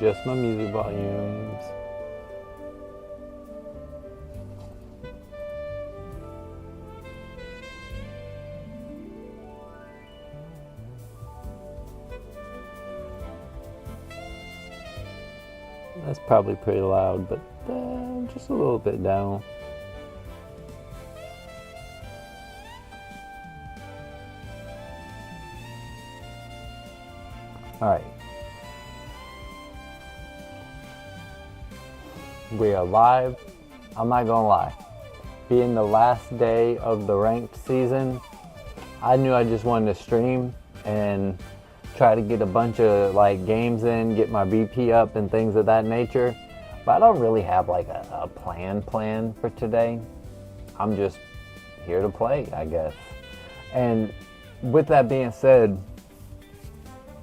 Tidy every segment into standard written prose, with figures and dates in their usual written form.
adjust my music volumes. That's probably pretty loud, but just a little bit down. All right. We are live. I'm not gonna lie. Being the last day of the ranked season, I knew I just wanted to stream and try to get a bunch of like games in, get my BP up and things of that nature. But I don't really have like a plan for today. I'm just here to play, I guess. And with that being said,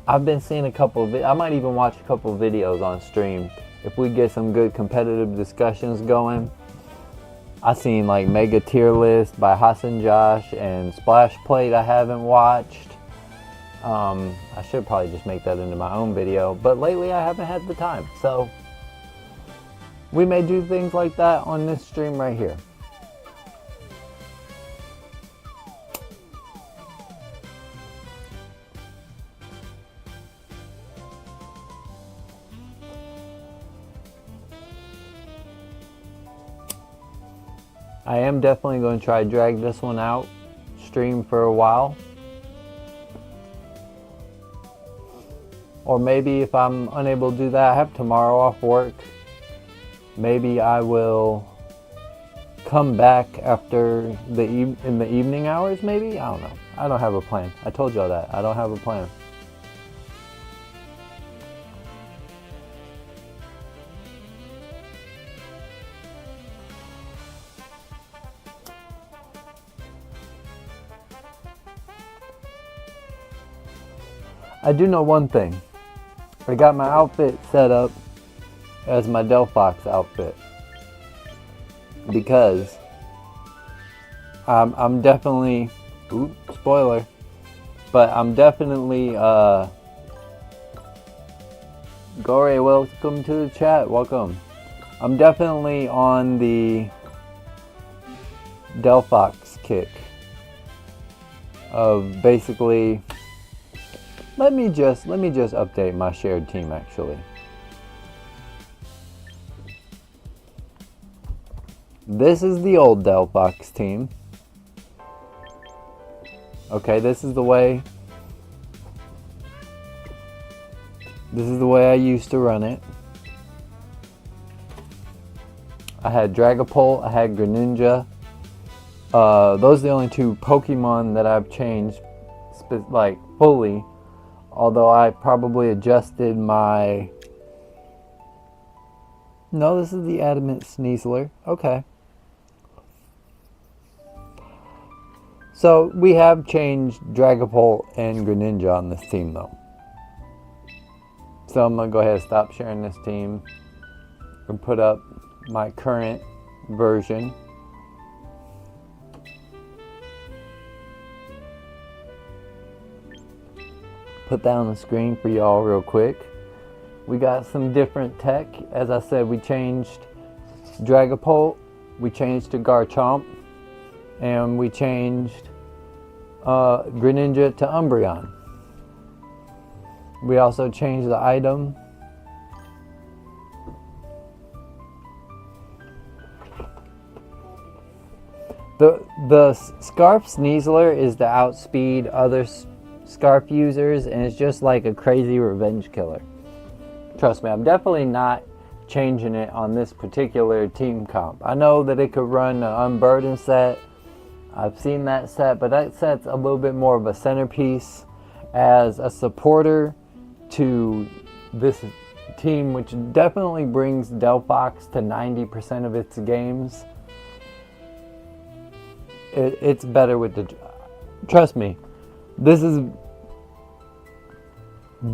I've been seeing a couple of I might even watch a couple of videos on stream if we get some good competitive discussions going. I seen like Mega Tier List by Hassan Josh and Splash Plate I haven't watched. I should probably just make that into my own video, but lately I haven't had the time, so we may do things like that on this stream right here. I am definitely going to try to drag this one out, stream for a while. Or maybe if I'm unable to do that, I have tomorrow off work. Maybe I will come back after in the evening hours, maybe? I don't know. I don't have a plan. I told y'all that. I don't have a plan. I do know one thing. I got my outfit set up as my Delphox outfit because I'm definitely, spoiler, but I'm definitely, Gore, welcome to the chat, welcome. I'm definitely on the Delphox kick of basically, let me just update my shared team actually. This is the old Delphox team. Okay, this is the way I used to run it. I had Dragapult, I had Greninja. Those are the only two Pokemon that I've changed like fully. Although I probably adjusted my... No, this is the Adamant Sneasler. Okay. So we have changed Dragapult and Greninja on this team though. So I'm going to go ahead and stop sharing this team and put up my current version. Put that on the screen for y'all real quick. We got some different tech. As I said, we changed Dragapult, we changed to Garchomp, and we changed Greninja to Umbreon. We also changed the item. The Scarf Sneasler is to outspeed other Scarf users, and it's just like a crazy revenge killer. Trust me, I'm definitely not changing it on this particular team comp. I know that it could run an Unburdened set. I've seen that set, but that set's a little bit more of a centerpiece as a supporter to this team, which definitely brings Delphox to 90% of its games. It's better with the... Trust me, this is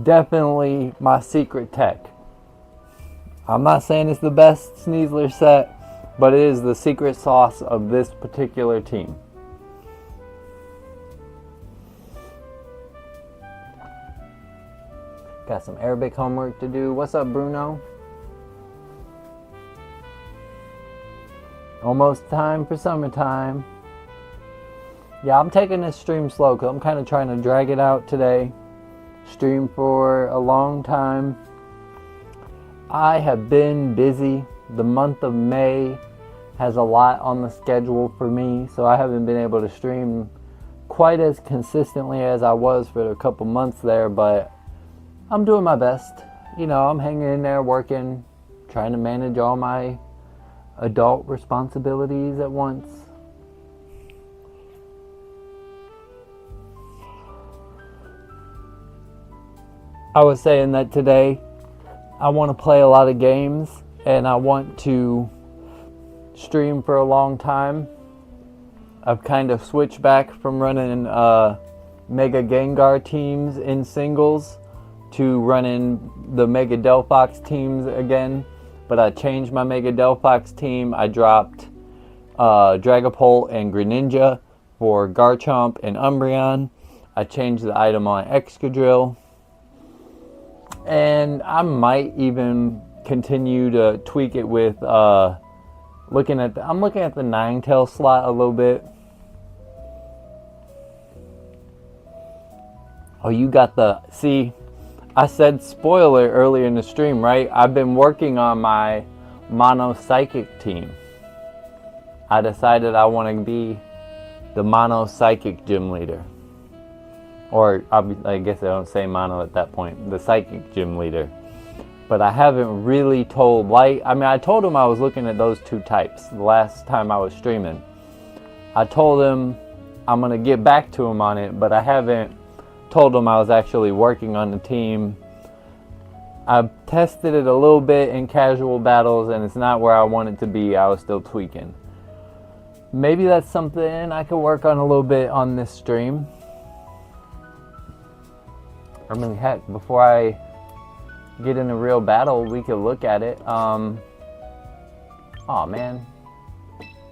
definitely my secret tech. I'm not saying it's the best Sneasler set, but it is the secret sauce of this particular team. Got some Arabic homework to do. What's up, Bruno? Almost time for summertime. Yeah, I'm taking this stream slow because I'm kind of trying to drag it out today. Stream for a long time. I have been busy. The month of May has a lot on the schedule for me, so I haven't been able to stream quite as consistently as I was for a couple months there, but I'm doing my best. You know, I'm hanging in there working, trying to manage all my adult responsibilities at once. I was saying that today I want to play a lot of games and I want to stream for a long time. I've kind of switched back from running Mega Gengar teams in singles to running the Mega Delphox teams again. But I changed my Mega Delphox team. I dropped Dragapult and Greninja for Garchomp and Umbreon. I changed the item on Excadrill. And I might even continue to tweak it with I'm looking at the Ninetales slot a little bit. Oh, you got see, I said spoiler earlier in the stream, right? I've been working on my Mono Psychic team. I decided I want to be the Mono Psychic gym leader. Or I guess I don't say Mono at that point, the Psychic gym leader. But I haven't really told Light. I mean, I told him I was looking at those two types the last time I was streaming. I told him I'm going to get back to him on it, but I haven't told him I was actually working on the team. I've tested it a little bit in casual battles, and it's not where I want it to be. I was still tweaking. Maybe that's something I could work on a little bit on this stream. I mean, heck, before I get in a real battle, we could look at it. Oh man,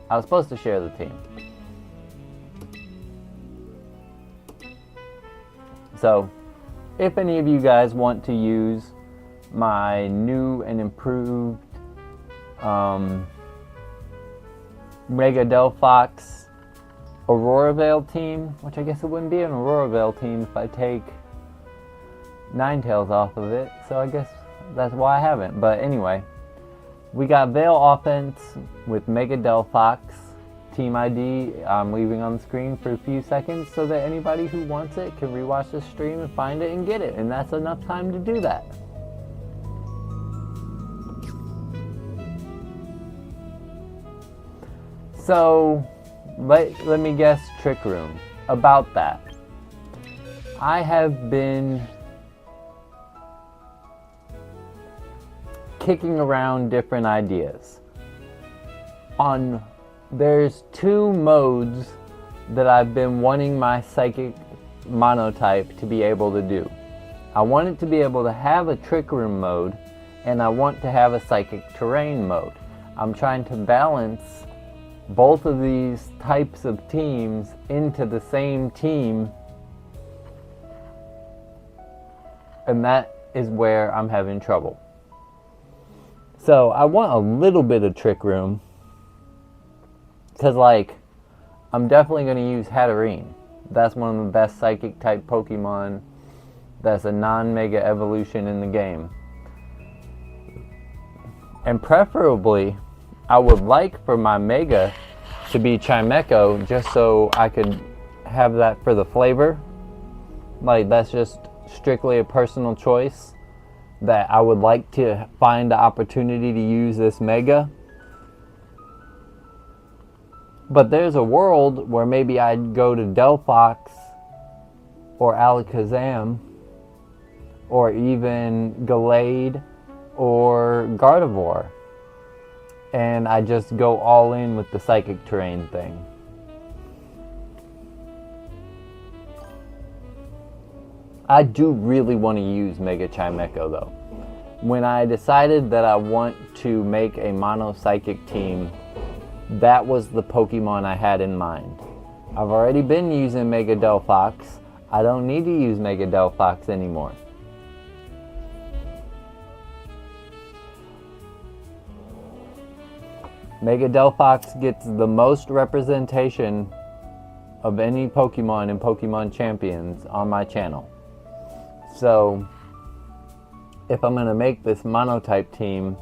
I was supposed to share the team. So, if any of you guys want to use my new and improved Mega Delphox Aurora Veil team, which I guess it wouldn't be an Aurora Veil team if I take Ninetales off of it, so I guess that's why I haven't. But anyway, we got Veil Offense with Mega Delphox. Team ID I'm leaving on the screen for a few seconds so that anybody who wants it can rewatch the stream and find it and get it, and that's enough time to do that. So let me guess, Trick Room. About that, I have been kicking around different ideas. There's two modes that I've been wanting my Psychic Monotype to be able to do. I want it to be able to have a Trick Room mode, and I want to have a Psychic Terrain mode. I'm trying to balance both of these types of teams into the same team, and that is where I'm having trouble. So I want a little bit of Trick Room, because I'm definitely going to use Hatterene. That's one of the best Psychic type Pokemon that's a non-Mega evolution in the game. And preferably, I would like for my Mega to be Chimecho, just so I could have that for the flavor. That's just strictly a personal choice, that I would like to find the opportunity to use this Mega. But there's a world where maybe I'd go to Delphox or Alakazam or even Gallade or Gardevoir, and I just go all in with the Psychic Terrain thing. I do really want to use Mega Chimecho though. When I decided that I want to make a Mono Psychic team, that was the Pokemon I had in mind. I've already been using Mega Delphox. I don't need to use Mega Delphox anymore. Mega Delphox gets the most representation of any Pokemon in Pokemon Champions on my channel. So, if I'm going to make this monotype team,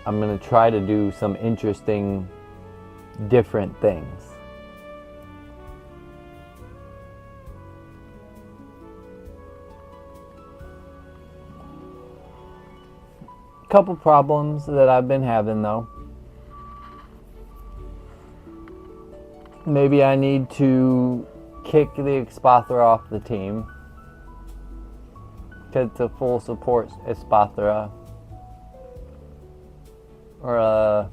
I'm going to try to do some interesting, different things. Couple problems that I've been having though. Maybe I need to kick the Espathra off the team, because it's a full support Espathra. Or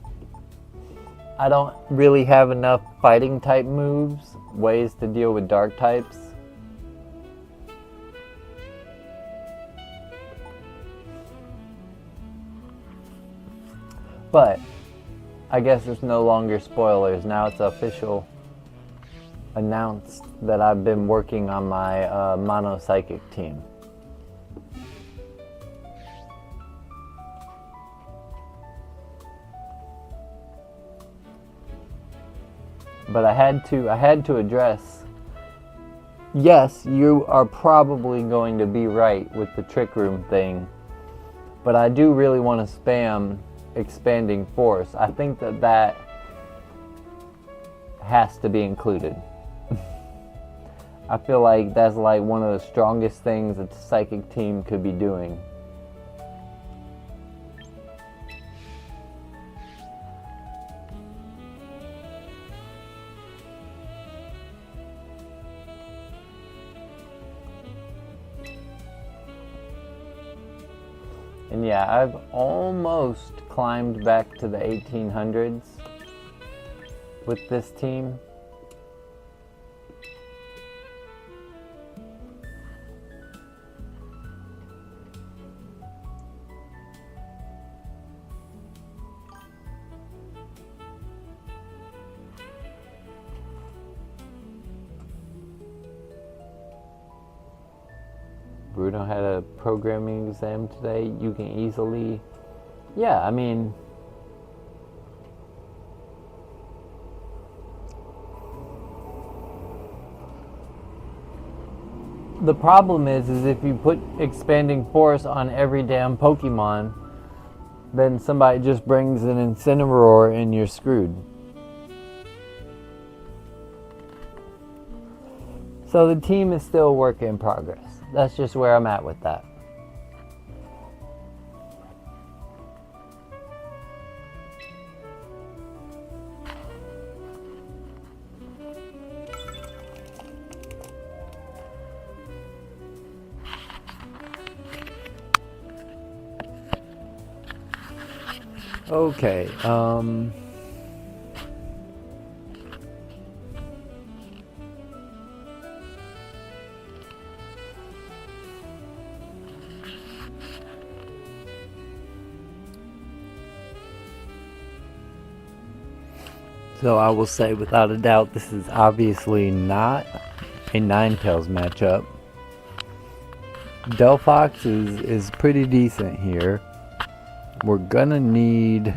I don't really have enough fighting type moves, ways to deal with dark types. But I guess it's no longer spoilers. Now it's official, announced that I've been working on my mono psychic team. But I had to address, yes, you are probably going to be right with the Trick Room thing, but I do really want to spam Expanding Force. I think that has to be included. I feel like that's like one of the strongest things that the psychic team could be doing. And yeah, I've almost climbed back to the 1800s with this team. Bruno had a programming exam today. You can easily, yeah, I mean, the problem is if you put Expanding Force on every damn Pokemon, then somebody just brings an Incineroar and you're screwed. So the team is still a work in progress. That's just where I'm at with that. Okay, so I will say without a doubt this is obviously not a Ninetales matchup. Delphox is pretty decent here. We're gonna need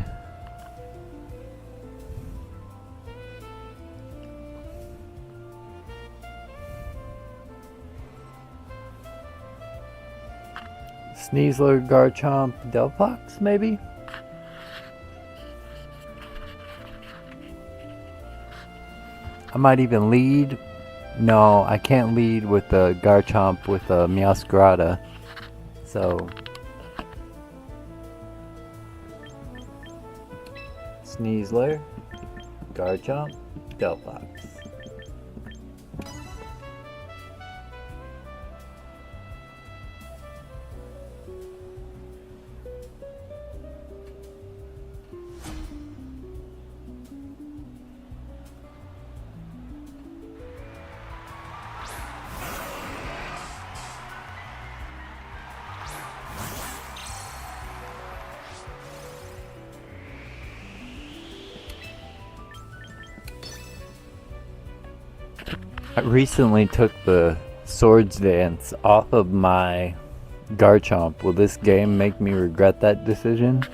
Sneasler, Garchomp, Delphox maybe? I might even lead. No, I can't lead with the Garchomp with the Meowscarada. So Sneasler, Garchomp, Delphox. I recently took the Swords Dance off of my Garchomp. Will this game make me regret that decision?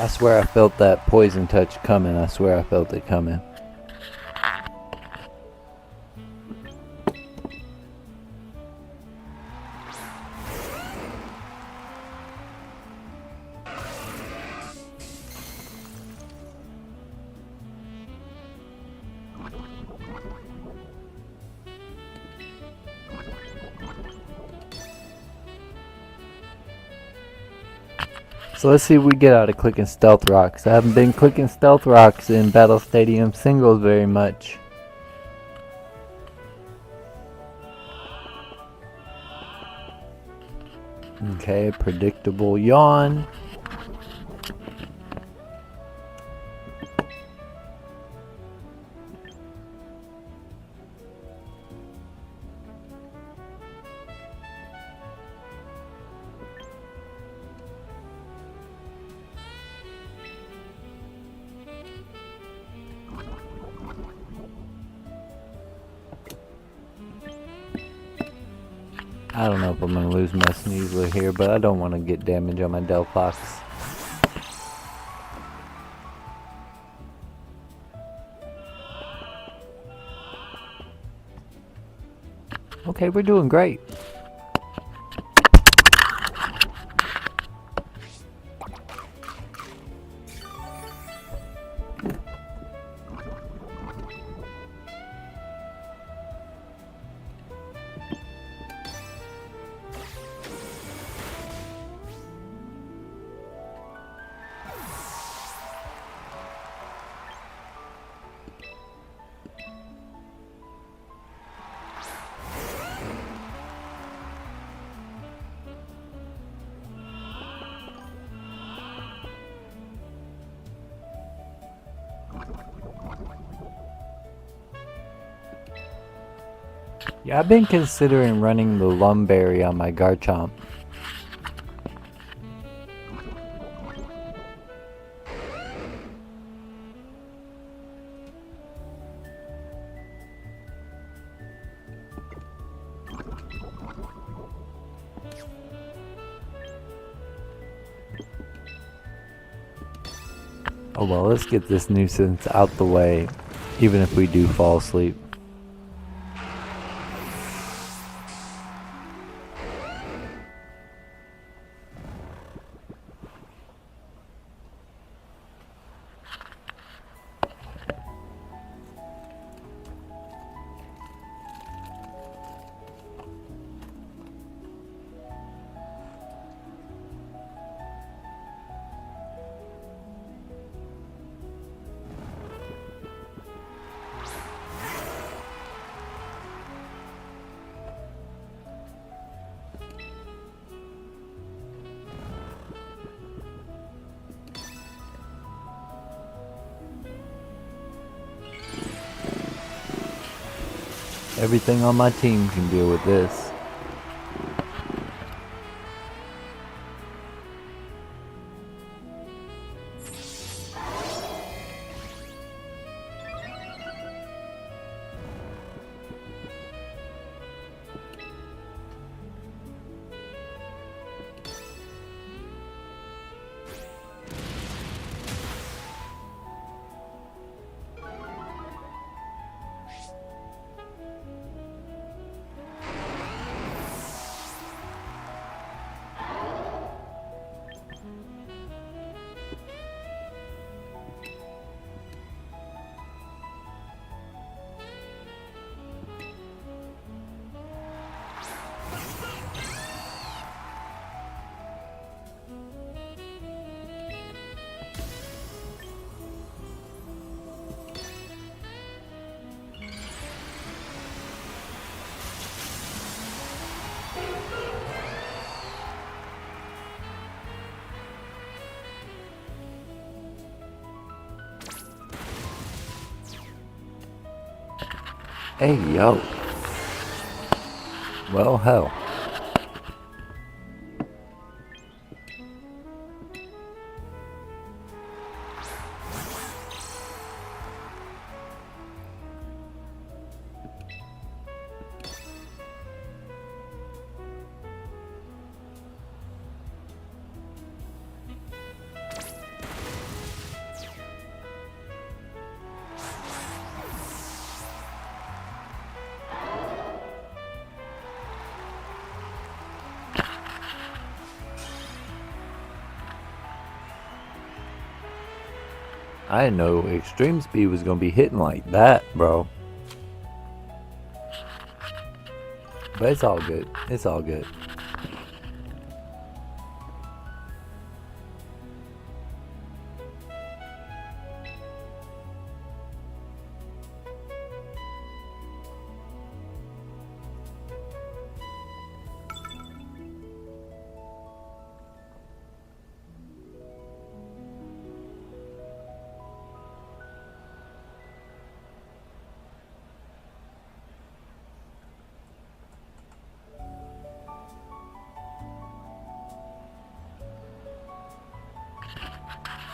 I swear I felt that poison touch coming. I swear I felt it coming. So let's see what we get out of clicking stealth rocks. I haven't been clicking stealth rocks in Battle Stadium singles very much. Okay, predictable yawn. I don't know if I'm going to lose my Sneasler here, but I don't want to get damage on my Delphox. Okay, we're doing great. Yeah, I've been considering running the Lumberry on my Garchomp. Oh well, let's get this nuisance out the way, even if we do fall asleep. Everything on my team can deal with this. Hey, yo. Well, hell. I didn't know extreme speed was gonna be hitting like that, bro. But it's all good. It's all good.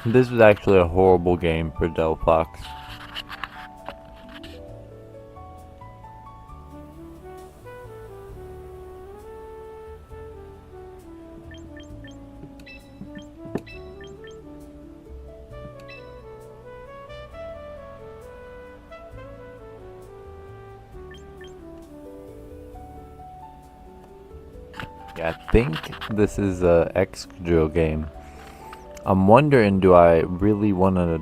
This was actually a horrible game for Delphox. Yeah, I think this is a X drill game. I'm wondering, do I really want to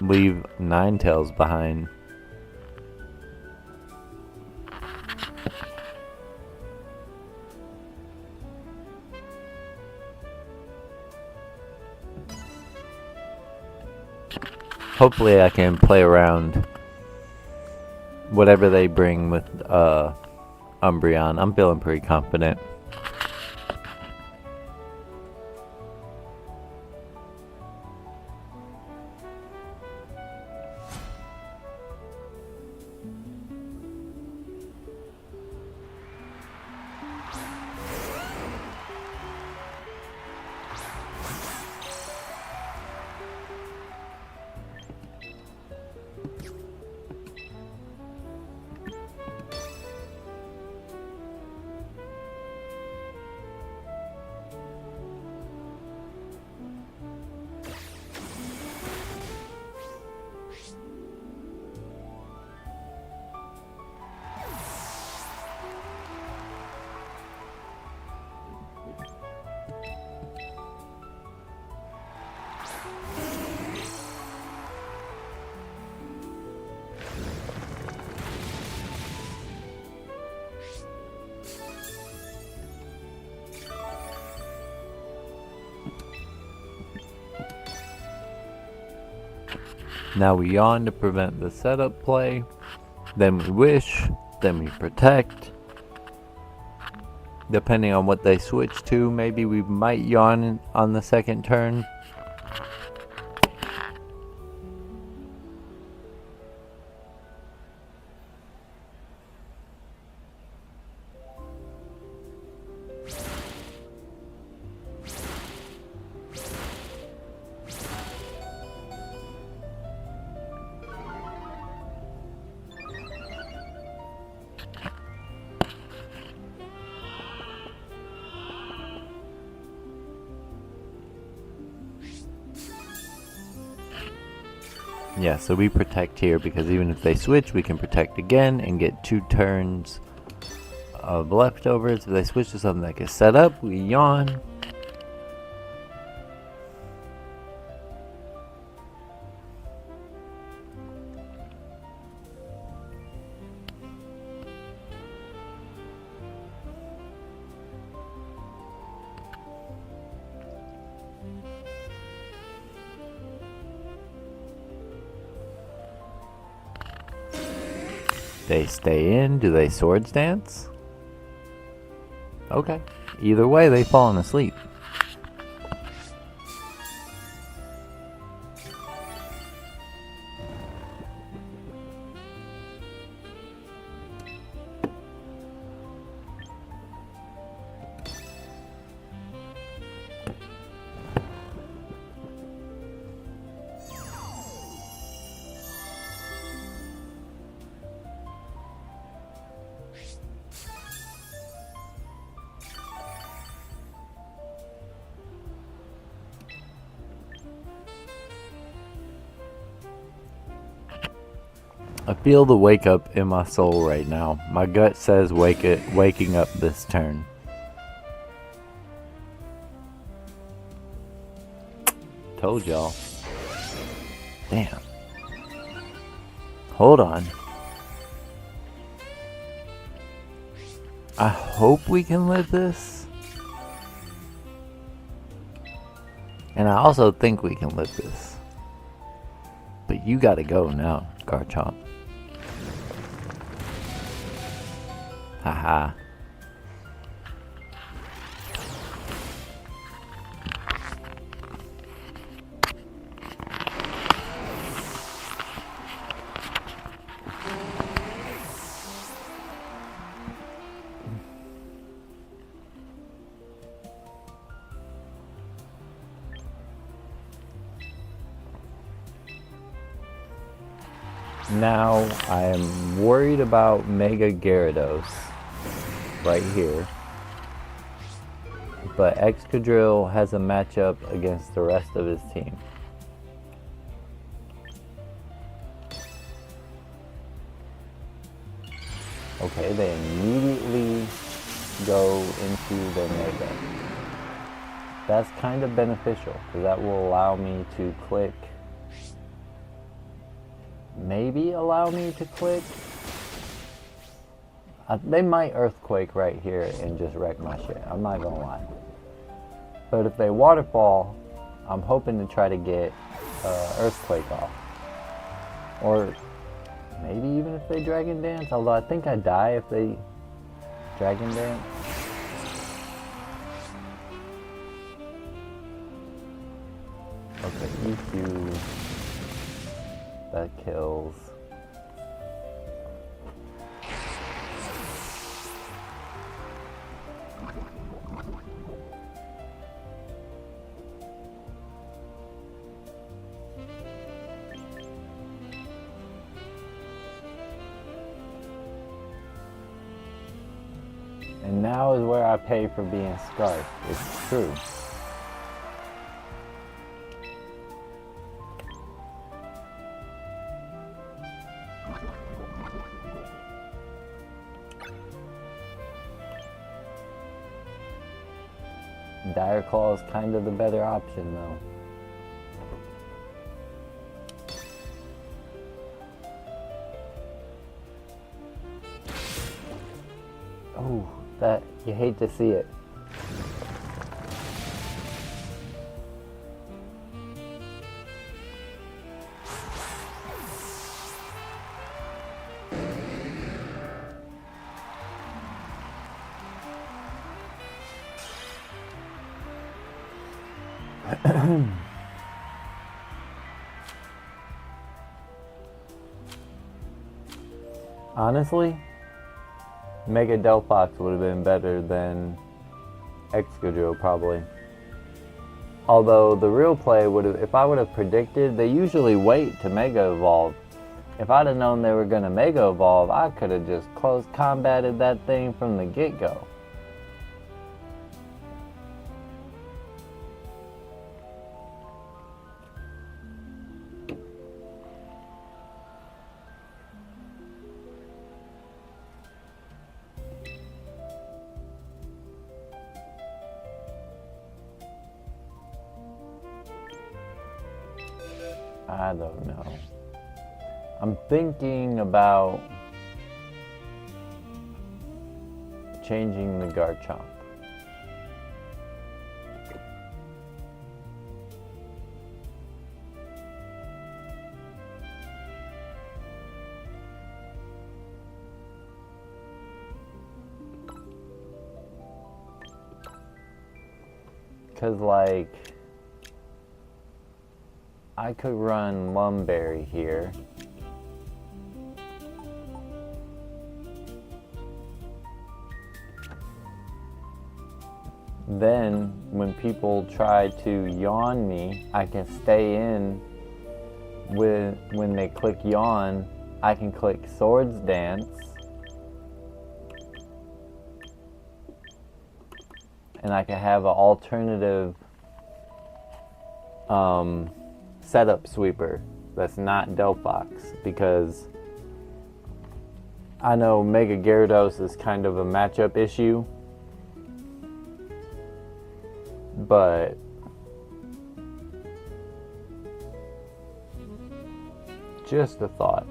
leave Ninetales behind? Hopefully I can play around whatever they bring with Umbreon. I'm feeling pretty confident. Now we yawn to prevent the setup play, then we wish, then we protect. Depending on what they switch to, maybe we might yawn on the second turn. Yeah, so we protect here because even if they switch, we can protect again and get 2 turns of leftovers. If they switch to something that gets set up, we yawn. They stay in. Do they swords dance? Okay. Either way, they've fallen asleep. I feel the wake up in my soul right now. My gut says waking up this turn. Told y'all. Damn. Hold on. I hope we can live this. And I also think we can live this. But you gotta go now, Garchomp. Haha. Now I am worried about Mega Gyarados right here, but Excadrill has a matchup against the rest of his team. Okay, they immediately go into their Mega. That's kind of beneficial because that will allow me to click. Maybe allow me to click. They might Earthquake right here and just wreck my shit. I'm not gonna lie. But if they Waterfall, I'm hoping to try to get Earthquake off. Or maybe even if they Dragon Dance. Although I think I die if they Dragon Dance. Okay, EQ. That kills. And now is where I pay for being Scarf. It's true. Dire Claw is kind of the better option though. Oh, that, you hate to see it. Honestly, Mega Delphox would have been better than Excadrill probably. Although the real play would have, if I would have predicted, they usually wait to Mega Evolve. If I'd have known they were going to Mega Evolve, I could have just close combated that thing from the get-go. I don't know. I'm thinking about changing the Garchomp. Cause like, I could run Lumberry here. Then, when people try to yawn me, I can stay in with, when they click yawn, I can click Swords Dance. And I can have an alternative setup sweeper that's not Delphox, because I know Mega Gyarados is kind of a matchup issue, but Just a thought.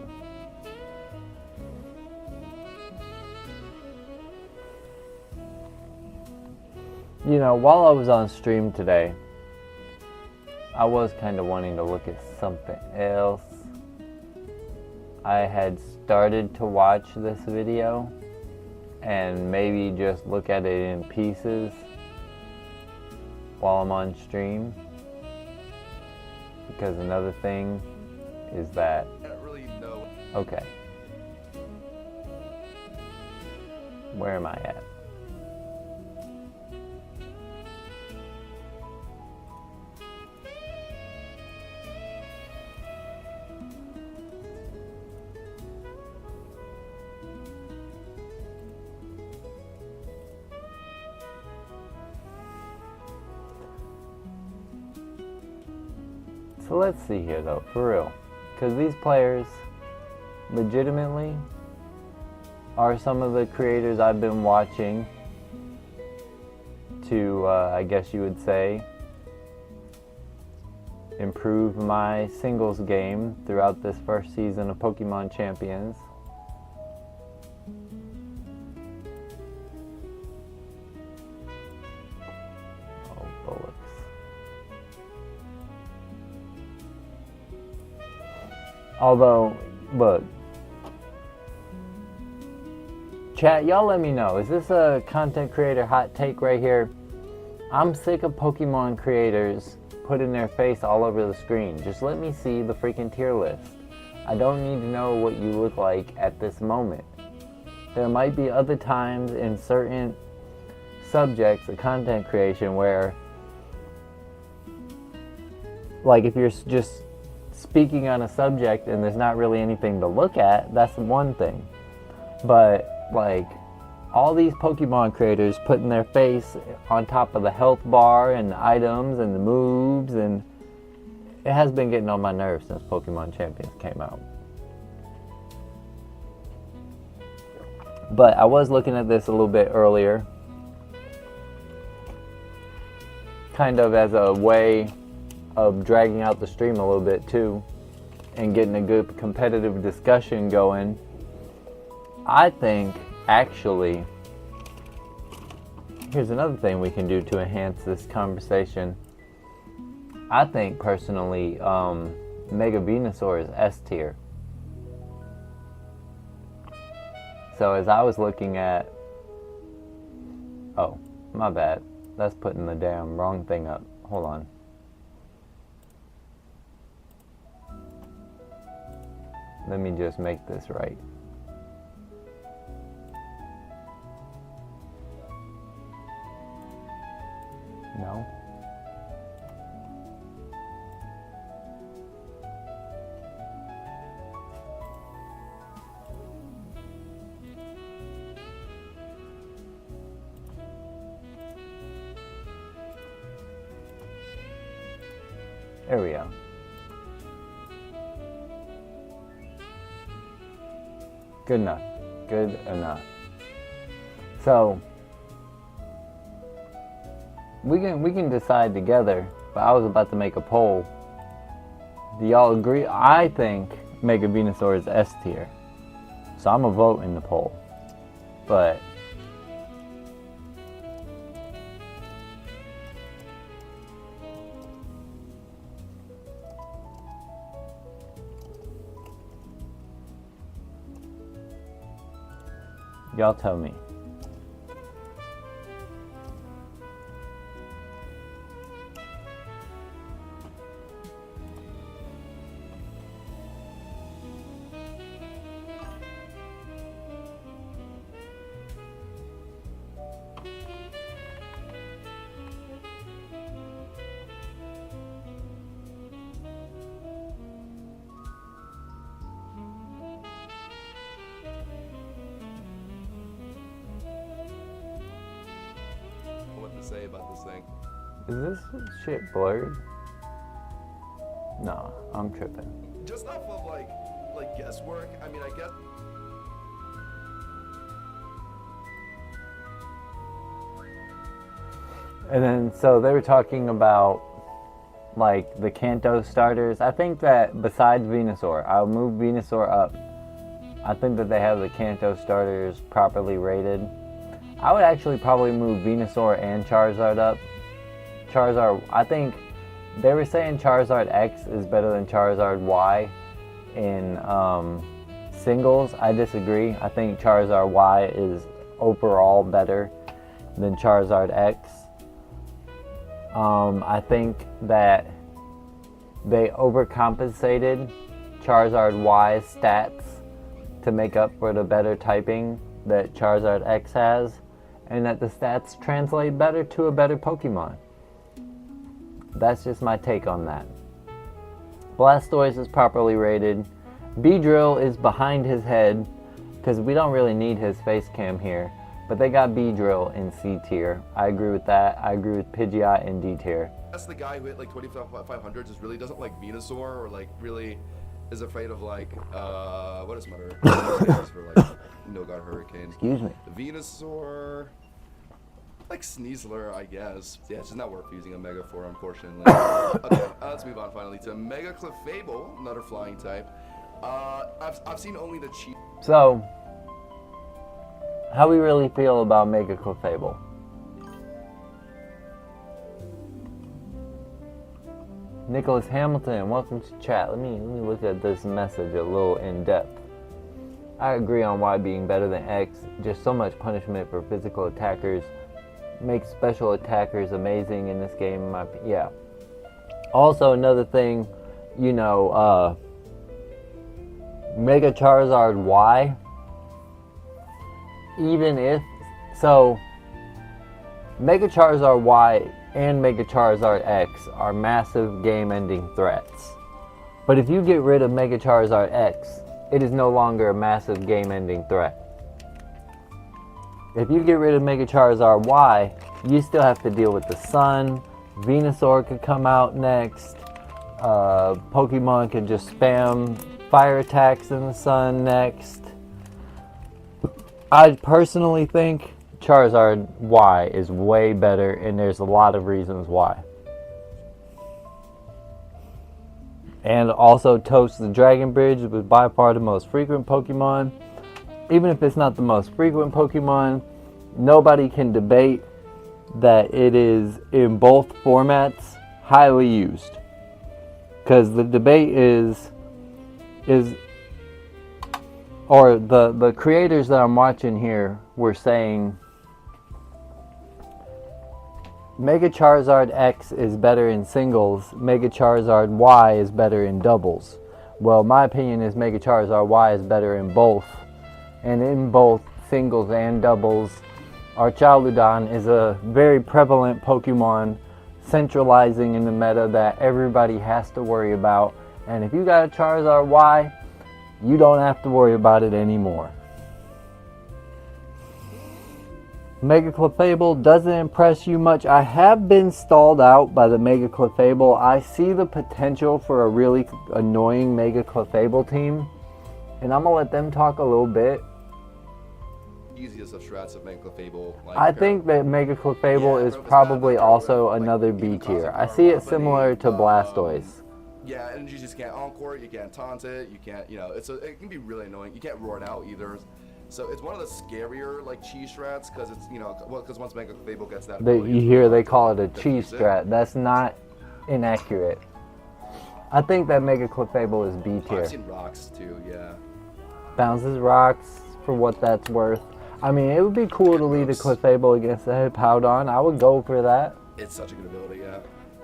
You know, while I was on stream today, I was kind of wanting to look at something else. I had started to watch this video and maybe just look at it in pieces while I'm on stream. Because another thing is that... I don't really know. Okay. Where am I at? So let's see here though, for real. Because these players legitimately are some of the creators I've been watching to, I guess you would say, improve my singles game throughout this first season of Pokemon Champions. Oh, bullocks. Although, look, chat, y'all let me know. Is this a content creator hot take right here? I'm sick of Pokemon creators putting their face all over the screen. Just let me see the freaking tier list. I don't need to know what you look like at this moment. There might be other times in certain subjects of content creation where, like, if you're just speaking on a subject and there's not really anything to look at, that's one thing. But like all these Pokemon creators putting their face on top of the health bar and the items and the moves, and it has been getting on my nerves since Pokemon Champions came out. But I was looking at this a little bit earlier, kind of as a way of dragging out the stream a little bit too and getting a good competitive discussion going. I think actually, here's another thing we can do to enhance this conversation. I think personally Mega Venusaur is S tier. So as I was looking at, oh my bad, that's putting the damn wrong thing up. Hold on. Let me just make this right. No. There we go. Good enough. Good enough. So we can decide together, but I was about to make a poll. Do y'all agree? I think Mega Venusaur is S tier. So I'm gonna vote in the poll. But y'all tell me. What to say about this thing? Is this shit blurred? No, I'm tripping. Just off of like guesswork. I mean, I get. And then, so they were talking about like the Kanto starters. I think that besides Venusaur, I'll move Venusaur up. I think that they have the Kanto starters properly rated. I would actually probably move Venusaur and Charizard up. Charizard, I think they were saying Charizard X is better than Charizard Y in singles. I disagree. I think Charizard Y is overall better than Charizard X. I think that they overcompensated Charizard Y's stats to make up for the better typing that Charizard X has, and that the stats translate better to a better Pokemon. That's just my take on that. Blastoise is properly rated. Beedrill is behind his head because we don't really need his face cam here, but they got Beedrill in C tier. I agree with that. I agree with Pidgeot in D tier. That's the guy who hit like 2500s, just really doesn't like Venusaur, or like really is afraid of like what is Mutter for like No God Hurricane. Excuse me. Venusaur, like Sneasler, I guess. Yeah, it's just not worth using a Mega for, unfortunately. Okay, let's move on finally to Mega Clefable, another flying type. I've seen only the cheap. So, how we really feel about Mega Clefable? Nicholas Hamilton, welcome to chat. Let me look at this message a little in depth. I agree on Y being better than X. Just so much punishment for physical attackers makes special attackers amazing in this game. Yeah. Also, another thing, you know, Mega Charizard Y, even if, so, Mega Charizard Y and Mega Charizard X are massive game-ending threats. But if you get rid of Mega Charizard X, it is no longer a massive game-ending threat. If you get rid of Mega Charizard Y, you still have to deal with the sun. Venusaur could come out next. Pokemon could just spam fire attacks in the sun next. I personally think Charizard Y is way better, and there's a lot of reasons why. And also, Toast the Dragon Bridge was by far the most frequent Pokemon. Even if it's not the most frequent Pokemon, nobody can debate that it is, in both formats, highly used. Because the debate is or the creators that I'm watching here were saying Mega Charizard X is better in singles, Mega Charizard Y is better in doubles. Well, my opinion is Mega Charizard Y is better in both. And in both singles and doubles, Archaeoludon is a very prevalent Pokemon centralizing in the meta that everybody has to worry about. And if you got a Charizard Y, you don't have to worry about it anymore. Mega Clefable doesn't impress you much. I have been stalled out by the Mega Clefable. I see the potential for a really annoying Mega Clefable team, and I'm gonna let them talk a little bit. Easiest of strats of Mega Clefable. Like, I think that Mega Clefable is probably also another B tier. I see it similar to Blastoise. Yeah, and you just can't encore it, you can't taunt it, you can't, you know, it can be really annoying. You can't roar it out either. So it's one of the scarier like cheese strats because it's, you know, because once Mega Clefable gets that ability, you hear they call it a cheese strat. That's not inaccurate. I think that Mega Clefable is B tier. I've seen rocks too, yeah. Bounces rocks for what that's worth. I mean, it would be cool to lead a Clefable against a Hippowdon. I would go for that. It's such a good ability, yeah.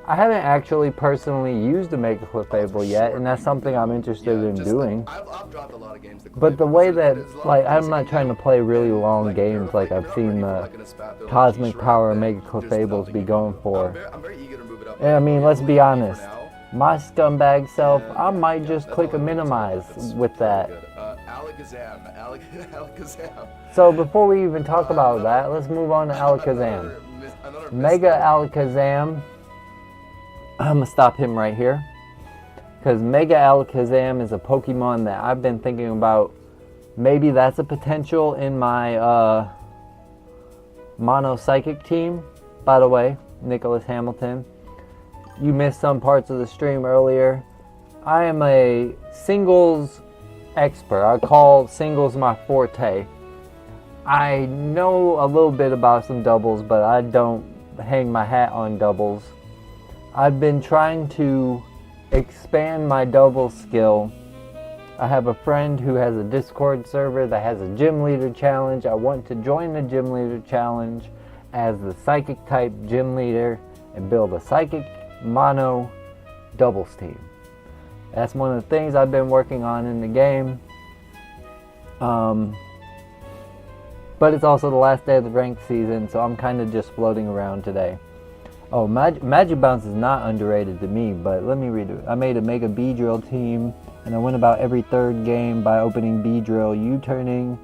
I haven't actually personally used a Mega Clefable yet, and that's something I'm interested in doing. Like, I've dropped a lot of games. But the way that, like, I'm not trying to play really long games like I've seen the Cosmic Power Mega Clefables be going for. I'm very eager to move it up. And I mean, let's be honest. My scumbag self, I might just click a minimize with that. Alakazam. So before we even talk about that, let's move on to Alakazam. Mega Alakazam. I'm going to stop him right here. Because Mega Alakazam is a Pokemon that I've been thinking about. Maybe that's a potential in my Mono Psychic team. By the way, Nicholas Hamilton. you missed some parts of the stream earlier, I am a singles expert. I call singles my forte. I know a little bit about some doubles, but I don't hang my hat on doubles. I've been trying to expand my doubles skill. I have a friend who has a Discord server that has a gym leader challenge. I want to join the gym leader challenge as the psychic type gym leader and build a psychic mono doubles team. That's one of the things I've been working on in the game. But it's also the last day of the ranked season, so I'm kind of just floating around today. Oh, Magic Bounce is not underrated to me, but let me redo it. I made a Mega B-Drill team, and I went about every third game by opening B-Drill, U-turning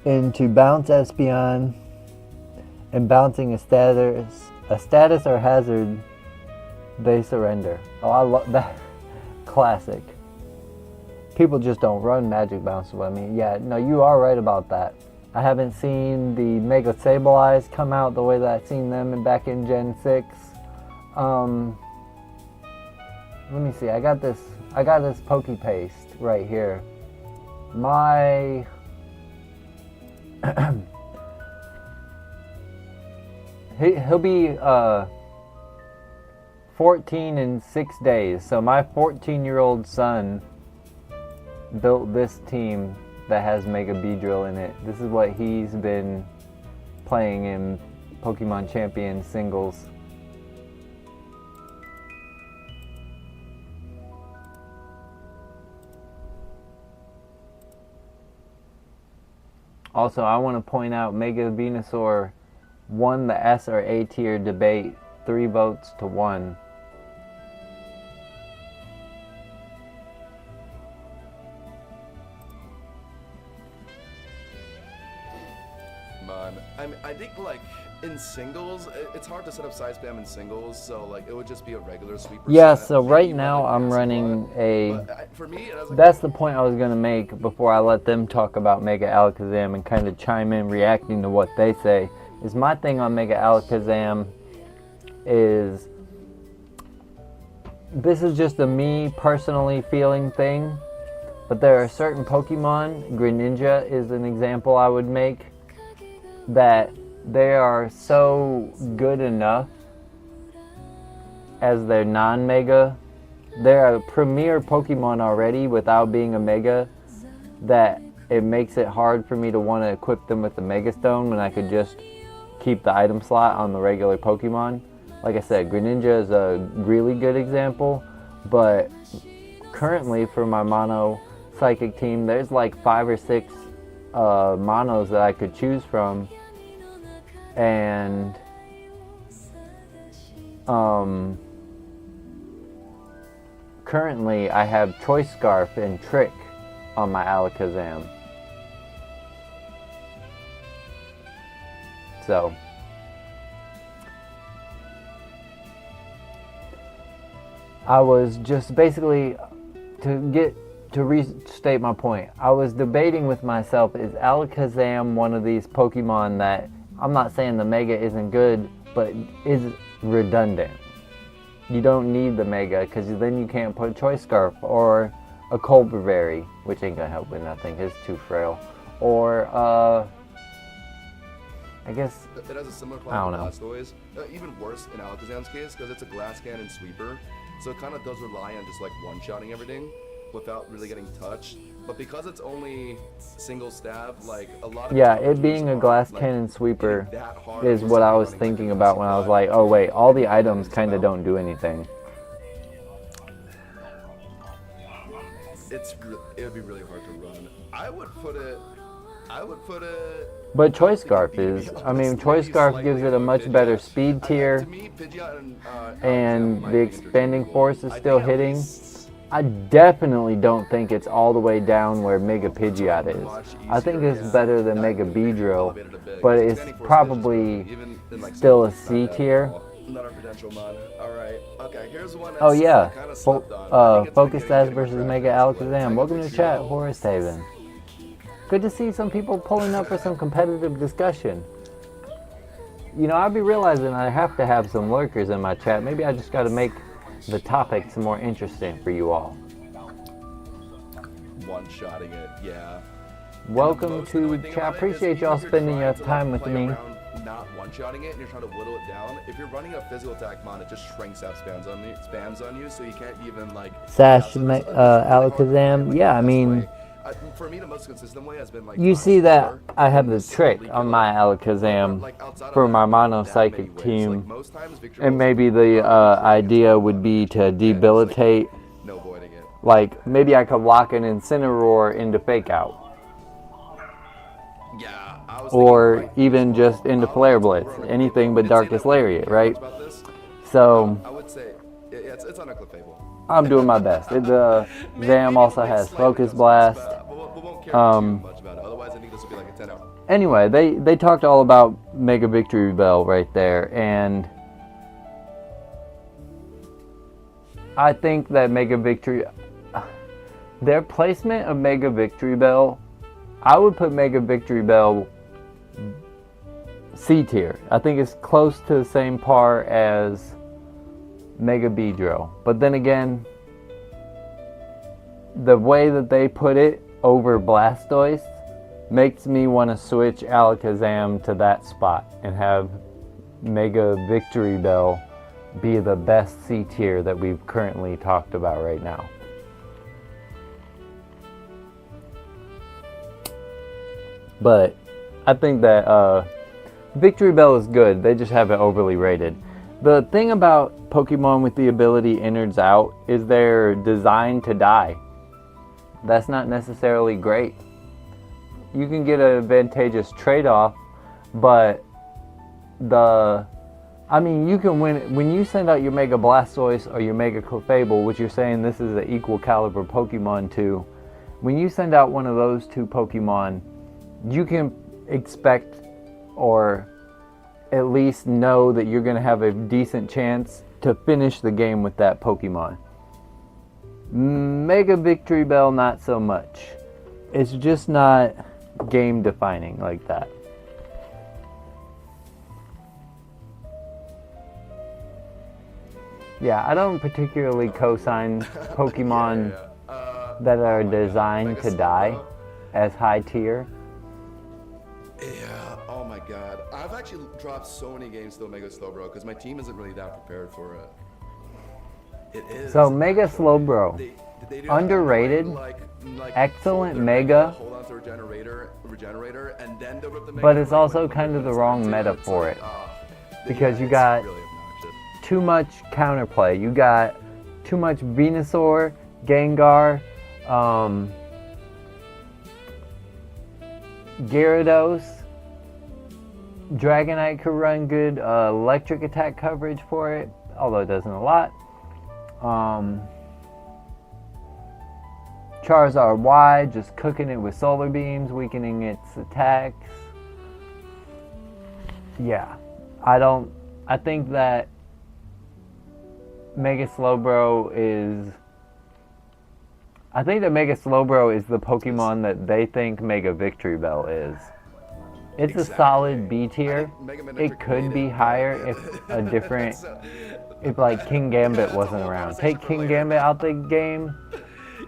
into Bounce Espeon, and bouncing a status or hazard, they surrender. Oh, I love that. Classic. People just don't run Magic Bounce with me. Yeah, no, you are right about that. I haven't seen the Mega Sableyes come out the way that I've seen them back in Gen 6. Let me see. I got this Poke Paste right here. My he'll be 14 in 6 days. So my 14-year-old son built this team that has Mega B-Drill in it. This is what he's been playing in Pokemon Champion singles. Also, I want to point out Mega Venusaur won the S or A tier debate 3 votes to 1. I think like in singles, it's hard to set up side spam in singles, so like it would just be a regular sweeper. Yeah, so right now I'm running a. For me, that's the point I was gonna make before I let them talk about Mega Alakazam and kind of chime in, reacting to what they say. Is my thing on Mega Alakazam is this is just a me personally feeling thing, but there are certain Pokemon. Greninja is an example I would make. That they are so good enough as their non-Mega. They're a premier Pokemon already without being a Mega, that it makes it hard for me to want to equip them with the Mega Stone when I could just keep the item slot on the regular Pokemon. Like I said, Greninja is a really good example, but currently for my mono psychic team, there's like 5 or 6 monos that I could choose from, and currently I have Choice Scarf and Trick on my Alakazam. So I was just basically, to restate my point, I was debating with myself, is Alakazam one of these Pokemon that, I'm not saying the Mega isn't good, but is redundant. You don't need the Mega, because then you can't put a Choice Scarf, or a Colberberry, which ain't gonna help with nothing, it's too frail. Or, I guess, it has a similar problem to Blastoise. Even worse in Alakazam's case, because it's a Glass Cannon sweeper, so it kind of does rely on just like one-shotting everything without really getting touched. But because it's only single stab, like a lot of it being a Glass Cannon sweeper is what I was thinking about when I was like, oh wait, all the items kind of don't do anything. It would be really hard to run. I would put it. But Choice Scarf is, I mean, Choice Scarf gives it a much better speed tier, and the expanding force is still hitting. I definitely don't think it's all the way down where Mega Pidgeot is. I think it's better than Mega Beedrill, but it's probably still a C tier. Oh yeah, Focus Sash versus Mega Alakazam. Welcome to chat, Forest Haven. Good to see some people pulling up for some competitive discussion. I'll be realizing I have to have some lurkers in my chat. Maybe I just got to make the topics more interesting for you all. One-shotting it, yeah. Welcome to chat. Appreciate y'all spending your time with me. Not one-shotting it, and you're trying to whittle it down. If you're running a physical attack mon, it just shrinks out spams on you, so you can't even like. Sash Alakazam. Yeah, I mean. For me, the most consistent way has been like. You see that I have the trick on my Alakazam for my mono psychic team, and maybe the idea would be to debilitate. No voiding it. Like maybe I could lock an Incineroar into Fake Out. Yeah, or even just into Flare Blitz, anything but Darkest Lariat, right? So I would say it's on a Clefable. I'm doing my best. The Zam also has Focus Blast. Otherwise, I think this would be like a 10 out. Anyway, they talked all about Mega Victory Bell right there, and I think that their placement of Mega Victory Bell, I would put Mega Victory Bell C tier. I think it's close to the same par as Mega Beedrill. But then again, the way that they put it over Blastoise makes me want to switch Alakazam to that spot and have Mega Victory Bell be the best C tier that we've currently talked about right now. But I think that Victory Bell is good. They just have it overly rated. The thing about Pokemon with the ability Innards Out is they're designed to die. That's not necessarily great. You can get an advantageous trade-off, but you can win when you send out your Mega Blastoise or your Mega Clefable, which you're saying this is an equal caliber Pokemon to. When you send out one of those two Pokemon, you can expect or at least know that you're going to have a decent chance to finish the game with that Pokemon. Mega Victory Bell, not so much. It's just not game defining like that. Yeah, I don't particularly co-sign Pokemon that are designed to die as high tier. Yeah, oh my god. I've actually dropped so many games to Mega Slowbro because my team isn't really that prepared for it. It is. So Mega Slowbro, they underrated, like excellent Mega, hold on to regenerator, and then they'll rip the Mega, but it's also kind of the wrong meta for it. Because you got really too much counterplay. You got too much Venusaur, Gengar, Gyarados. Dragonite could run good electric attack coverage for it, although it doesn't a lot. Charizard Y, just cooking it with solar beams, weakening its attacks. Yeah, I think that Mega Slowbro is the Pokemon that they think Mega Victory Bell is. It's a solid B tier. It could be higher if like King Gambit wasn't around. Take King Gambit out the game,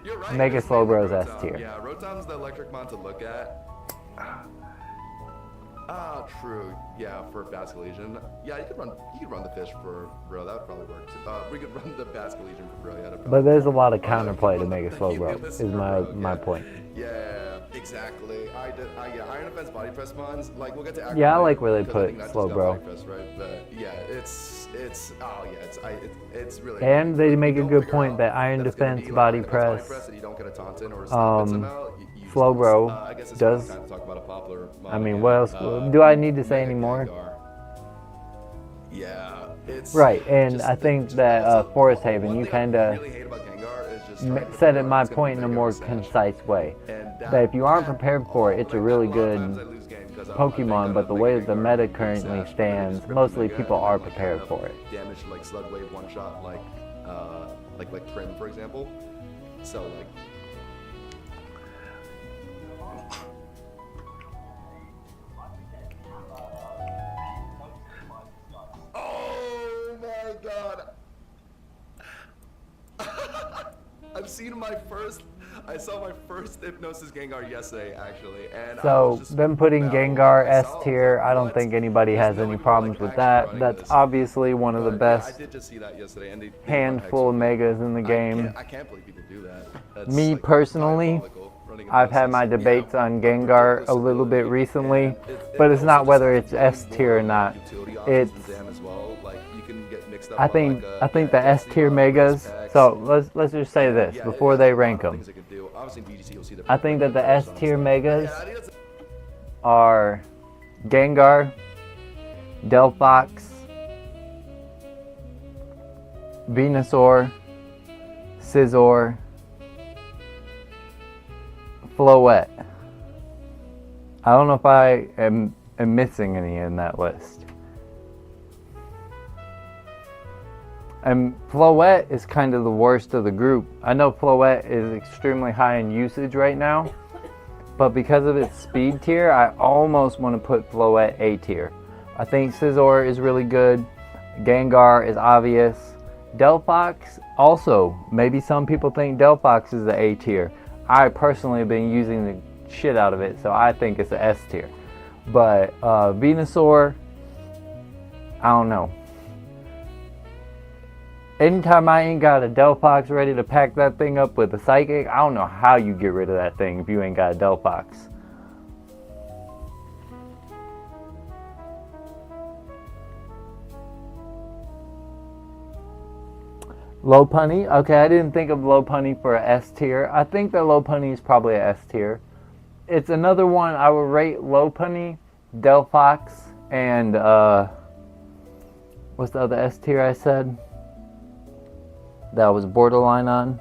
right, Mega Slowbro's S tier. Yeah, Rotom's the electric mon to look at. True. Yeah, for Basculegion. Yeah, you could run the fish for Bro. That would probably work. We could run the Basculegion for Bro. Yeah, but there's a lot of counterplay to Mega Slowbro. Is my point. Yeah, exactly. Iron Defense Body Press mons. Like we'll get to. Yeah, I like where they put Slowbro. Right? But yeah, it's really. And they make a good point that Iron Defense Body Press. Slowbro does. I mean, what else do I need to say anymore? Yeah, it's right. And I think that Forest Haven, you kind of said it my point in a more concise way. That if you aren't prepared for it, it's a really good Pokemon, but the way that the meta currently stands, mostly people are prepared for it. Damage like Slug Wave one shot, like Trim, for example. So like. I saw my first Hypnosis Gengar yesterday, actually, and I So was just them putting baffled. Gengar I S saw it, tier, like, I don't what? think anybody There's has no any way people are, problems like, with actually that. running That's this. obviously one of the But yeah, I best did just see that yesterday, and they run Hex handful of with it. megas in the game. I can't believe people do that. That's Me like personally, diabolical, running I've had my Hypnosis. debates Yeah, on Gengar a little bit ridiculous recently, ability, and but it it's also not just whether has it's way S tier or more not. utility options It's than Zam as well. Like, you can get mixed up I on think like I think the S Density tier Bug, megas. Specs. So let's just say And, this yeah, before it they has a rank lot of them. things it can do. Obviously, in VGC, you'll see the I think that the first S on tier stuff. megas Yeah, I think that's are Gengar, Delphox, Venusaur, Scizor, Floette. I don't know if I am missing any in that list. And Floette is kind of the worst of the group. I know Floette is extremely high in usage right now, but because of its speed tier, I almost want to put Floette A tier. I think Scizor is really good. Gengar is obvious. Delphox also. Maybe some people think Delphox is the A tier. I personally have been using the shit out of it, so I think it's the S tier. But Venusaur, I don't know. Anytime I ain't got a Delphox ready to pack that thing up with a Psychic, I don't know how you get rid of that thing if you ain't got a Delphox. Lopunny, okay, I didn't think of Lopunny for a S tier. I think that Lopunny is probably a S tier. It's another one I would rate Lopunny, Delphox, and what's the other S tier I said? That was borderline on.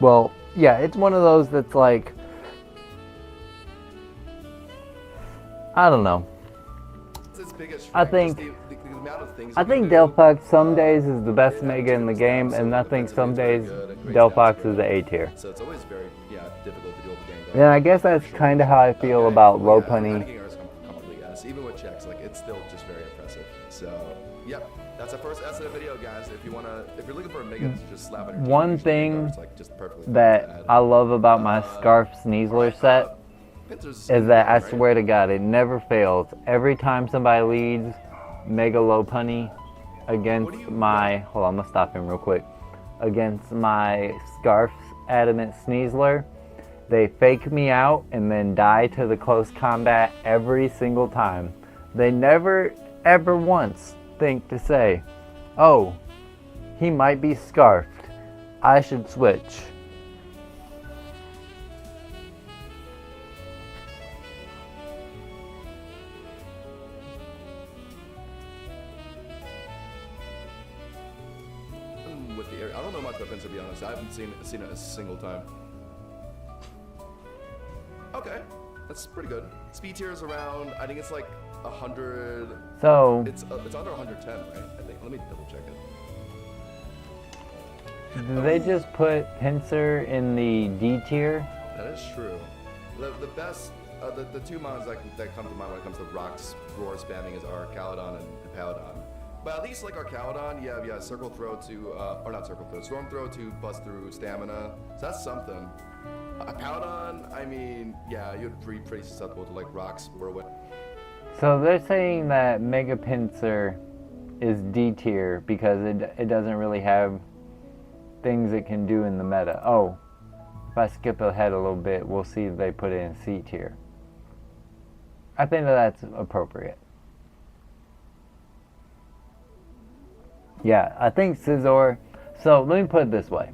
Well, yeah, it's one of those that's like, I don't know. its biggest I strength, think just the amount of things I you can think do. Delphox some days is the best Yeah, mega in the turns game, down, and I so think some defensively it's days very good, and creates Delphox down is the A spread. tier. So it's always very difficult to deal with the Gengar. And I guess that's kind of how I feel about Well, yeah, Lopunny. Gengar is completely S. Even with checks, like, it's still just very impressive. So, yep. That's the first S of the video, guys. If you're looking for a mega to just slap on your One TV, thing Gengar is, like, just perfectly fine to that add. I love about my Scarf Sneasler set Pincers is that I right? swear to God, it never fails. Every time somebody leads Mega Lopunny against my, hold on, I'm gonna stop him real quick. Against my Scarf's Adamant Sneasler, they fake me out and then die to the close combat every single time. They never, ever once think to say, oh, he might be scarfed. I should switch. With the area. I don't know much about Pinsir, to be honest. I haven't seen it a single time. Okay, that's pretty good. Speed tier is around, I think it's like 100. So, It's under 110, right? I think. Let me double check it. do they just put Pinsir in the D tier? That is true. The best, the two mons that come to mind when it comes to rocks roar spamming is Arcaladon and Paladon. But at least like Arcaladon, you have Circle Throw to, or not Circle Throw, Storm Throw to bust through Stamina. So that's something. Paladon, I mean, yeah, you'd be pretty susceptible to like rocks, Whirlwind. So they're saying that Mega Pinsir is D tier because it doesn't really have things it can do in the meta. Oh, if I skip ahead a little bit, we'll see if they put it in C tier. I think that's appropriate. Yeah, I think Scizor. So let me put it this way.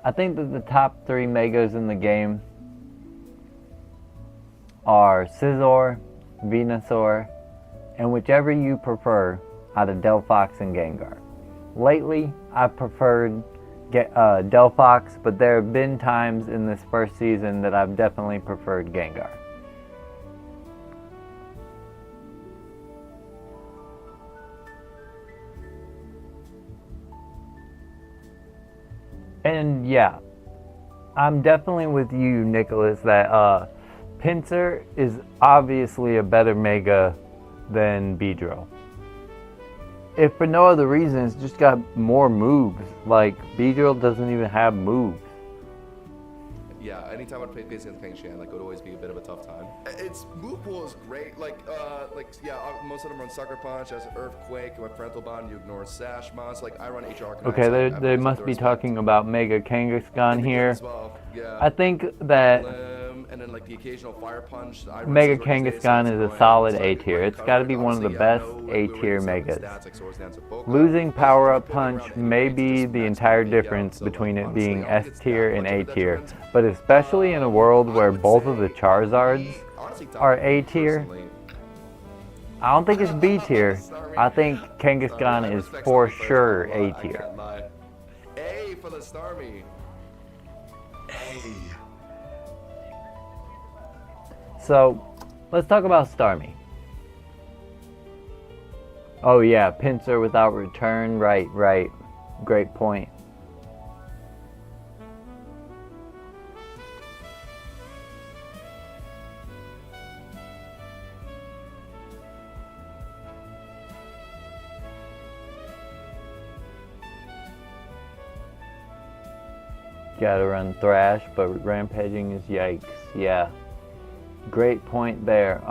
I think that the top 3 megas in the game are Scizor, Venusaur, and whichever you prefer out of Delphox and Gengar. Lately, I've preferred Delphox, but there have been times in this first season that I've definitely preferred Gengar. And yeah, I'm definitely with you, Nicholas, that Pinsir is obviously a better Mega than Beedrill. If for no other reason, it's just got more moves. Like, Beedrill doesn't even have moves. Yeah, anytime I'd play against Kang Shan, like, it would always be a bit of a tough time. Its move pool is great. Most of them run Sucker Punch, as Earthquake, my Parental Bond, you ignore Sash Mons. Like, I run HR Arcanine. Okay, they must be talking about Mega Kangaskhan here. Well. Yeah. I think that and then, like, the occasional Fire Punch. Mega Kangaskhan is a solid A tier. It's got to be one of the best A tier Megas. Losing Power Up Punch may be the entire difference between it being S tier and A tier, but especially in a world where both of the Charizards are A tier, I don't think it's B tier. I think Kangaskhan is for sure A tier. A for the Starmie. A. So, let's talk about Starmie. Oh yeah, Pinsir without return, right. Great point. Gotta run Thrash, but Rampaging is yikes. Yeah. Great point there.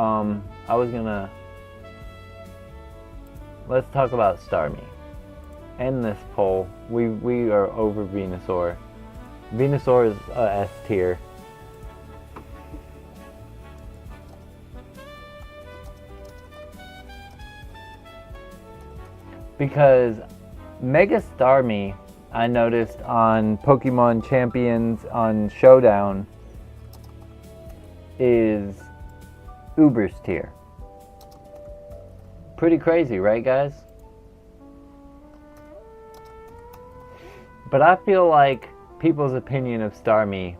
Let's talk about Starmie. End this poll. We are over Venusaur. Venusaur is S tier. Because Mega Starmie, I noticed on Pokemon Champions on Showdown, is Uber's tier. Pretty crazy, right guys? But I feel like people's opinion of Starmie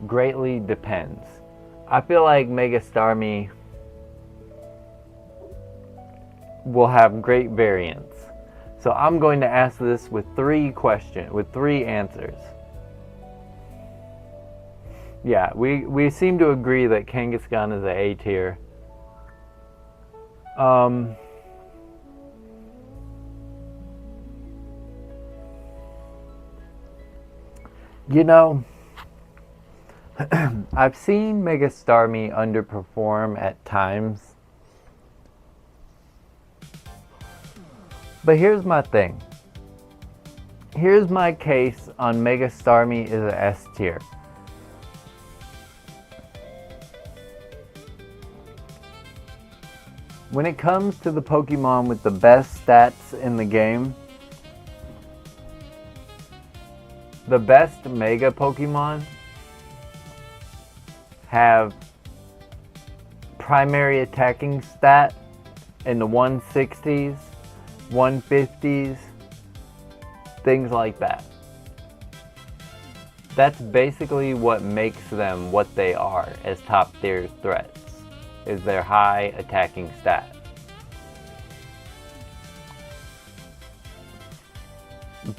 greatly depends. I feel like Mega Starmie will have great variance. So I'm going to ask this with three answers. Yeah, we seem to agree that Kangaskhan is an A tier. You know, I've seen Mega Starmie underperform at times. But here's my thing. Here's my case on Mega Starmie is an S tier. When it comes to the Pokemon with the best stats in the game, the best Mega Pokemon have primary attacking stat in the 160s, 150s, things like that. That's basically what makes them what they are as top tier threats, is their high attacking stat.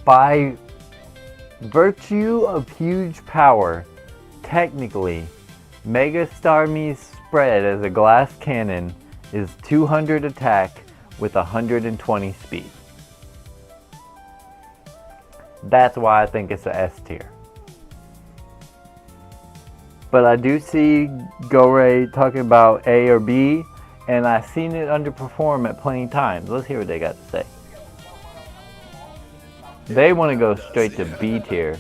By virtue of huge power, technically, Mega Starmie's spread as a glass cannon is 200 attack with 120 speed. That's why I think it's a S tier. But I do see GoRay talking about A or B, and I've seen it underperform at plenty times. Let's hear what they got to say. They want to go straight to B tier.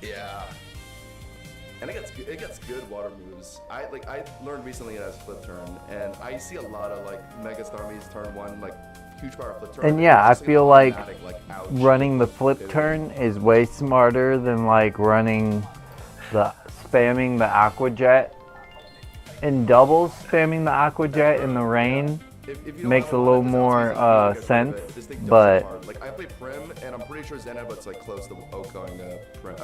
Yeah. And it gets good water moves. I learned recently it has flip turn, and I see a lot of Mega Starmie's turn one, huge power flip turn. And yeah, I feel like running the flip turn is way smarter than spamming the Aqua Jet. In doubles, spamming the Aqua Jet in the rain makes a little more sense, but I play Prim, and I'm pretty sure Zenab, but it's close to going to Prim.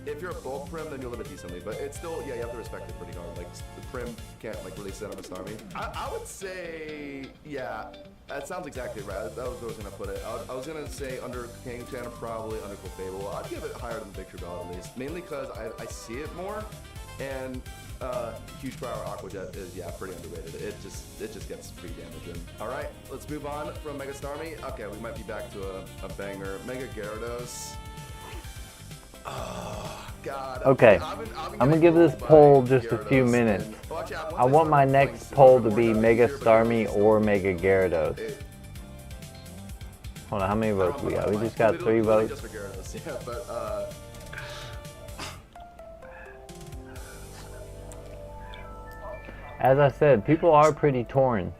If you're a bulk prim, then you'll live it decently. But it's still, yeah, you have to respect it pretty hard. Like, the prim can't, like, really sit on a Starmie. I would say, yeah, that sounds exactly right. That was where I was going to put it. I was going to say under King Chan, probably under Clefable. I'd give it higher than Victory Bell at least. Mainly because I see it more. And Huge Power Aqua Jet is, yeah, pretty underrated. It just gets free damage in. All right, let's move on from Mega Starmie. Okay, we might be back to a banger. Mega Gyarados. Oh, God. Okay, I've been I'm gonna give this poll just a few minutes. I want my next poll to be Mega Starmie or Mega Gyarados. Hold on, how many votes we got? We just got 3 votes. Just for Gyarados, yeah, but As I said, people are pretty torn.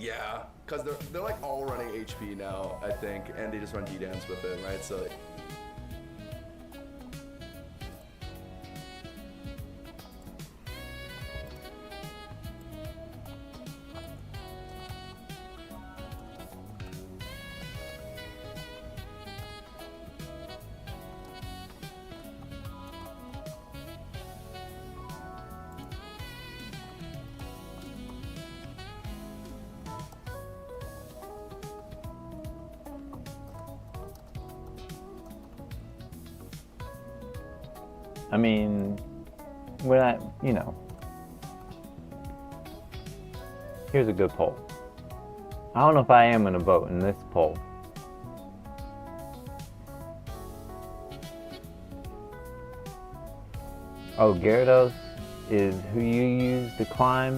yeah, because they're like all running HP now, I think, and they just run D-Dance with it, right? So. I mean, when you know, here's a good poll. I don't know if I am going to vote in this poll. Oh, Gyarados is who you use to climb,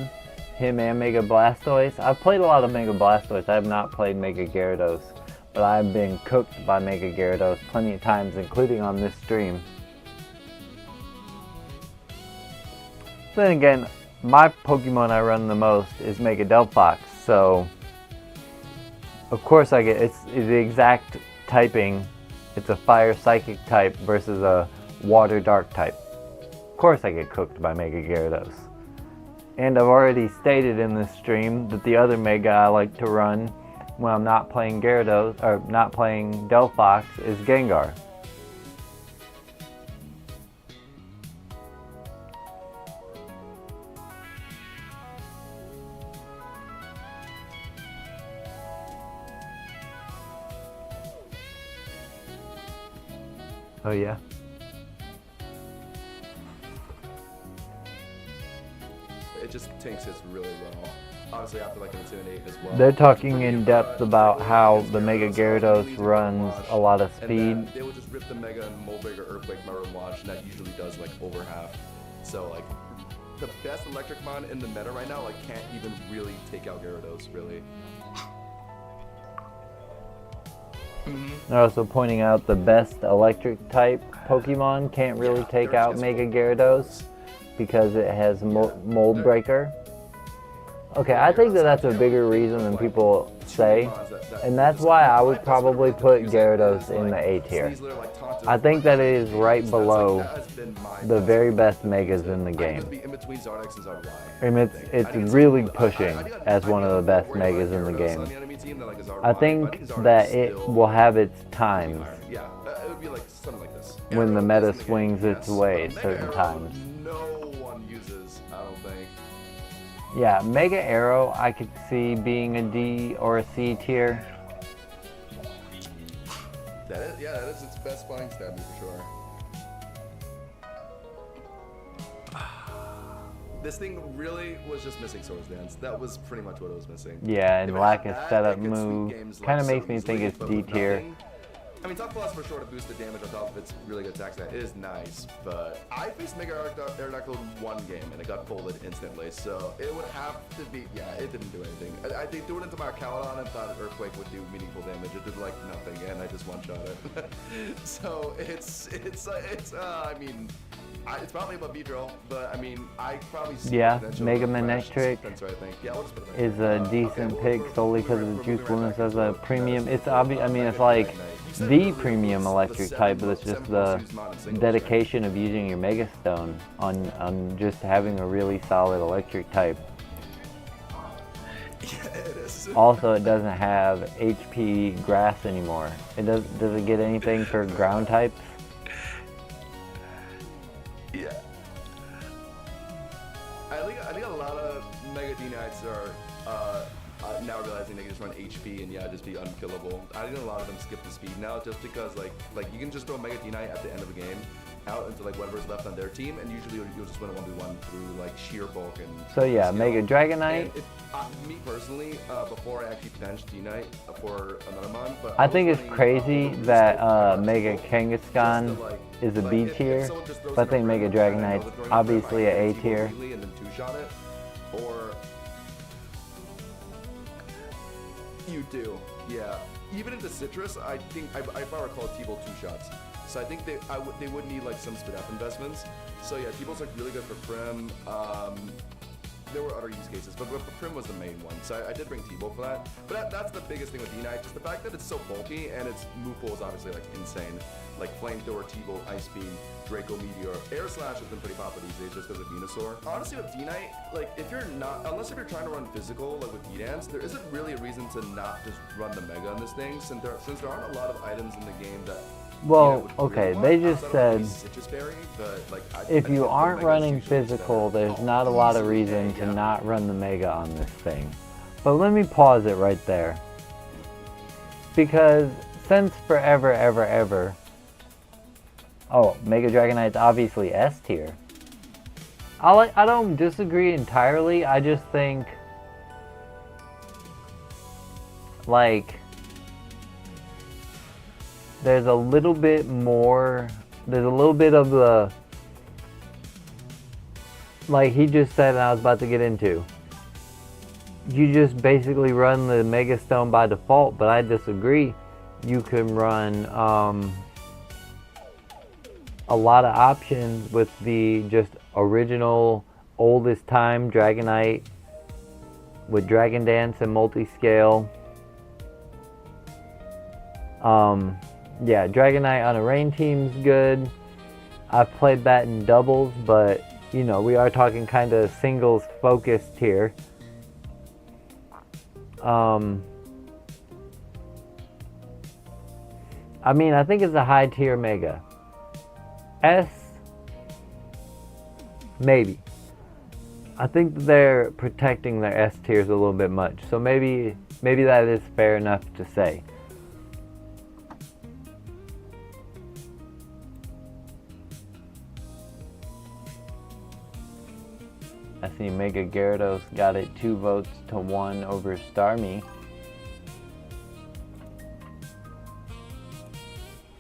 him and Mega Blastoise. I've played a lot of Mega Blastoise. I have not played Mega Gyarados, but I've been cooked by Mega Gyarados plenty of times, including on this stream. Then again, my Pokemon I run the most is Mega Delphox, so of course I get it's the exact typing. It's a Fire Psychic type versus a Water Dark type. Of course I get cooked by Mega Gyarados. And I've already stated in this stream that the other Mega I like to run when I'm not playing Gyarados or not playing Delphox is Gengar. Oh yeah. It just tanks hits really well. Obviously after like an Intimidate as well. They're talking in depth about how the Mega Gyarados runs a lot of speed. And they would just rip the Mega and Mold Breaker, Earthquake, Mirror Watch, and that usually does like over half. So like the best electric mon in the meta right now like can't even really take out Gyarados really. They're also pointing out the best electric type Pokemon can't really take out Mega Gyarados because it has Mold Breaker. Okay, I think that's a bigger reason than people say, and that's why I would probably put Gyarados in the A tier. I think that it is right below the very best Megas in the game. And it's really pushing as one of the best Megas in the game. I think that it will have its times when the meta swings its way certain times. Yeah, Mega Arrow I could see being a D or a C tier. That is its best flying stab for sure. This thing really was just missing Swords Dance. That was pretty much what it was missing. Yeah, and lack of setup move kind of makes me think it's D tier. I mean, Top Plus for sure to boost the damage on top of its really good attack stat is nice, but I faced Mega Aerodactyl one game and it got folded instantly, so it would have to be, yeah, it didn't do anything. I threw it into my Calodon and thought Earthquake would do meaningful damage. It did like nothing, and I just one-shot it. So it's I mean, it's probably above Beedrill, but I mean, I probably see Mega Manectric is a decent pick solely because of the Juice Wellness as a premium. It's obvious. I mean, it's like the premium electric type, but it's just the dedication of using your Mega Stone on just having a really solid electric type. Yeah, it is. Also, it doesn't have HP grass anymore. Does it get anything for ground types? Yeah. I think a lot of Mega D-Knights are now realizing they can just run HP and just be unkillable. I think a lot of them skip the speed now just because like you can just throw Mega D-Knight at the end of the game out into like whatever's left on their team, and usually you'll just win a 1v1 through like sheer bulk and so yeah, skill. Mega Dragonite. Me personally, before I actually benched D-Knight for another mon, but I think it's crazy that Mega Kangaskhan is a B tier, but I think Mega Dragonite's obviously an A tier. And then two-shot it, or you do, yeah. Even into Citrus, I think if I recall, T-Bolt 2 shots. So I think they would need like some speed up investments. So yeah, T-Bolt's like really good for Prim. There were other use cases, but Prim was the main one. So I did bring T-Bolt for that. But that's the biggest thing with D-Knight, just the fact that it's so bulky and its move pool is obviously like insane. Like Flamethrower, T-Bolt, Ice Beam, Draco Meteor. Air Slash has been pretty popular these days just because of Venusaur. Honestly, with D-Knight, like if you're trying to run physical like with D-Dance, there isn't really a reason to not just run the Mega on this thing since there aren't a lot of items in the game that. Well, okay, they just said but if you aren't running physical, there's not a lot of reason to not run the Mega on this thing. But let me pause it right there. Because since forever, ever, oh, Mega Dragonite's obviously S tier. I don't disagree entirely, I just think, like, there's a little bit of the, like he just said and I was about to get into. You just basically run the Mega Stone by default, but I disagree. You can run a lot of options with the just original, oldest time Dragonite with Dragon Dance and multi-scale. Yeah, Dragonite on a rain team's good. I've played that in doubles, but you know, we are talking kind of singles focused here. I mean, I think it's a high tier Mega. S, maybe. I think they're protecting their S tiers a little bit much, so maybe that is fair enough to say. I see Mega Gyarados got it 2 votes to 1 over Starmie.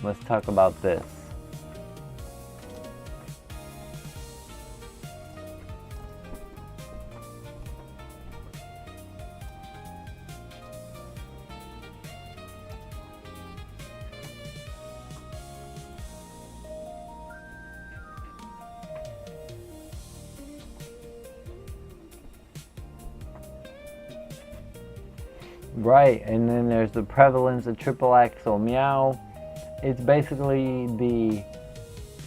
Let's talk about this. Right, and then there's the prevalence of triple axle Meow. It's basically the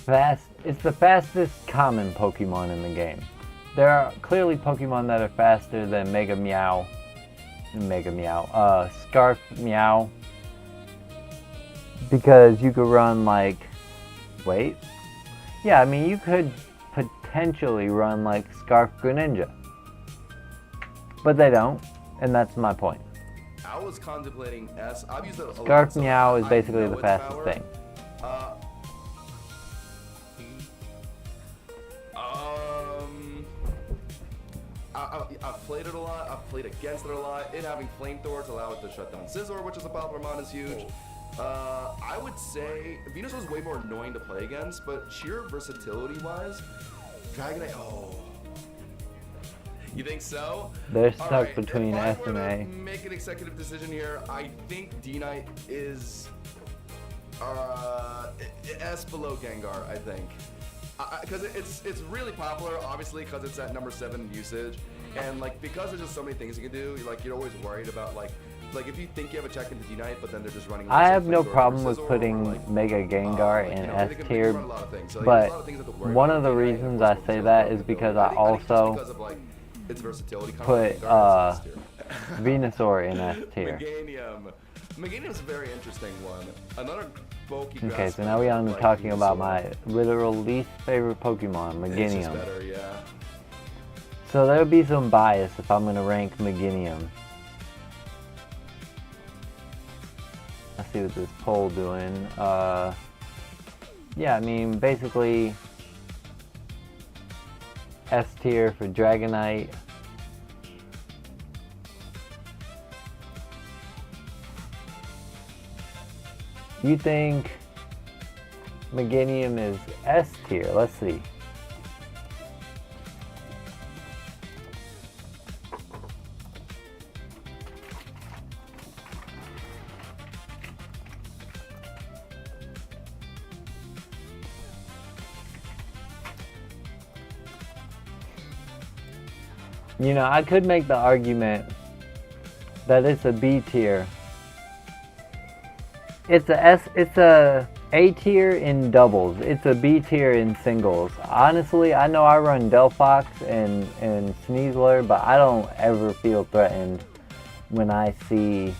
fastest common Pokemon in the game. There are clearly Pokemon that are faster than Scarf Meow. Because you could run like, yeah, I mean you could potentially run like Scarf Greninja. But they don't, and that's my point. I was contemplating S. I've used it a lot. Scarf Meow is basically the fastest thing. I've played it a lot. I've played against it a lot. It having flamethrowers allow it to shut down Scizor, which is a popular mon, is huge. I would say Venus was way more annoying to play against, but sheer versatility-wise, Dragonite. Oh. You think so? They're stuck between S and A. If I make an executive decision here, I think D-Knight is S below Gengar, I think. Because it's really popular, obviously, because it's at number 7 in usage. And like because there's just so many things you can do, like you're always worried about like if you think you have a check into D-Knight, but then they're just running. I have no problem with putting Mega Gengar in S tier, but one of the reasons I say that is because I also its versatility put Venusaur in S tier. Meganium. Meganium's a very interesting one. Another bulky Okay, grass so now we on to like talking about Venusaur. my literal least favorite Pokemon, It's just Meganium. better, yeah. So there'll be some bias if I'm gonna rank Meganium. Let's see what this poll doing. Yeah, I mean basically S tier for Dragonite. You think Meganium is S tier? Let's see. You know, I could make the argument that it's a B tier. It's a A tier in doubles. It's a B tier in singles. Honestly, I know I run Delphox and Sneasler, but I don't ever feel threatened when I see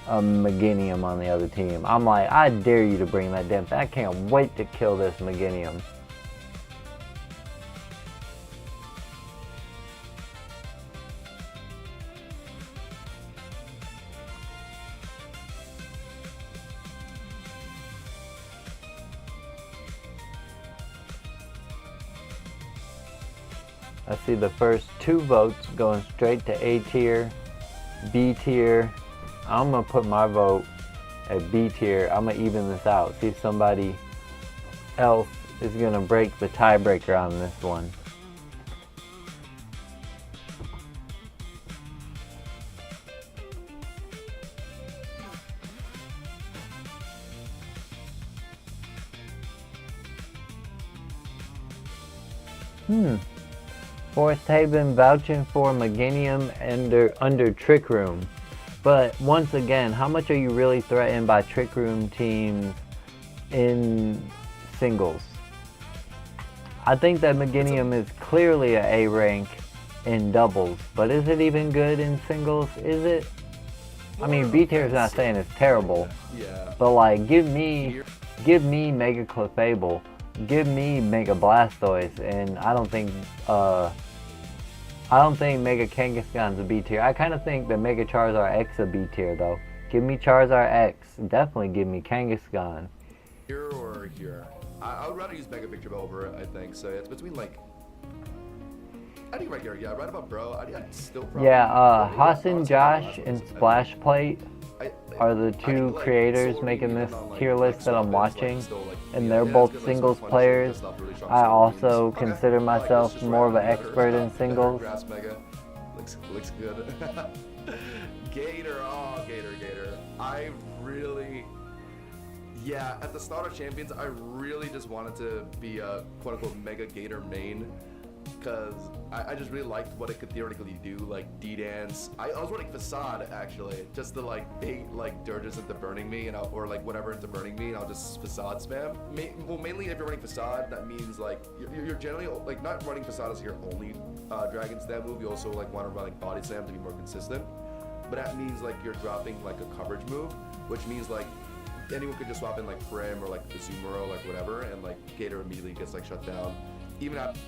a Meganium on the other team. I'm like, I dare you to bring that damn thing. I can't wait to kill this Meganium. I see the first 2 votes going straight to A tier, B tier. I'm gonna put my vote at B tier. I'm gonna even this out. See if somebody else is gonna break the tiebreaker on this one. Forest Haven vouching for Meganium under Trick Room. But once again, how much are you really threatened by Trick Room teams in singles? I think that Meganium is clearly a A rank in doubles, but is it even good in singles? Is it? I mean, B tier is not saying it's terrible, Yeah. but like, give me Mega Clefable, give me Mega Blastoise, and I don't think Mega Kangaskhan's a B tier. I kind of think that Mega Charizard X a B tier though. Give me Charizard X. Definitely give me Kangaskhan. Here or here? I would rather use Mega Picture over it, I think. So it's between like. I think right here, yeah, right about bro. I'd still probably. Yeah, honestly, Hassan honestly, Josh honestly, and I think- Splash Plate I- are the I two think, like, creators Sword making Beam this on, like, tier list that I'm Sword Beam's, watching, still, like, and yeah, they're it's both good, like, singles Punisher, players. that's not really strong I Sword also Beams. consider Okay, myself let's just more of an wrap it expert in together. singles. Grass Mega looks good. Gator, Gator. I really. Yeah, at the start of Champions, I really just wanted to be a quote-unquote Mega Gator main, because I just really liked what it could theoretically do, like D-Dance. I was running Facade, actually, just to, like, bait, like, Dirges into burning me, or, like, whatever into burning me, and I'll just Facade spam. Well, mainly if you're running Facade, that means, like, you're generally, like, not running Facade as your only Dragon Stab move. You also, like, want to run, like, Body Slam to be more consistent. But that means, like, you're dropping, like, a coverage move, which means, like, anyone could just swap in like Prim or like Azumarill, like whatever, and like Gator immediately gets like shut down. Even after.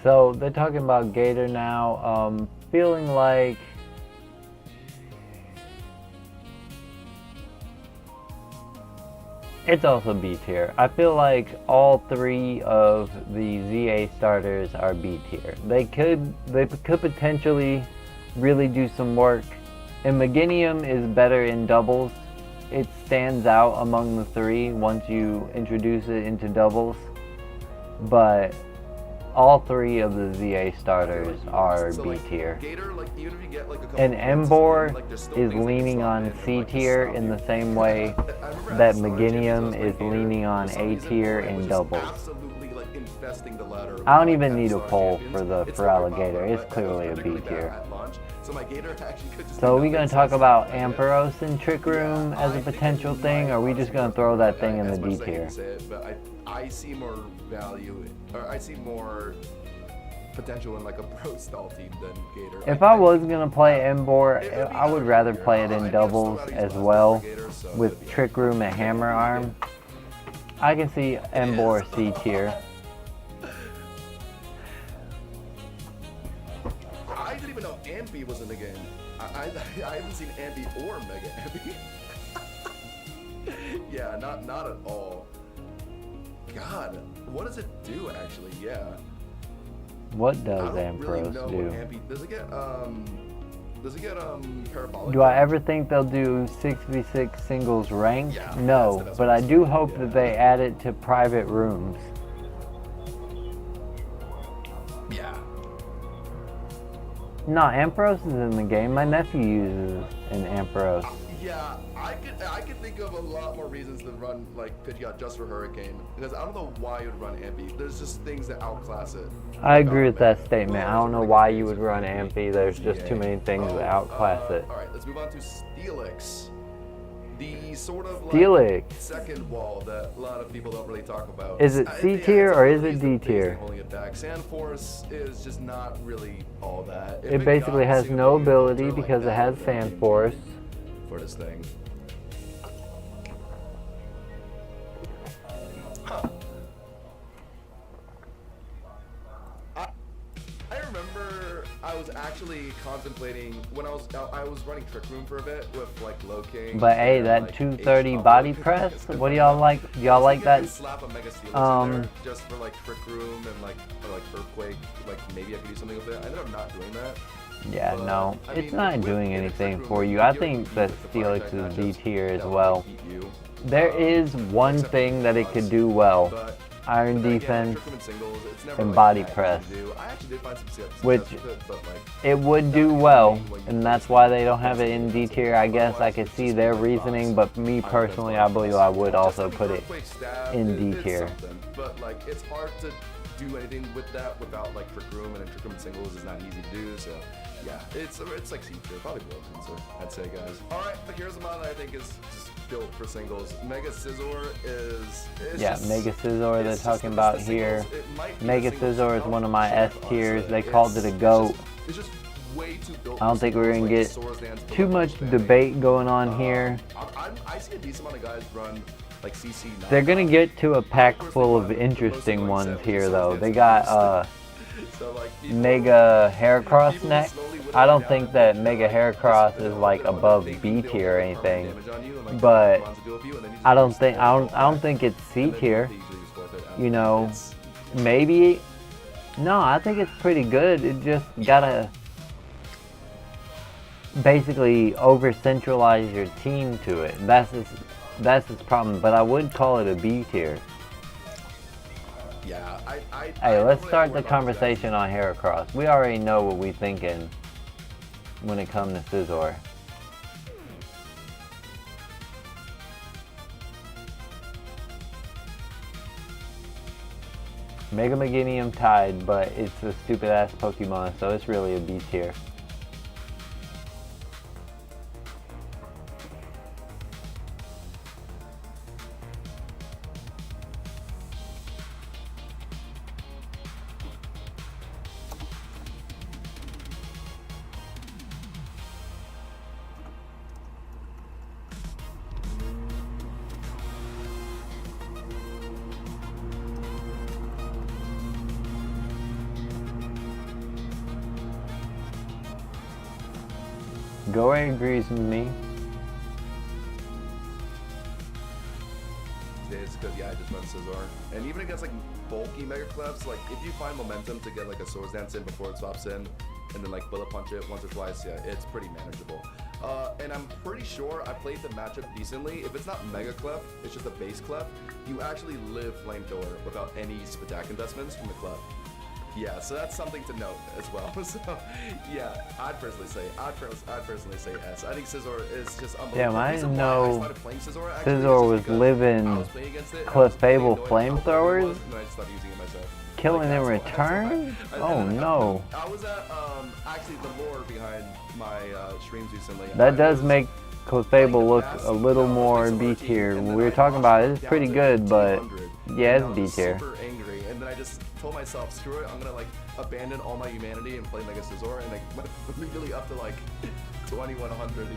So they're talking about Gator now. Feeling like it's also B tier. I feel like all 3 of the ZA starters are B tier. They could potentially really do some work. And Meganium is better in doubles. It stands out among the 3 once you introduce it into doubles, but all 3 of the ZA starters are So, B like, tier. Gator, like, even if you get, like, a couple And points, Embor like, there's still is things that can leaning swap on in and, C like, just tier stop in you. the same way I remember at that the start of Champions, I Meganium was is playing leaning Gator. on For some A reason, tier Embor in was just doubles. absolutely, like, infesting the ladder. I don't like, even at need a Star poll Champions. for It's for still Alligator. popular, It's but it was clearly a B particularly bad tier. at launch. So my Gator actually could just So do are we nothing, going to so talk I about said, Ampharos and Trick Room as a potential thing, or are we just going to throw that thing in the as much D as I hate tier? to say it, but I see more value, or I see more potential in like a pro stall team than Gator. If I was gonna play Embor, I would rather play it in doubles as well with Trick Room and Hammer Arm. I can see Embor C tier. I didn't even know Ambi was in the game. I haven't seen Ambi or Mega Ambi. Yeah, not at all. God, what does it do actually? Yeah. What does I don't really Ampros know do? what Ambi does it get parabolic? Do I ever think they'll do 6v6 singles ranked? Yeah, No, that's but what I I'm do saying, hope yeah. that they add it to private rooms. Yeah. No, Ampros is in the game. My nephew uses an Ampros. Yeah, I could think of a lot more reasons to run like Pidgeot just for Hurricane, because I don't know why you would run Ambi. There's just things that outclass it. I agree with that statement. I don't know why you would run Ampy. There's just too many things that outclass it. All right, let's move on to Steelix. The sort of like Steelix. second wall that a lot of people don't really talk about. Is it C tier it's or is it it's D the biggest tier? thing holding it back. Sandforce is just not really all that. If It basically got has super no neutral ability like because it that, has then Sand Force. for this thing. Huh. I remember I was actually contemplating when I was running Trick Room for a bit with like Low King. But hey, and, that like, 230 H body Public. press, what do y'all like? Y'all like I that? slap a Mega Steelix in there Um, just for like Trick Room and like Earthquake. Like maybe I could do something with it. I ended up not doing that. Yeah, But, no, I it's mean, not with- doing in a anything Trick for Room, you. you I do think compete that with the fire Steelix type is D matchups tier as that well. will beat you. There is one except for thing that it Delphox. could do well. But Iron then again, defense, Trick Room and singles, it's never, and like, body that easy press. to do. I actually did find some success Which with it, but like it would do well, and that's why they don't have it in D tier. I guess I could see their reasoning, but me personally, I believe I would also put it in D tier. But like it's hard to do anything with that without like Trick Room, and Trick Room singles is not easy to do. So yeah, it's like C tier, probably broken. So I'd say, guys. All right, but here's a mod that I think is just built for singles. Mega Scizor is Yeah, just, Mega Scizor they're it's talking just about the here. singles. It might be Mega the singles Scizor is one of my S function, tiers. honestly. They called it a It's GOAT. It's just way too built. I don't for think we're singles, gonna like get Swords Dance, too much Delphox, debate going on here. I see a decent amount of guys run like CC. They're gonna get to a pack full of interesting ones here though. They got Mega Heracross next. I don't think that Mega Heracross is like above B tier or anything, but I don't think it's C tier. You know, maybe. No, I think it's pretty good. It just gotta basically over centralize your team to it. That's its problem. But I would call it a B tier. Yeah, Hey, let's start the conversation on Heracross. We already know what we thinking when it comes to Scizor. Mega Meganium tied, but it's a stupid ass Pokemon, so it's really a B tier. Gore agrees with me. It's because I just run Scizor, and even against like bulky Mega Clefs, like if you find momentum to get like a Swords Dance in before it swaps in, and then like Bullet Punch it once or twice, yeah, it's pretty manageable. And I'm pretty sure I played the matchup decently. If it's not Mega Clef, it's just a base Clef, you actually live Flamethrower without any attack investments from the Clef. Yeah, so that's something to note as well. So, yeah, I'd personally say S. I think Scizor is just unbelievable. Damn, I The reason didn't why know started playing Scizor actually is Scizor just was because living I was playing against it, and I Cliff was really Fable annoyed how OP it flamethrowers? was, and then I just started using it myself. Killing in that's why- return? that's why Oh no. I was at actually the lore behind my streams recently. That I does was make Clefable look a little more B tier. We were talking about it, it's pretty good, but yeah, it's B tier. Super angry, and then I just told myself, screw it, I'm gonna like abandon all my humanity and play Mega Scizor, and like went immediately up to like 2100.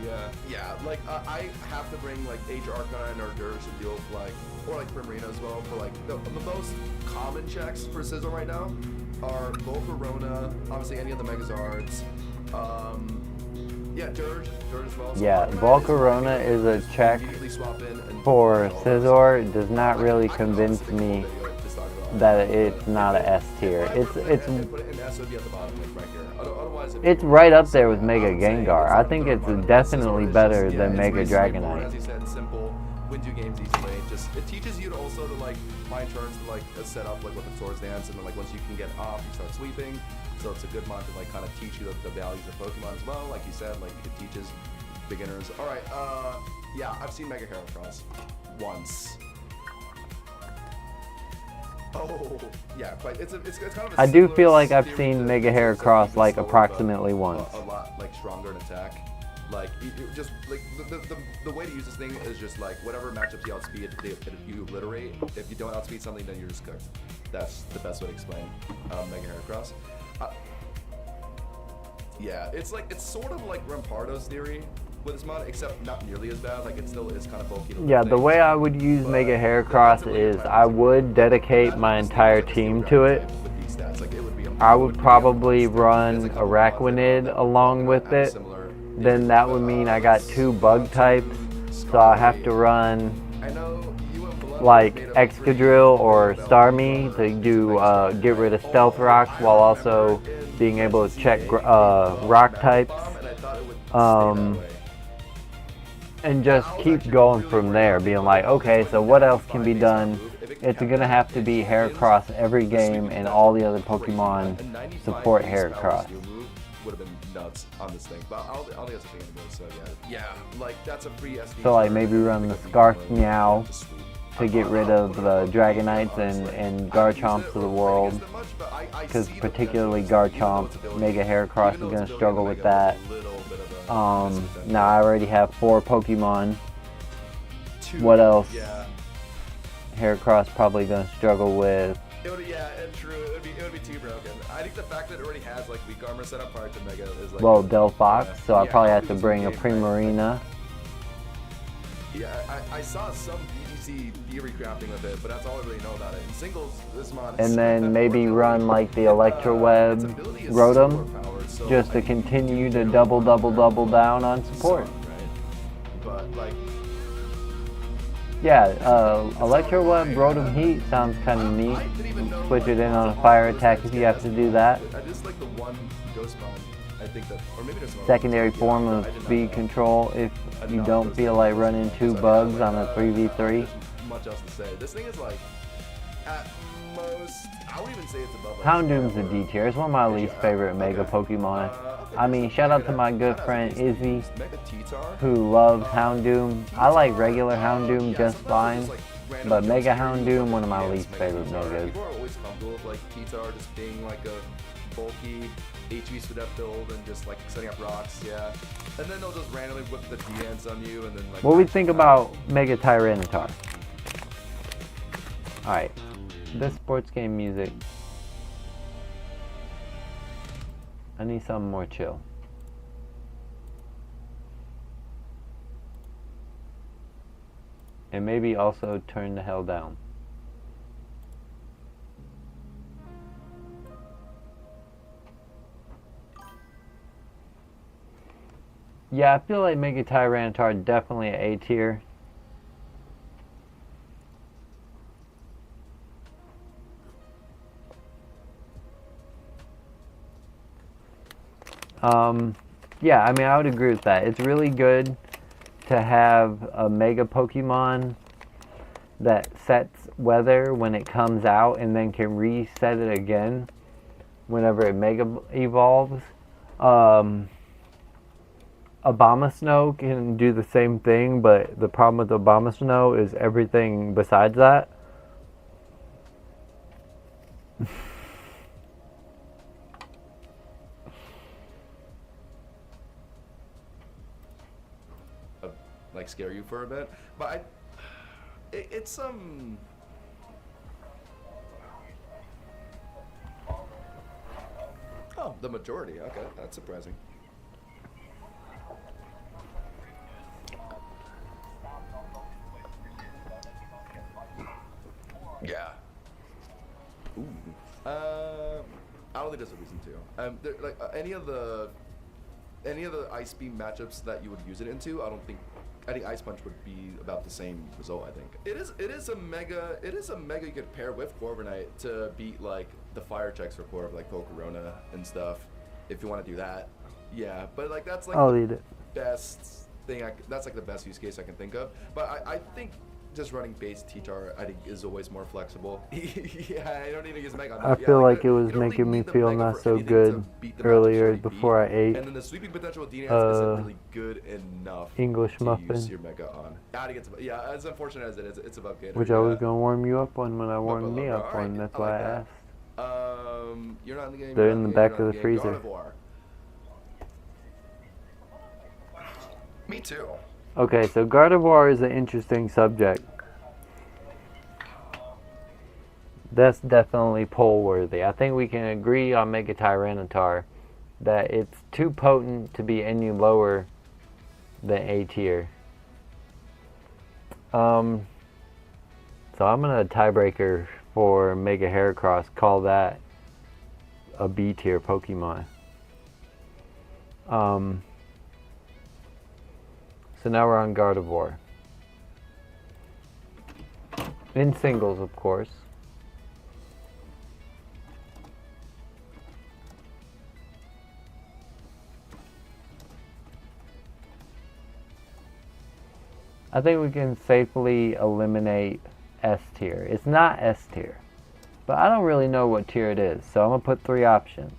Yeah. Like I have to bring like Age Arcanine or Dirge to deal with like, or like Primarina as well, for like the most common checks for Scizor right now are Volcarona, obviously any of the Megazards. Yeah, Dirge as well. So Yeah, Volcarona is a check for Scizor. It does not really convince me that it's not a S tier. It's right up there with Mega Gengar. I think it's definitely better than Mega Dragonite. As you said, simple, wins you games easily. It teaches you to also to like find turns to like set up like with the Swords Dance, and then like once you can get off, you start sweeping. So it's a good mod to like kind of teach you the values of Pokemon as well. Like you said, like it teaches beginners. All right, yeah, I've seen Mega Heracross once. Oh, yeah, quite. It's kind of. I do feel like I've seen Mega Heracross like approximately once. A lot like stronger in attack. Like it just like the way to use this thing is just like whatever matchups you outspeed, if you obliterate. If you don't outspeed something, then you're just cooked. That's the best way to explain Mega Heracross. Yeah, it's sort of like Rampardo's theory with this mod, except not nearly as bad. Like it still is kind of bulky. Yeah, the way I would use Mega Heracross is I would dedicate my entire team to it. I would probably run Araquanid along with it. Then that would mean I got 2 bug types, so I have to run like Excadrill or Starmie to do get rid of Stealth Rocks while also being able to check rock types, and just keep going from there, being like, okay, so what else can be done? It's gonna have to be Heracross every game, and all the other Pokemon support Heracross. Would have been nuts on this thing, but I'll think that's a thing anyway, so yeah, like that's a free SD. So like maybe run the Scarf Meow to get rid of the Dragonites and Garchomps of the world, because particularly Garchomp, Mega Heracross is going to struggle with that. Now I already have 4 Pokemon. What else? Heracross probably going to struggle with. Yeah, and true. It would be too broken. I think the fact that it already has like weak armor set up prior to Mega is like. Well, Delphox, so I'll probably have to bring a Primarina. Yeah, I saw some BBC theory crafting with it, but that's all I really know about it. In singles, this mod. And then maybe run like the Electroweb Rotom, just to continue to double down on support. But like. Yeah, Electroweb Rotom Heat sounds kind of neat. Switch it in on a fire attack if you have to do that. I just like the one Ghost Bomb. I think that, or maybe there's secondary form of speed control if you don't feel like running 2 bugs on a 3v3. Much else to say. This thing is like, at most, I wouldn't even say it's above. Houndoom's a D tier. It's one of my least favorite Mega Pokemon. I mean, shout out to my good friend Izzy, who loves Houndoom. I like regular Houndoom just fine, but Mega Houndoom, one of my least favorite Megas. People are always comfortable with like T-Tar just being like a bulky HV Sudep build and just like setting up rocks, yeah. And then they'll just randomly whip the D-ends on you and then like. What do we think about Mega Tyranitar? Alright, this sports game music. I need something more chill. And maybe also turn the hell down. Yeah, I feel like Mega Tyranitar definitely an A tier. Yeah, I mean, I would agree with that. It's really good to have a Mega Pokemon that sets weather when it comes out and then can reset it again whenever it Mega evolves. Abomasnow can do the same thing, but the problem with Abomasnow is everything besides that. Like scare you for a bit, but it's the majority. Okay, that's surprising. Yeah. Ooh. I don't think there's a reason to. Like any of the ice beam matchups that you would use it into, I don't think. I think Ice Punch would be about the same result. I think it is a mega you could pair with Corviknight to beat like the fire checks for Corv, like Pokerona and stuff. If you want to do that, yeah. But like that's like I'll eat it. best thing. That's like the best use case I can think of. But I think just running base T-Char, I think, is always more flexible. Yeah, I don't need to use Mega. I feel like it was making me feel not so good earlier before I ate and then the sweeping potential of DNS isn't really good enough English to muffin, use your Mega on. Yeah, as unfortunate as it is, it's above Gator. which I was going to warm you up on when I warmed me up on. That's why I asked. You're not in the game. They're in the back of the freezer. Me too. Okay, so Gardevoir is an interesting subject. That's definitely poll worthy. I think we can agree on Mega Tyranitar that it's too potent to be any lower than A tier. So I'm gonna tiebreaker for Mega Heracross, call that a B tier Pokemon. So now we're on Gardevoir. In singles, of course. I think we can safely eliminate S tier. It's not S tier, but I don't really know what tier it is, so I'm going to put 3 options.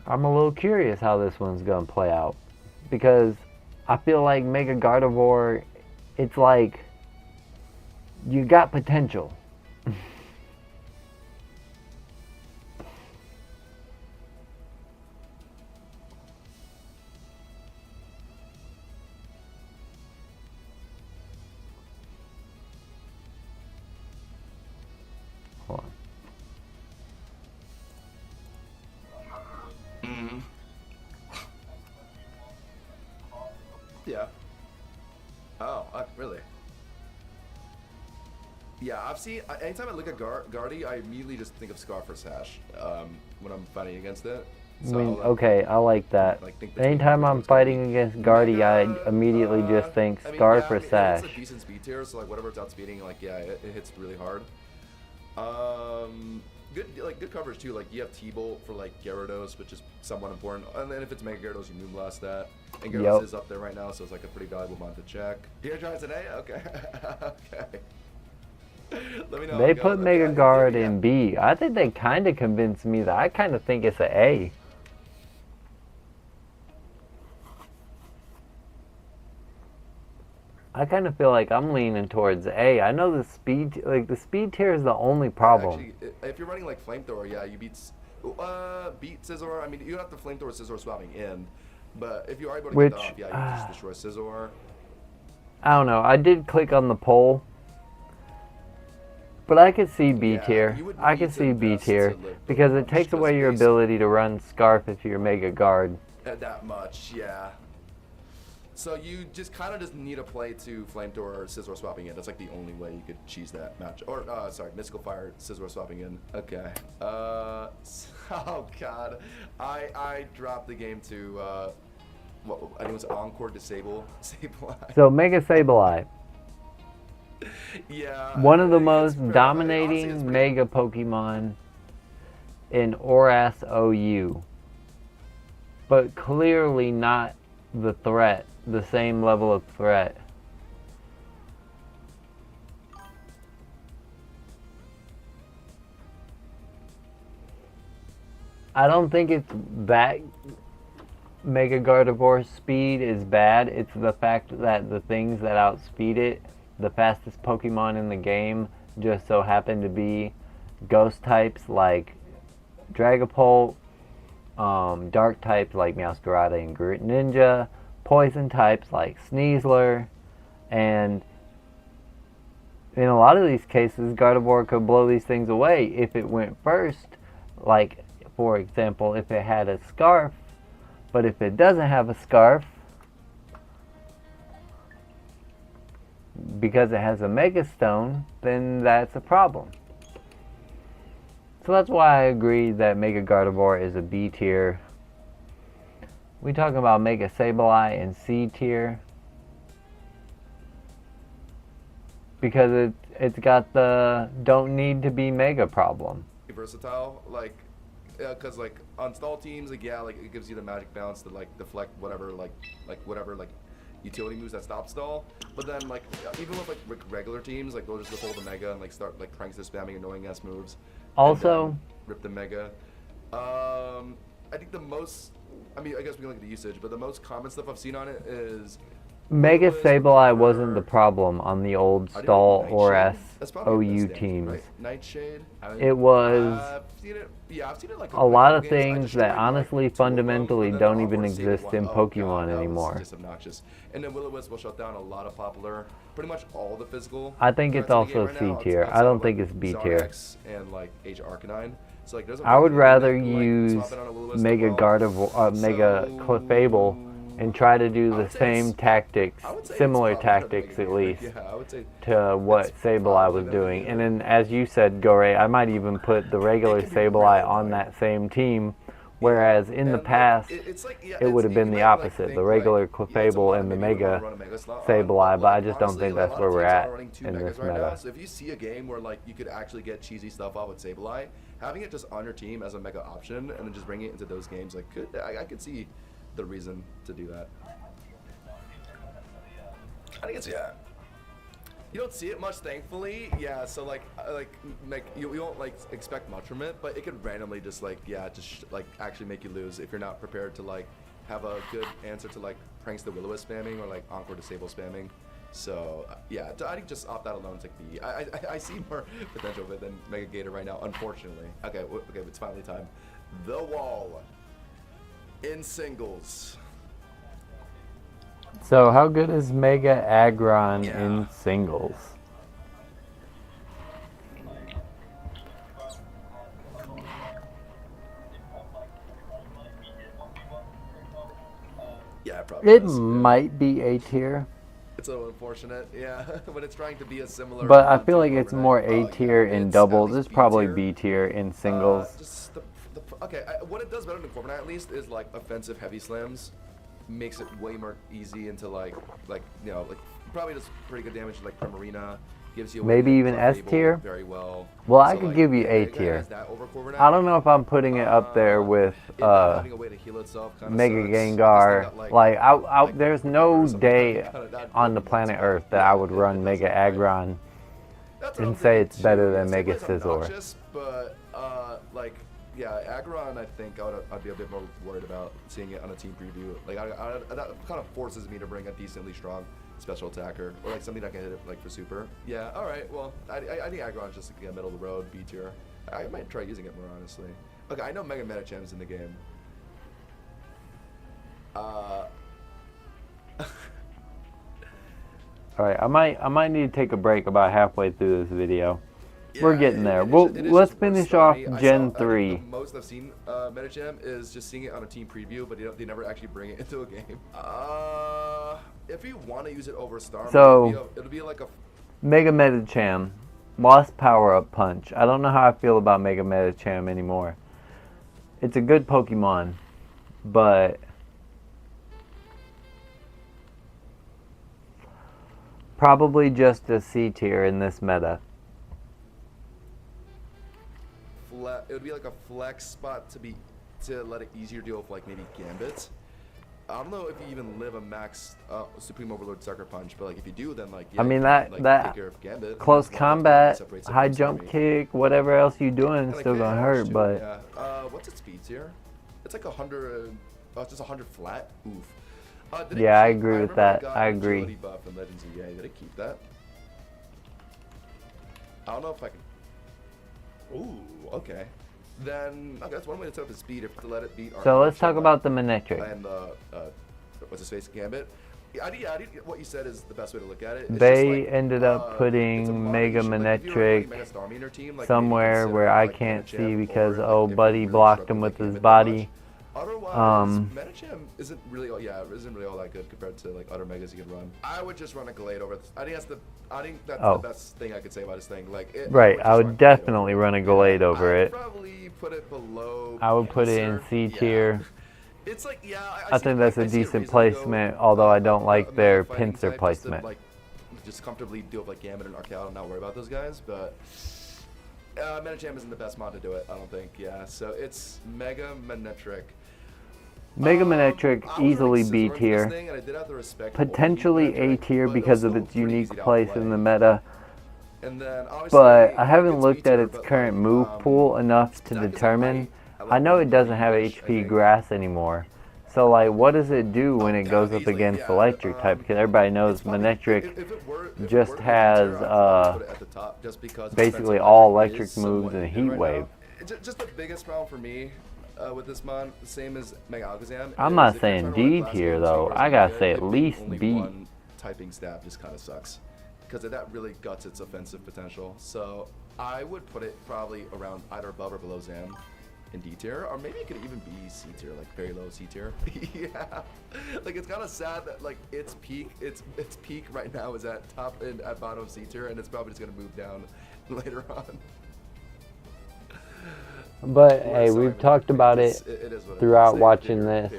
I'm a little curious how this one's going to play out, because I feel like Mega Gardevoir, it's like you got potential. Hold on. Yeah. Oh, really? Yeah, I've seen. Anytime I look at Guardy, I immediately just think of Scarf or Sash when I'm fighting against it. So I mean, okay, I like that. Like, Anytime I'm fighting against Guardy, I immediately just think Scarf or Sash. It's a decent speed tier, so like whatever it's outspeeding, like yeah, it hits really hard. Good coverage too. Like you have T-Bolt for like Gyarados, which is somewhat important. And then if it's Mega Gyarados, you Moonblast that. And Gyarados is up there right now, so it's like a pretty valuable mod to check. Dear Giants an A? Okay. Okay. Let me know. They put Mega Guard in B. I think they kind of convinced me that I kind of think it's an A. I kind of feel like I'm leaning towards A. I know the speed tier is the only problem. Actually, if you're running like Flamethrower, yeah, you beat Scizor. I mean, you don't have to Flamethrower Scizor swapping in, but if you are able to get that off, yeah, you can just destroy Scizor. I don't know. I did click on the poll, but I could see B tier. I could see B tier because it takes away your ability to run Scarf if you're Mega Guard. That much, yeah. So you just kind of just need a play to Flamethrower or Scizor swapping in. That's like the only way you could cheese that match. Or, sorry, Mystical Fire, Scizor swapping in. Okay. Oh, God. I dropped the game to, I think it was Encore Sableye. So, Mega Sableye. Yeah. One of the most dominating Mega Pokemon in ORAS OU. But clearly not the threat. The same level of threat. I don't think it's that Mega Gardevoir's speed is bad. It's the fact that the things that outspeed it, the fastest Pokemon in the game, just so happen to be ghost types like Dragapult dark types like Meowscarada and Greninja, poison types like Sneasler, and in a lot of these cases, Gardevoir could blow these things away if it went first. Like, for example, if it had a scarf. But if it doesn't have a scarf, because it has a Mega Stone, then that's a problem. So that's why I agree that Mega Gardevoir is a B tier. We talking about Mega Sableye in C tier. Because it's got the don't need to be Mega problem. Versatile, like, because like on stall teams, like yeah, like it gives you the magic bounce to like deflect whatever whatever utility moves that stop stall. But then like even with like regular teams, like they'll just withhold the Mega and like start like cranks to spamming annoying ass moves. Also, rip the Mega. I think the most, I mean, I guess we can look at the usage, but the most common stuff I've seen on it is Mega Sableye wasn't the problem on the old stall or SOU teams. Right? Nightshade. It was I've seen it like a lot of things that honestly fundamentally don't even exist in Pokemon anymore. Just obnoxious. And then Will-O-Wisp will shut down a lot of popular, pretty much all the physical. I think it's also C tier. I don't think it's B tier. And like Age Arcanine. So like, I would rather use Mega Gardevoir, Mega Clefable, and try to do the same tactics, similar tactics at least, to what Sableye was doing. And then, as you said, Gorey, I might even put the regular Sableye on that same team, whereas in the past, it would have been the opposite, the regular Clefable and the Mega Sableye, but I just don't think that's where we're at in this meta. So if you see a game where like you could actually get cheesy stuff off with Sableye, having it just on your team as a Mega option, and then just bringing it into those games, like I could see the reason to do that. I think it's, yeah. You don't see it much, thankfully. Yeah, so like you won't like expect much from it, but it could randomly just like like actually make you lose if you're not prepared to like have a good answer to like pranks the Will-O-Wisp spamming or like Encore Disable spamming. So yeah, I think just off that alone, take B. I see more potential of it than Mega Gator right now, unfortunately. Okay, it's finally time. The Wall. In singles. So how good is Mega Aggron in singles? Yeah, probably it might be A tier. It's a little unfortunate, yeah, when it's trying to be a similar. But I feel like it's more A tier in doubles. It's probably B tier in singles. Okay, what it does better than Corviknight at least is like offensive heavy slams, makes it way more easy into like you know like probably does pretty good damage like Primarina, gives you maybe even S tier. Very well. Well, I could give you A tier. I don't know if I'm putting it up there with Mega Gengar. Like there's no day on the planet Earth that I would run Mega Aggron and say it's better than Mega Scizor. But like. Yeah, Aggron, I think I'd be a bit more worried about seeing it on a team preview. Like, that kind of forces me to bring a decently strong special attacker, or like something that can hit it like for super. Yeah, all right. Well, I think Aggron's just like, middle of the road, B tier. I might try using it more honestly. Okay, I know Mega Metacham's in the game. All right, I might need to take a break about halfway through this video. Yeah, we're getting there. Let's finish off Gen 3. The most I've seen Metacham is just seeing it on a team preview, but they never actually bring it into a game. If you want to use it over Star, so it'll be like a Mega Metacham lost Power Up Punch. I don't know how I feel about Mega Metacham anymore. It's a good Pokemon, but probably just a C tier in this meta. It would be like a flex spot to let it easier deal with like maybe Gambit. I don't know if you even live a max Supreme Overlord Sucker Punch, but like if you do, then like yeah, I mean that Gambit, close combat, high jump kick, whatever else you doing, it's still gonna hurt. But yeah. What's its speed tier? It's like 100. It's just 100 flat. Oof. Yeah, I agree with that. I agree. Buff in Legends EA. Did it keep that? I don't know if I can. Ooh, okay. then okay, that's one way to set up the speed if to let it beat. So let's talk about the Manectric. And what's his face, Gambit. Yeah, I think what you said is the best way to look at it. It's They just like, ended up it's a putting Mega moderation. Like, if you're running Manectric Mega Starmie in your team, like, somewhere maybe where consider, I like, can't Medicham, see because or, like, oh if you're buddy really blocked struggling him with Gambit his that body. much. Otherwise, Medicham isn't really all that good compared to like other megas you can run. I would just run a Glade over. I think that's the best thing I could say about this thing. Like right, I would definitely run a Glade over it. I'd probably put it below. I would put it in C tier. It's like I think that's a decent placement, although I don't like their pincer placement. Just comfortably deal with like Gambit and Arcal and not worry about those guys, but Medicham isn't the best mod to do it, I don't think. Yeah, so it's Mega Manectric. Mega Manectric easily B tier, potentially A tier because of its unique place in the meta, but I haven't looked at its current move pool enough to determine. I know it doesn't have HP Grass anymore, so like what does it do when it goes up against Electric type? Because everybody knows Manectric just has basically all electric moves and Heat Wave. Just the biggest problem for me with this mod, the same as Mega Alakazam. I'm not saying D tier though. I gotta say at least B. One typing stab just kind of sucks because that really guts its offensive potential. So I would put it probably around either above or below Zam in D tier, or maybe it could even be C tier, like very low C tier. Yeah, like it's kind of sad that like its peak right now is at top and at bottom of C tier, and it's probably just gonna move down later on. But hey, we've talked about it throughout watching this.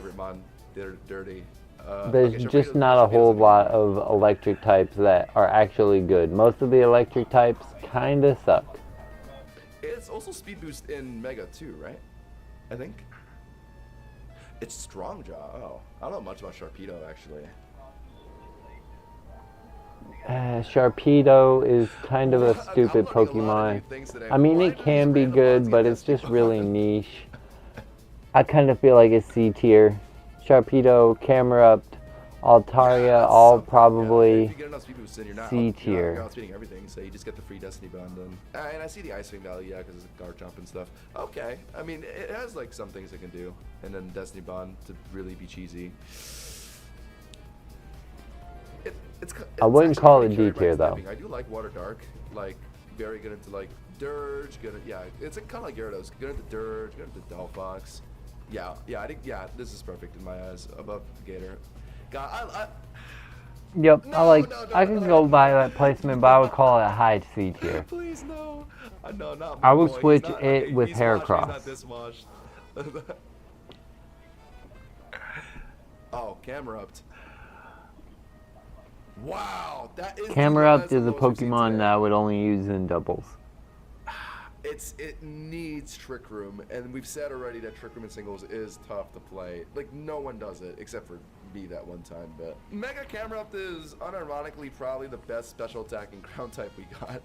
There's just not a whole lot of electric types that are actually good. Most of the electric types kinda suck. It's also speed boost in Mega too, right? I think. It's Strong Jaw. Oh, I don't know much about Sharpedo actually. Sharpedo is kind of a stupid Pokemon. I mean, it can be good, but it's just really niche. I kind of feel like it's C tier. Sharpedo, Camerupt, Altaria, all probably C tier. You're outspeeding everything, so you just get the free Destiny Bond. And I see the Ice Wing value, yeah, because it's a guard jump and stuff. Okay, I mean, it has like some things it can do, and then Destiny Bond to really be cheesy. It's I wouldn't call it D tier though. I do like Water Dark, like very good into like Dirge, good at, yeah, it's kind of like Gyarados, good into Dirge, good into Delphox. Yeah, I think this is perfect in my eyes, above Gator. God, Yep, I can go by that placement, but I would call it a high C tier. Please no, no, not. I would switch it with Heracross. Oh, Camerupt. Wow, that is. Camerupt is a Pokemon that I would only use in doubles. It needs Trick Room, and we've said already that Trick Room in singles is tough to play. Like no one does it except for me that one time. But Mega Camerupt is unironically probably the best special attacking ground type we got.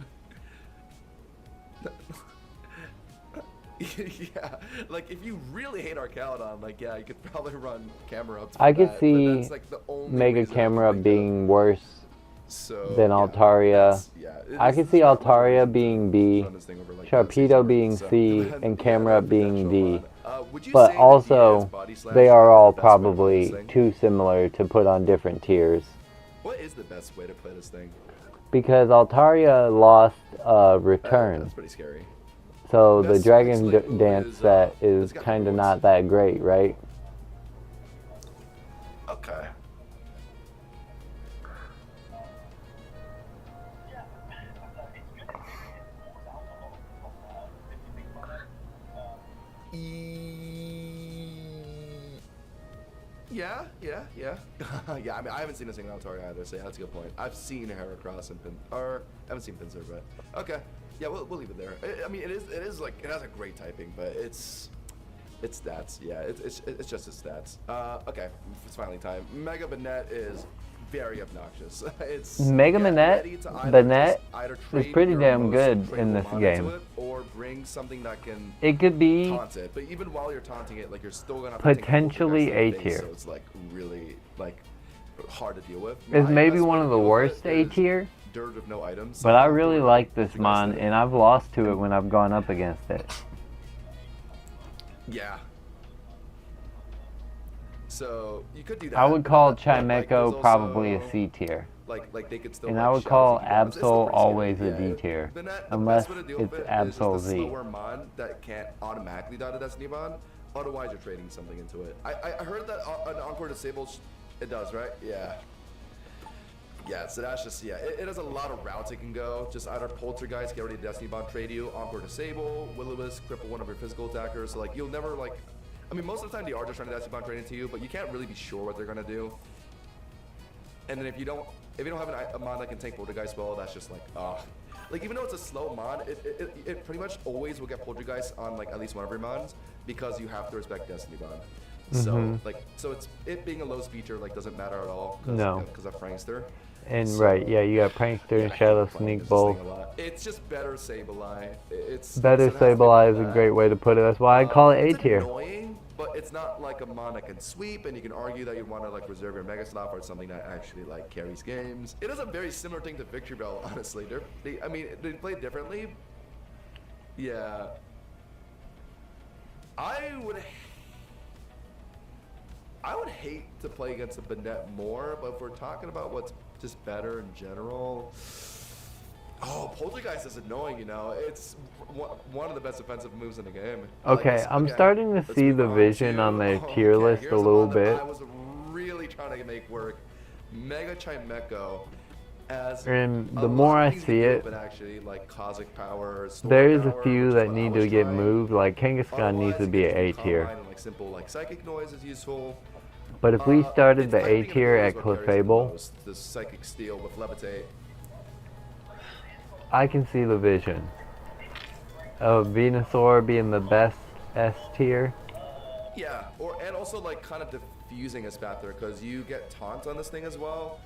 Yeah, like if you really hate Arcaludon, like yeah, you could probably run Camerupt. I could see like Mega Camerupt being worse than Altaria. I could see Altaria being B, Sharpedo being C, and Camerupt being D. But also, they are all probably too similar to put on different tiers. What is the best way to play this thing? Because Altaria lost Return. That's pretty scary. So the Dragon Dance set is kind of not that great, right? Okay. Yeah. Yeah, I mean, I haven't seen a single Altaria either, so yeah, that's a good point. I've seen Heracross and I haven't seen Pinsir, but okay. Yeah, we'll leave it there. I mean, it is like, it has a great typing, but it's stats. Yeah, it's just its stats. Okay, it's finally time. Mega Banette is very obnoxious. It's Mega Banette is pretty damn good in this game. Or bring something that can it could be taunt it, but even while you're taunting it, like you're still gonna have potentially A tier. So it's like really like hard to deal with. It's maybe one of the worst A tier. Dirt of no items. But I really like this mon, and I've lost to it when I've gone up against it. Yeah. So you could do that. I would call But, like, Chimecho there's probably also- a C tier. Like they could still. And like, I would shadow call CP bombs. It's still Absol pretty always scary. a D Yeah, tier. the Unless best way to deal it's with it is Absol just the Z. slower mon that can't automatically die to Destiny Bond. Otherwise, you're trading something into it. I heard that an Encore disables, it does, right? Yeah. Yeah, so that's just, yeah, it has a lot of routes it can go. Just either Poltergeist, get ready to Destiny Bond trade you, Encore disable, Will-O-Wisp, cripple one of your physical attackers. So, like, you'll never, like, I mean, most of the time they are just trying to Destiny Bond trade into you, but you can't really be sure what they're gonna do. And then if you don't have a mon that can tank Poltergeist well, that's just like, like, even though it's a slow mon, it pretty much always will get Poltergeist on, like, at least one of your mons, because you have to respect Destiny Bond. So, like, so it being a low speedster, like, doesn't matter at all, because of Prankster. And So- right, yeah, you got Prankster and I Shadow hate playing Sneak this both. thing a lot. It's just better Sableye. It's Better it has to be Sableye is a that. great way to put it. That's why I call it A It's tier. annoying, but it's not like a mon that can sweep, and you can argue that you want to like reserve your Mega Slot for something that actually like carries games. It is a very similar thing to Victory Bell, honestly. I mean, they play differently. Yeah. I would hate to play against a Banette more, but if we're talking about what's just better in general, Poltergeist is annoying, you know. It's one of the best offensive moves in the game. Okay, I'm starting to let's see move the on vision to- on their tier okay, list here's a little one that bit. I was really trying to make work. Mega Chimecho. As And a the lot more of I things see you do, it, but actually, like Cosmic Power, Storm there is a Power, few which that is what I need was to get trying. moved. Like Kangaskhan needs to Otherwise, be it an gets A really tier. combined, and, like simple like Psychic Noise is useful. But if we started It's the kind of A thinking tier of at what carries the Clefable, most, the Psychic Steel with Levitate. I can see the vision of Venusaur being the best S tier. Yeah, and also like kind of diffusing a Spathra because you get taunt on this thing as well.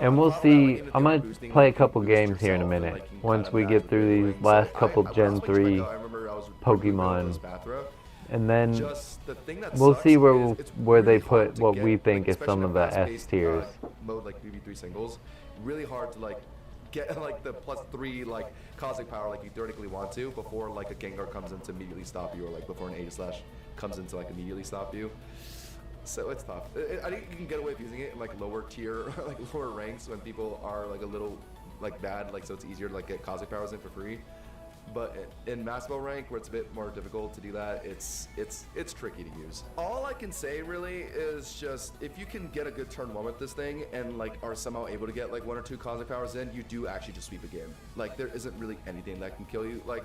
And we'll see. I'm gonna play a couple games here in a minute once we get through these last couple Gen 3 Pokemon. And then we'll see where they put what we think is some of the S tiers. Mode like BB3 singles, really hard to like get like the +3 like Cosmic Power like you theoretically want to before like a Gengar comes in to immediately stop you, or like before an Aegislash comes in to like immediately stop you. So it's tough. I think you can get away with using it in like lower tier, like lower ranks when people are like a little like bad, like so it's easier to like get Cosmic Powers in for free. But in Massimo rank, where it's a bit more difficult to do that, it's tricky to use. All I can say really is just if you can get a good turn one with this thing and like are somehow able to get like 1 or 2 Cosmic Powers in, you do actually just sweep a game. Like there isn't really anything that can kill you. Like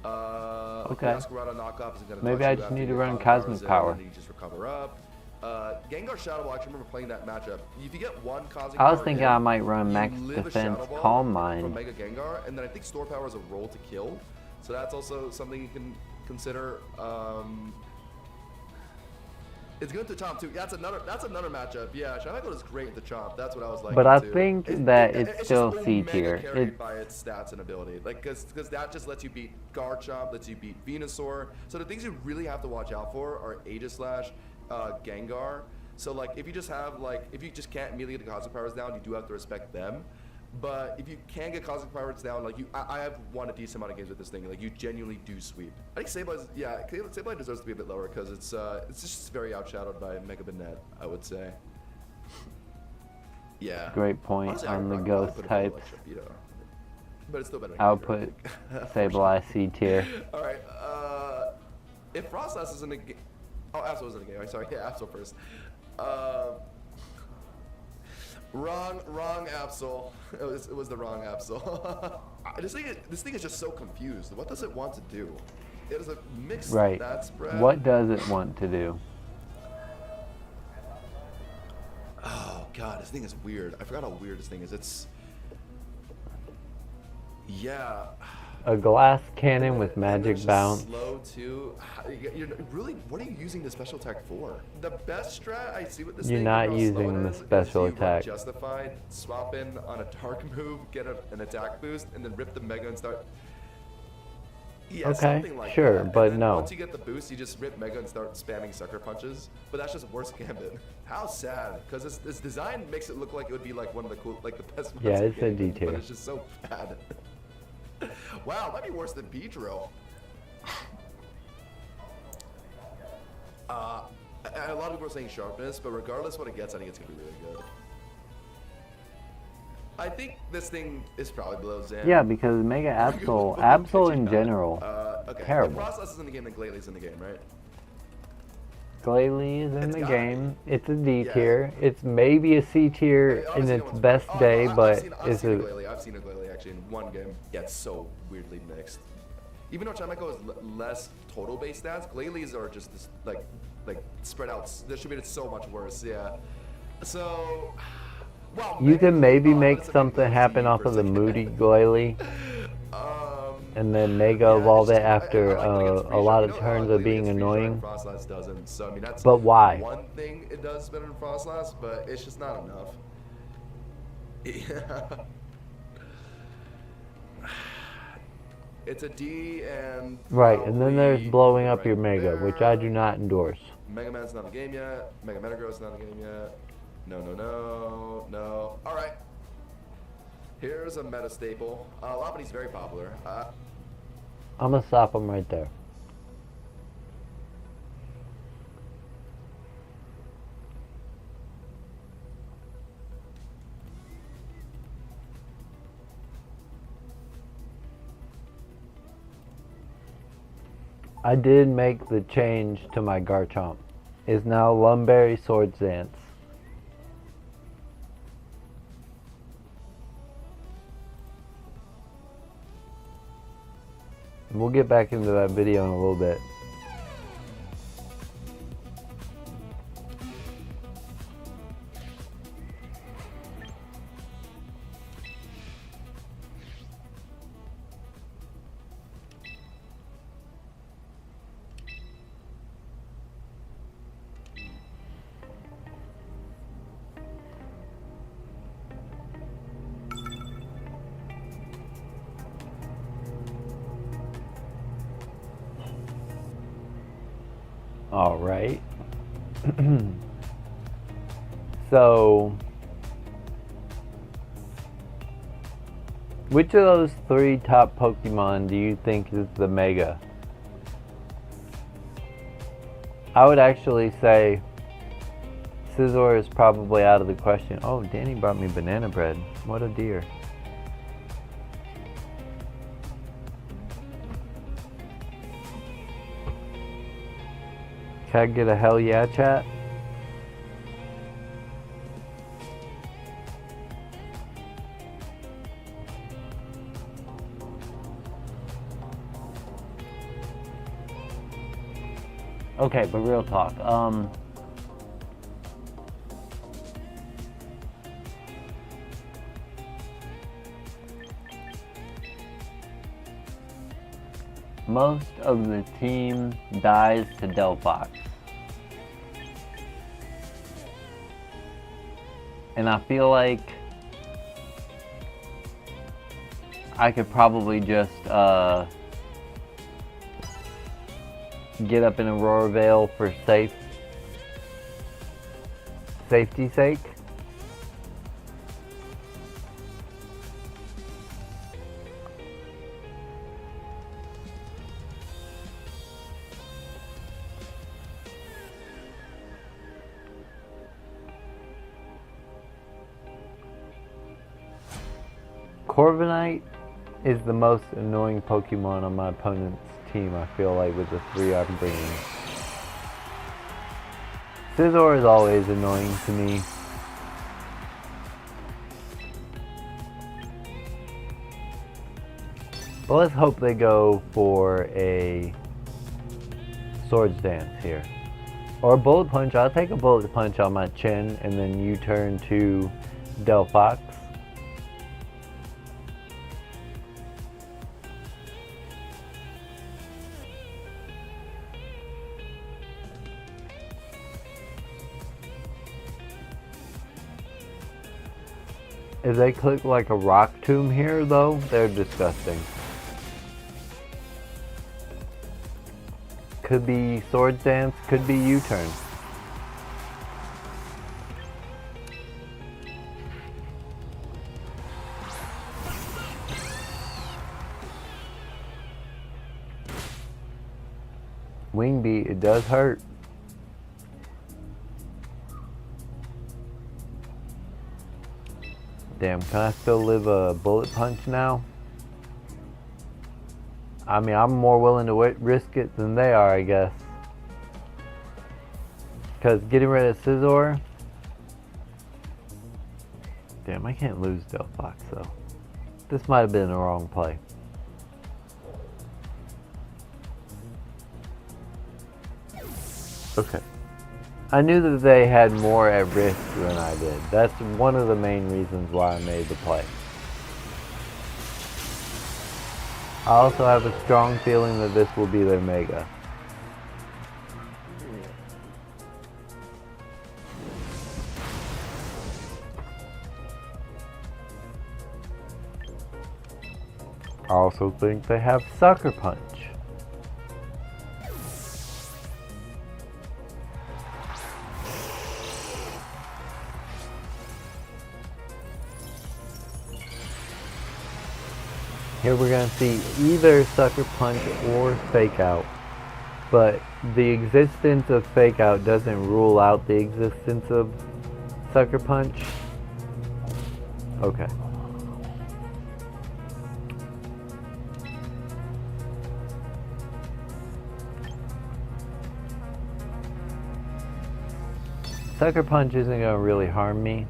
Okay. Masquerada knockoff isn't gonna Maybe touch I you just after need you to get run Cosmic Cosmic Powers in, Power. and then you just recover up. Gengar Shadow Ball, I actually remember playing that matchup. If you get 1 Cosmic I was Power thinking in, I might run you Max live a Defense Shadow Ball Calm from Mind. Mega Gengar, and then I think Store Power is a roll to kill. So that's also something you can consider. It's good to Chomp too. Yeah, that's another matchup. Yeah, Shadow is great at the Chomp. That's what I was like. But I too. think that it's just still C mega tier. carried by its stats and ability. Like, because that just lets you beat Garchomp, lets you beat Venusaur. So the things you really have to watch out for are Aegislash, Gengar. So like, if you just can't immediately get the Cosmic Powers down, you do have to respect them. But if you can get Cosmic Powers down, like I have won a decent amount of games with this thing. Like you genuinely do sweep. I think Sableye deserves to be a bit lower because it's just very outshadowed by Mega Banette, I would say. Yeah. Great point Honestly, on the I'd ghost put it below, types. like, Sharpedo. But it's still better. Than I'll Gengar, I put think. Sableye C tier. All right. If Frostlass is in a game, Absol was in a game. I'm sorry. Yeah, Absol first. Wrong Absol. It was the wrong Absol. This thing is just so confused. What does it want to do? It is a mixed Right. stat spread. What does it want to do? Oh god, this thing is weird. I forgot how weird this thing is. Yeah. A glass cannon with And then magic it's just bounce. Slow too. You're really, what are you using the special attack for? The best strat I see with this You're thing, not how using slow it the is special you run attack. Justified, swap in on a dark move, get an attack boost, and then rip the Mega and start. Yeah, Okay, something like sure, that. but and then no. Once you get the boost, you just rip Mega and start spamming sucker punches. But that's just worse Gambit. How sad, because this design makes it look like it would be like one of the cool, like the best. Yeah, mods in it's a the game, D tier. But it's just so bad. Wow, that'd be worse than Beedrill. lot of people are saying sharpness, but regardless what it gets, I think it's gonna be really good. I think this thing is probably below Zen. Yeah, because Mega Absol in general, okay. terrible. If Frostlass is in the game, then Glalie in the game, right? Glalie is in the game. It's a D Yeah. tier. It's maybe a C tier in its best day, but I've seen a Glalie actually in one game. Yeah, it's so weirdly mixed. Even though Chameko is less total base stats, Glalies are just this, like spread out, distributed so much worse. Yeah. So, well, you can maybe make something happen off of the Moody Glalie. And then Mega evolve it after a lot of turns of being annoying. Frostlass doesn't, so I mean that's but why? One thing it does better than Frostlass, but it's just not enough. Yeah. It's a D and right, and then there's blowing up your Mega, which I do not endorse. Mega Man's not in the game yet. Mega Metagross not in the game yet. No. All right. Here's a meta staple. Lopunny's very popular. I'm gonna stop him right there. I did make the change to my Garchomp. It's now Lumberry Swords Dance. We'll get back into that video in a little bit. All right. So, which of those 3 top Pokemon do you think is the Mega? I would actually say Scizor is probably out of the question. Oh, Danny brought me banana bread. What a dear. Can I get a hell yeah, chat? Okay, but real talk. Most of the team dies to Delphox. And I feel like I could probably just get up in Aurora Vale for safety's sake. Corviknight is the most annoying Pokemon on my opponent's team, I feel like, with the 3 I'm bringing. Scizor is always annoying to me. But let's hope they go for a Swords Dance here. Or a Bullet Punch. I'll take a Bullet Punch on my chin and then U-turn to Delphox. If they click like a Rock Tomb here, though, they're disgusting. Could be Swords Dance, could be U-turn. Wing Beat, it does hurt. Damn, can I still live a bullet punch now? I mean, I'm more willing to risk it than they are, I guess. Because getting rid of Scizor... Damn, I can't lose Delphox, though. This might have been the wrong play. Okay. I knew that they had more at risk than I did. That's one of the main reasons why I made the play. I also have a strong feeling that this will be their Mega. I also think they have Sucker Punch. Here we're going to see either Sucker Punch or Fake Out. But the existence of Fake Out doesn't rule out the existence of Sucker Punch. Okay. Sucker Punch isn't going to really harm me,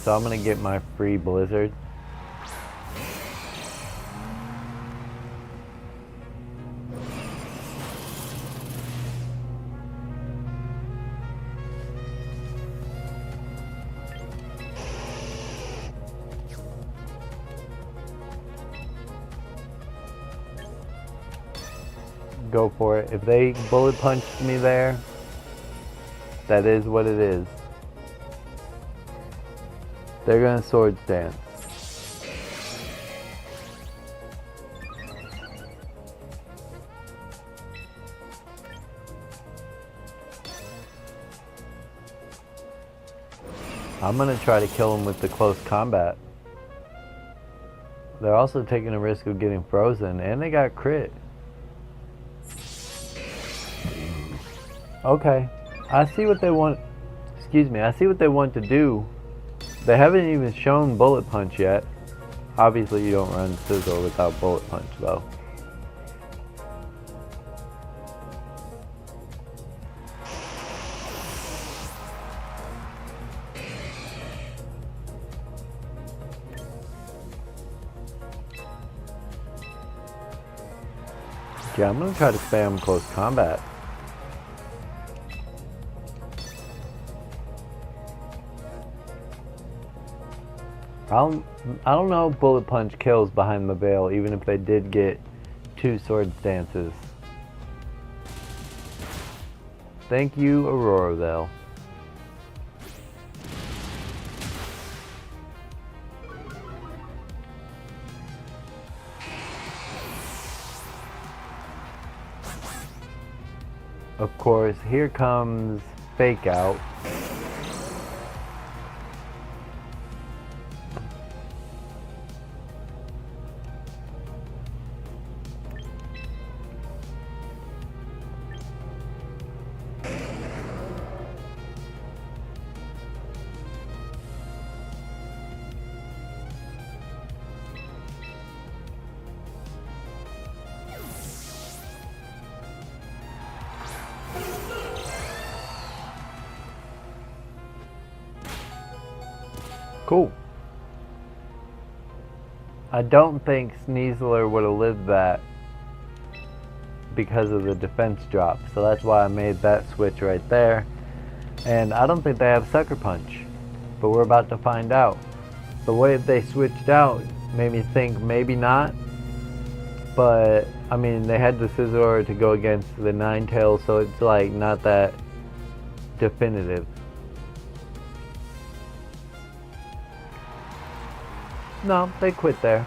so I'm going to get my free Blizzard. Go for it. If they bullet punched me there, that is what it is. They're gonna Swords Dance. I'm gonna try to kill them with the close combat. They're also taking a risk of getting frozen, and they got crit. Okay, I see what they want. Excuse me, I see what they want to do. They haven't even shown Bullet Punch yet. Obviously, you don't run Scizor without Bullet Punch, though. Yeah, I'm gonna try to spam close combat. I don't know if Bullet Punch kills behind the veil, even if they did get 2 Swords Dances. Thank you, Aurora Veil. Of course, here comes Fake Out. Cool. I don't think Sneasler would have lived that because of the defense drop, so that's why I made that switch right there. And I don't think they have Sucker Punch, but we're about to find out. The way they switched out made me think maybe not, but I mean they had the Scizor to go against the Ninetales, so it's like not that definitive. No, they quit there.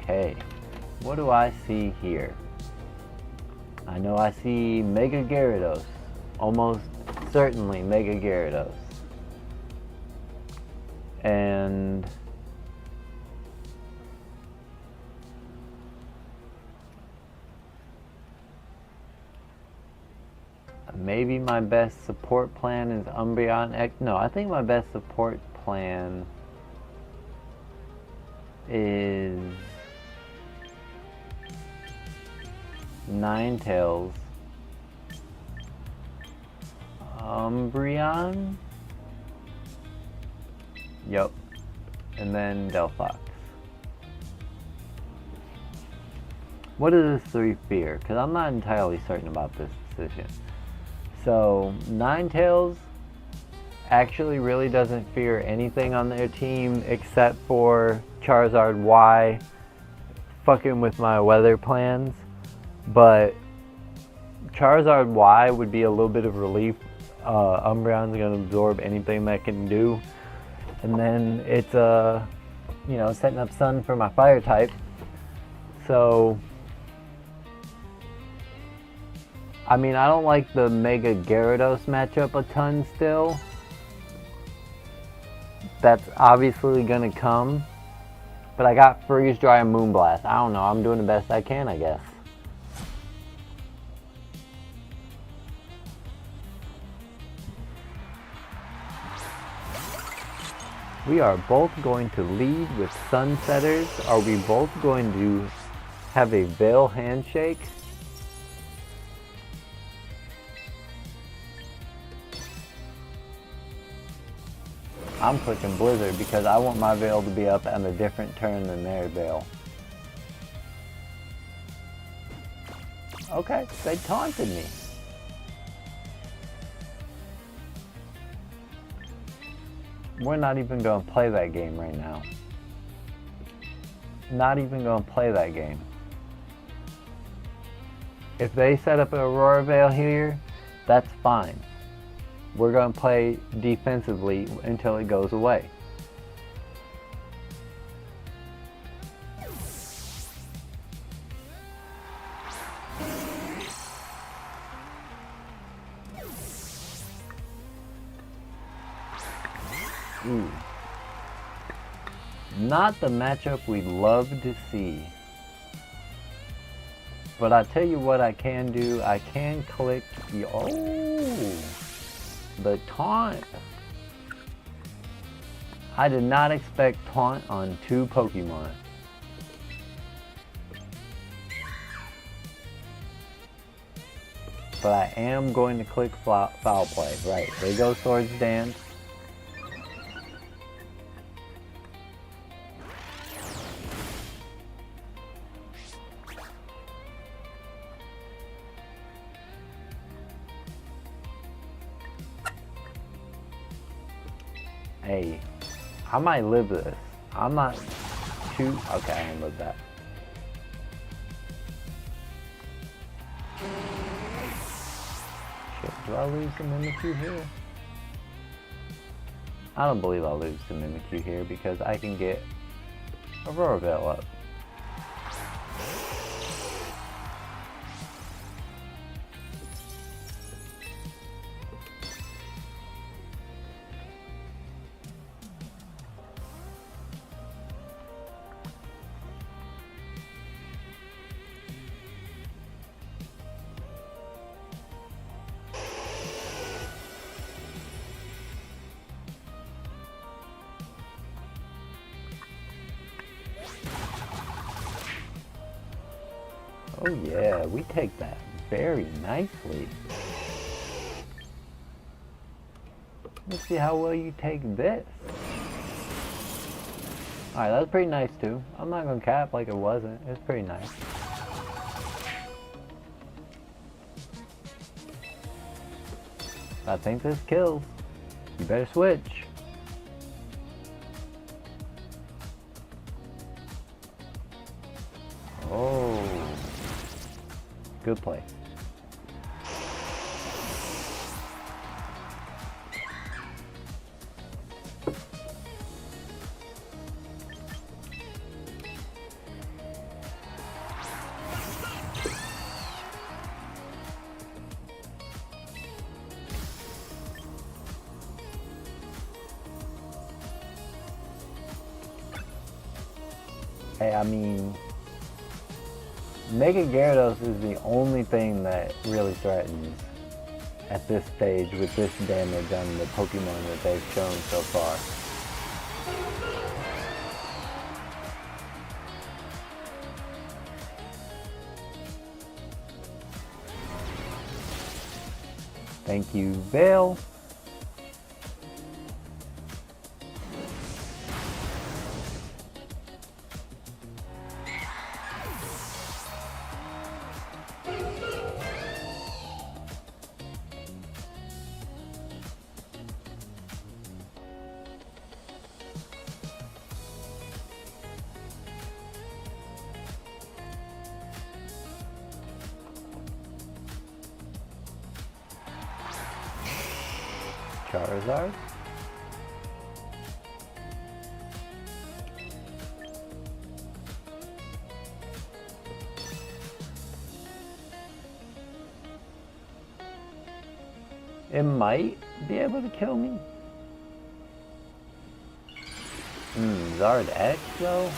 Okay, what do I see here? I know I see Mega Gyarados. Almost certainly Mega Gyarados. And maybe my best support plan is Umbreon X. No, I think my best support plan is Ninetales, Umbreon, yep, and then Delphox. What does this 3 fear? Because I'm not entirely certain about this decision. So, Ninetales actually really doesn't fear anything on their team except for Charizard Y fucking with my weather plans. But Charizard Y would be a little bit of relief. Umbreon's going to absorb anything that can do. And then it's you know, setting up Sun for my fire type. So I mean, I don't like the Mega Gyarados matchup a ton still. That's obviously gonna come. But I got Freeze Dry and Moonblast. I don't know, I'm doing the best I can, I guess. We are both going to lead with Sunsetters. Are we both going to have a Veil handshake? I'm clicking Blizzard because I want my Veil to be up on a different turn than their Veil. Okay, they taunted me. We're not even going to play that game right now. Not even going to play that game. If they set up an Aurora Veil here, that's fine. We're going to play defensively until it goes away. Ooh. Not the matchup we love to see. But I tell you what I can do. I can click the... Oh! The taunt. I did not expect taunt on 2 Pokemon. But I am going to click Foul Play. Right, there goes Swords Dance. Hey, I might live this. I'm not too... Okay, I didn't live that. Shit, do I lose the Mimikyu here? I don't believe I'll lose the Mimikyu here because I can get Aurora Veil up. Oh yeah, we take that very nicely. Let's see how well you take this. Alright, that was pretty nice too. I'm not gonna cap like it wasn't. It was pretty nice. I think this kills. You better switch. Oh. Good play. Hey, I mean, Mega Gyarados is the only thing that really threatens at this stage with this damage on the Pokemon that they've shown so far. Thank you, Vale. Charizard. It might be able to kill me. Zard X though?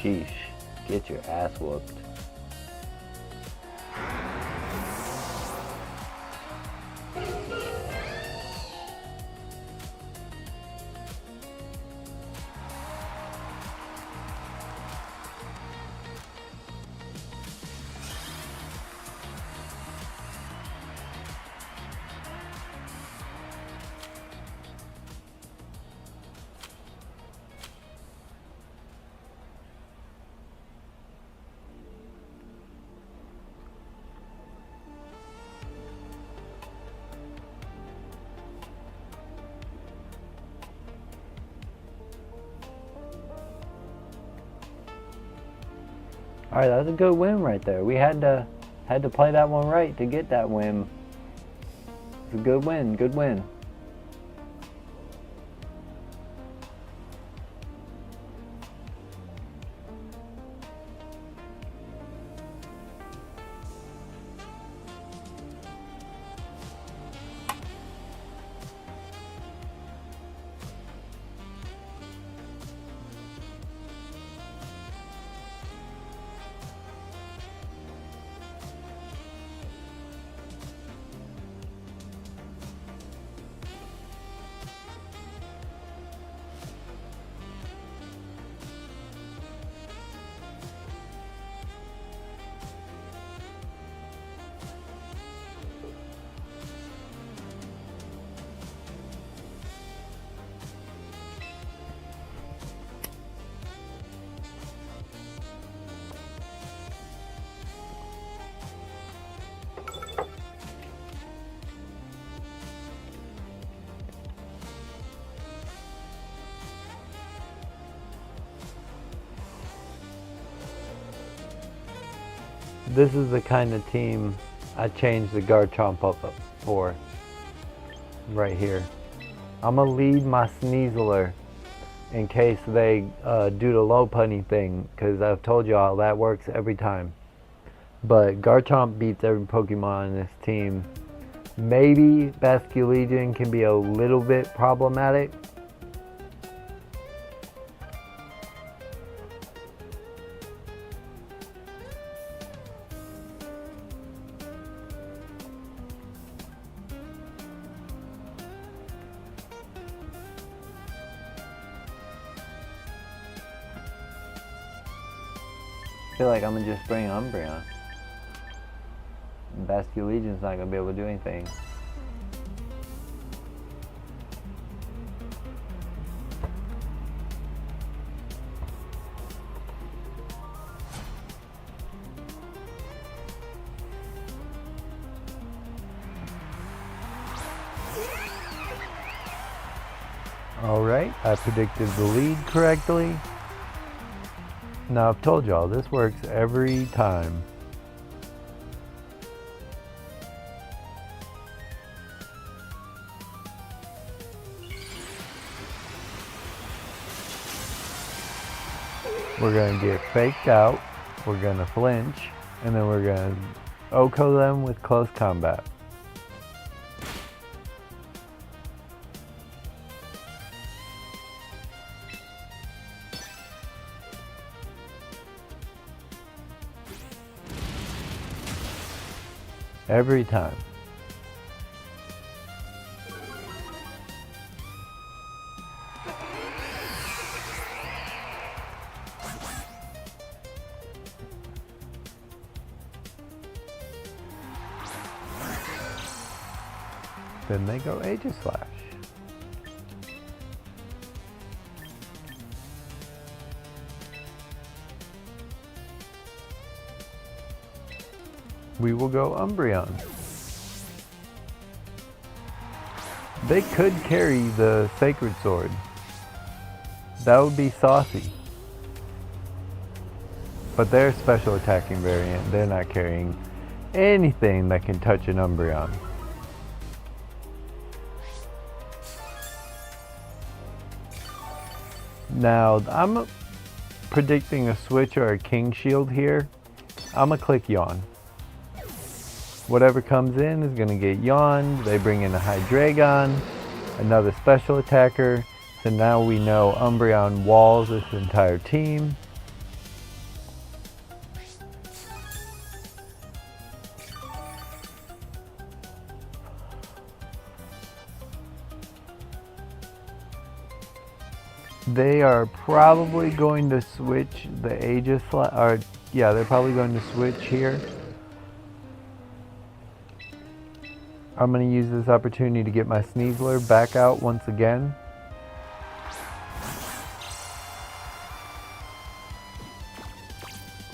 Sheesh, get your ass whooped. Alright, that was a good win right there. We had to play that one right to get that win. It's a good win, good win. This is the kind of team I changed the Garchomp up for. Right here. I'm going to lead my Sneasler in case they do the low punny thing, because I've told y'all that works every time. But Garchomp beats every Pokemon in this team. Maybe Basculegion can be a little bit problematic. I feel like I'm gonna just bring Umbreon. Basculegion's not gonna be able to do anything. Alright, I predicted the lead correctly. Now I've told y'all, this works every time. We're gonna get faked out, we're gonna flinch, and then we're gonna Oko them with close combat. Every time. Then they go Aegis Slash. We will go Umbreon. They could carry the Sacred Sword. That would be saucy. But their special attacking variant, they're not carrying anything that can touch an Umbreon. Now, I'm predicting a switch or a King Shield here. I'm gonna click Yawn. Whatever comes in is gonna get yawned. They bring in a Hydreigon, another special attacker. So now we know Umbreon walls this entire team. They are probably going to switch the Aegis, or yeah, they're probably going to switch here. I'm going to use this opportunity to get my Sneasler back out once again.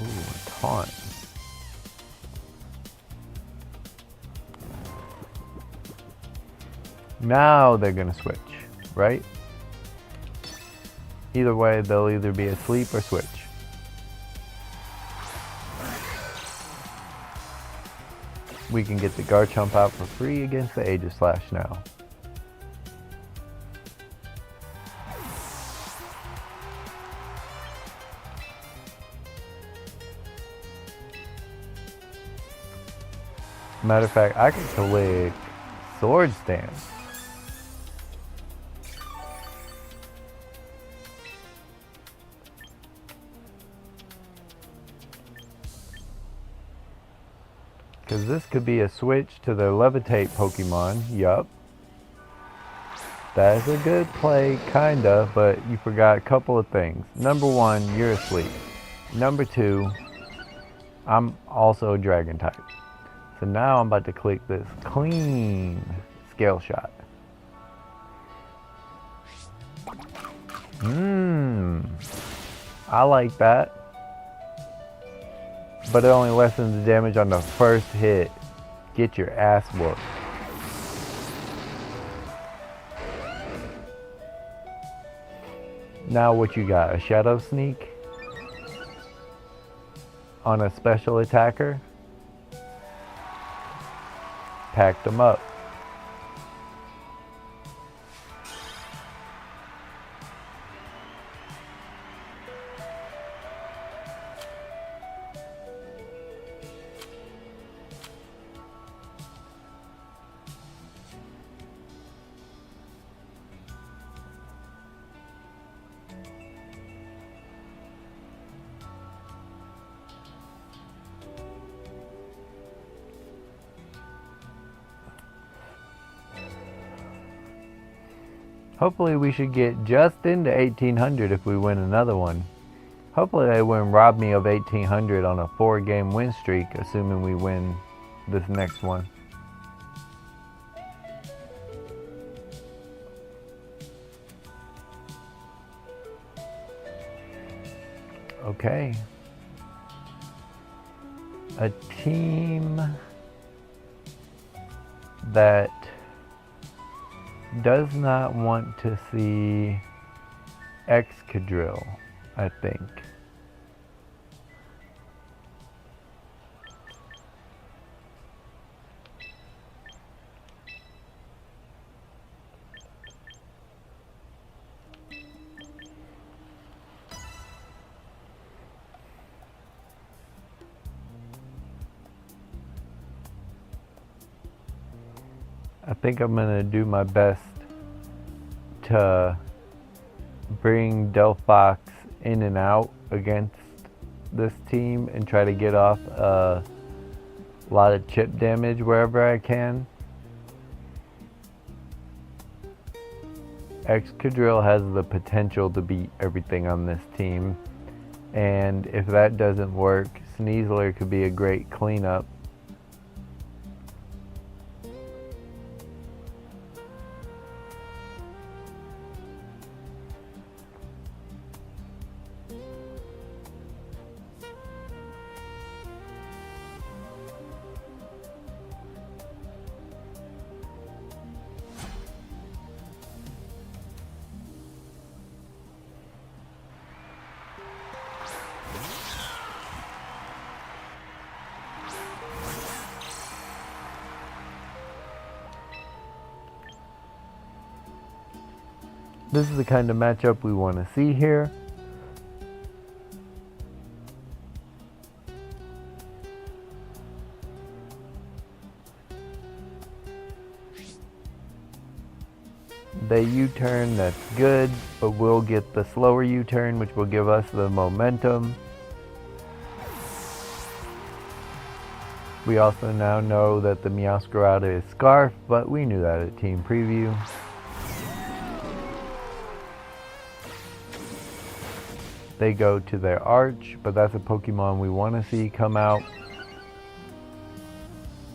Ooh, a taunt. Now they're going to switch, right? Either way, they'll either be asleep or switch. We can get the Garchomp out for free against the Aegis Slash now. Matter of fact, I could click Sword Stance. Because this could be a switch to their Levitate Pokemon. Yup. That is a good play, kinda, but you forgot a couple of things. Number one, you're asleep. Number two, I'm also a Dragon type. So now I'm about to click this clean Scale Shot. I like that. But it only lessens the damage on the first hit. Get your ass whooped. Now what you got? A Shadow Sneak? On a special attacker? Packed them up. Hopefully we should get just into 1800 if we win another one. Hopefully they wouldn't rob me of 1800 on a 4-game win streak, assuming we win this next one. Okay. A team that does not want to see Excadrill, I think. I think I'm gonna do my best to bring Delphox in and out against this team and try to get off a lot of chip damage wherever I can. Excadrill has the potential to beat everything on this team, and if that doesn't work, Sneasler could be a great cleanup. This is the kind of matchup we want to see here. They U-turn, that's good, but we'll get the slower U-turn, which will give us the momentum. We also now know that the Meowscarada is Scarf, but we knew that at Team Preview. They go to their Arch, but that's a Pokemon we want to see come out.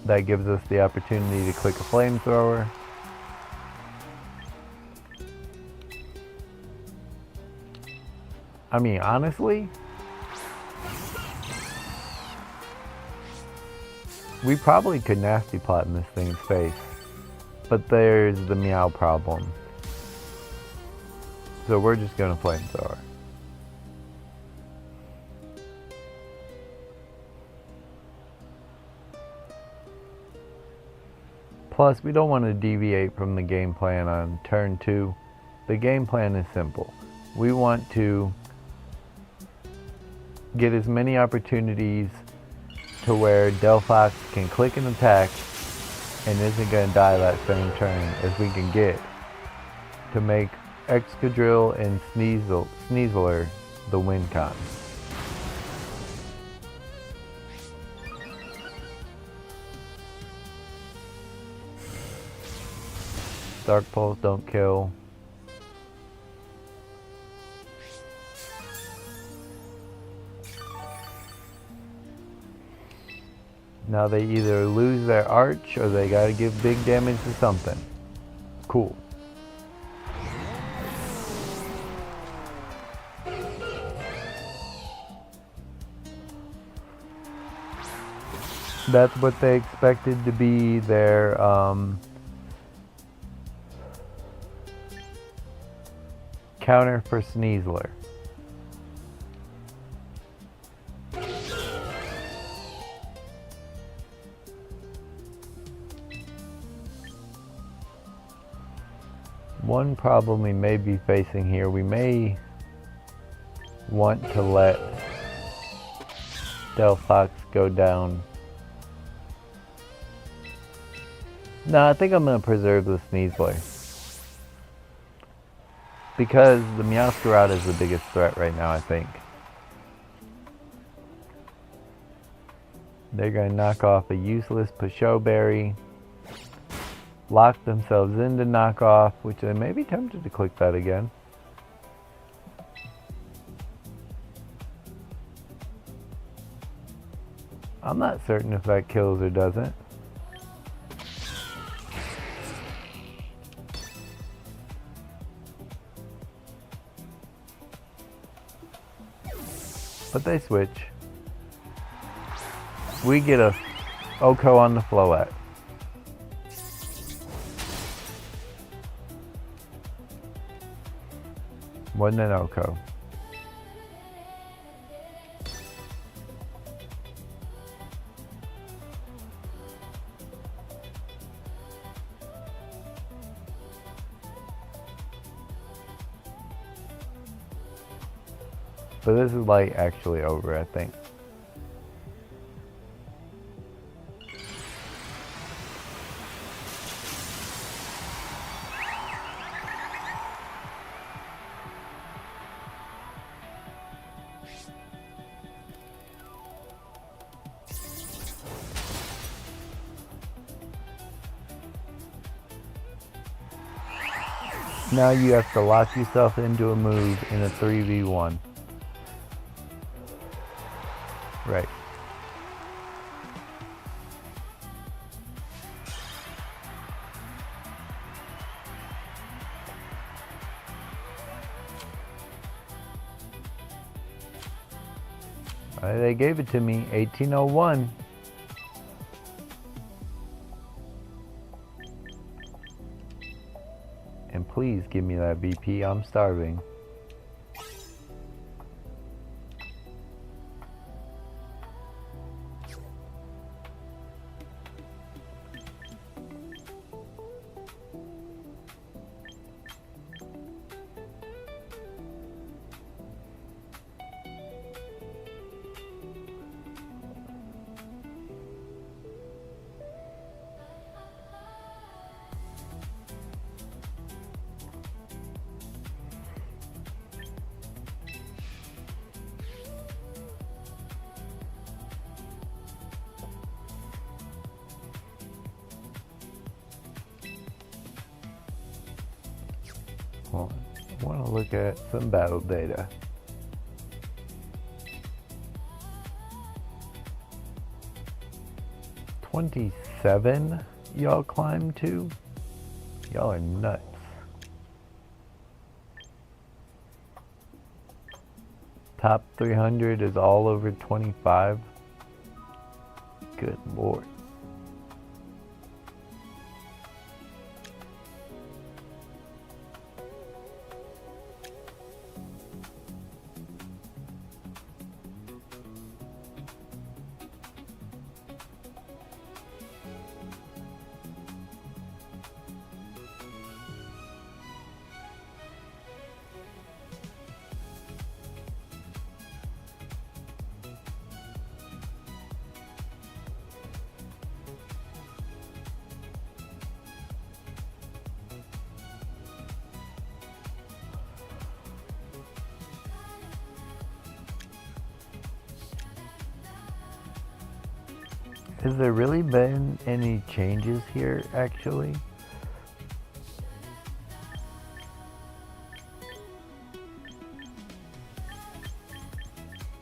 That gives us the opportunity to click a Flamethrower. I mean, honestly, we probably could Nasty Plot in this thing's face, but there's the Meow problem. So we're just gonna Flamethrower. Plus, we don't want to deviate from the game plan on turn 2. The game plan is simple. We want to get as many opportunities to where Delphox can click an attack and isn't going to die that same turn as we can get to make Excadrill and Sneasler the win con. Dark Pulse don't kill. Now they either lose their Arch or they gotta give big damage to something. Cool. That's what they expected to be their counter for Sneasler. One problem we may be facing here, we may want to let Delphox go down. No, I think I'm going to preserve the Sneasler, because the Meowscarada is the biggest threat right now, I think. They're going to knock off a useless Pachot Berry, lock themselves into knockoff, which they may be tempted to click that again. I'm not certain if that kills or doesn't. But they switch. We get a Oko on the Floette. Wasn't an Oko. But this is like actually over, I think. now you have to lock yourself into a move in a 3v1. Right. They gave it to me, 1801. And please give me that BP, I'm starving. Well, I want to look at some battle data. $27 y'all climbed to? Y'all are nuts. Top 300 is all over 25. Good lord. Has there really been any changes here, actually?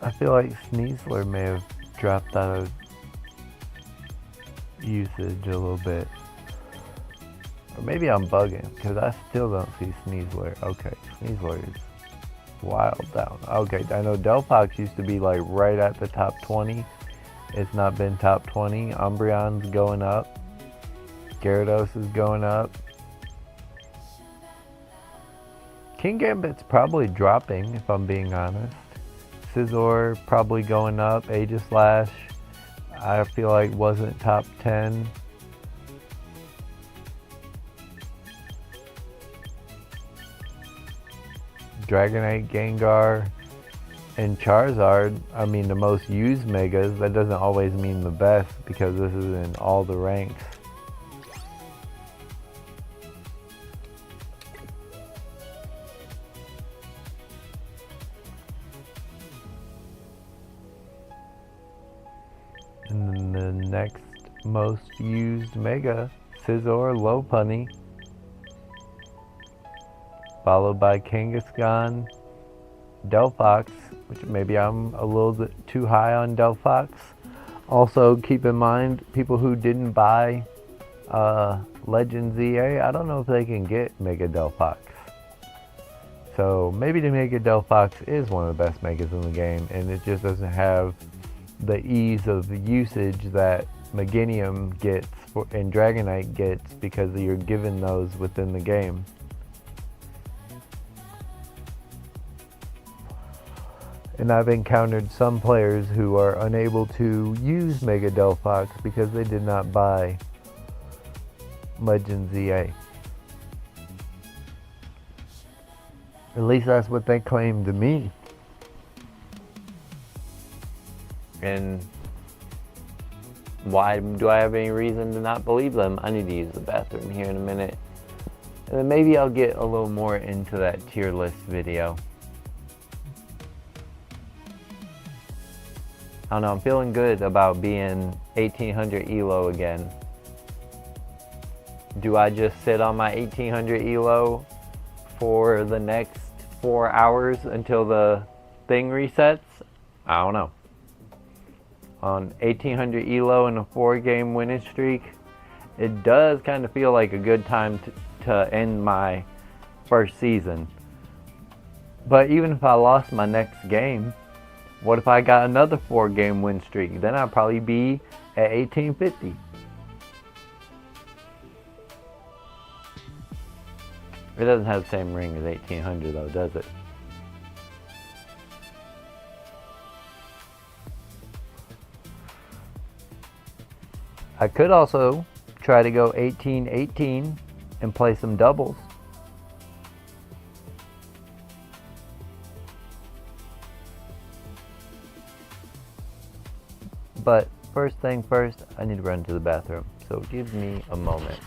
I feel like Sneasler may have dropped out of usage a little bit. Or maybe I'm bugging, because I still don't see Sneasler. Okay, Sneasler is wild down. Okay, I know Delphox used to be like right at the top 20. It's not been top 20. Umbreon's going up. Gyarados is going up. King Gambit's probably dropping, if I'm being honest. Scizor probably going up. Aegislash, I feel like wasn't top 10. Dragonite, Gengar, and Charizard, I mean the most used megas. That doesn't always mean the best because this is in all the ranks. And then the next most used mega, Scizor, Lopunny, followed by Kangaskhan, Delphox, which maybe I'm a little bit too high on Delphox. Also, keep in mind, people who didn't buy Legend ZA, I don't know if they can get Mega Delphox. So maybe the Mega Delphox is one of the best megas in the game, and it just doesn't have the ease of usage that Meganium gets and Dragonite gets because you're given those within the game. And I've encountered some players who are unable to use Mega Delphox because they did not buy Legend ZA. At least that's what they claim to me. And why do I have any reason to not believe them? I need to use the bathroom here in a minute. And then maybe I'll get a little more into that tier list video. I don't know, I'm feeling good about being 1800 ELO again. Do I just sit on my 1800 ELO for the next 4 hours until the thing resets? I don't know. On 1800 elo and a 4-game winning streak, it does kind of feel like a good time to end my first season. But even if I lost my next game, what if I got another 4-game win streak? Then I'd probably be at 1850. It doesn't have the same ring as 1800 though, does it? I could also try to go 1818 and play some doubles. But first thing first, I need to run to the bathroom. So give me a moment.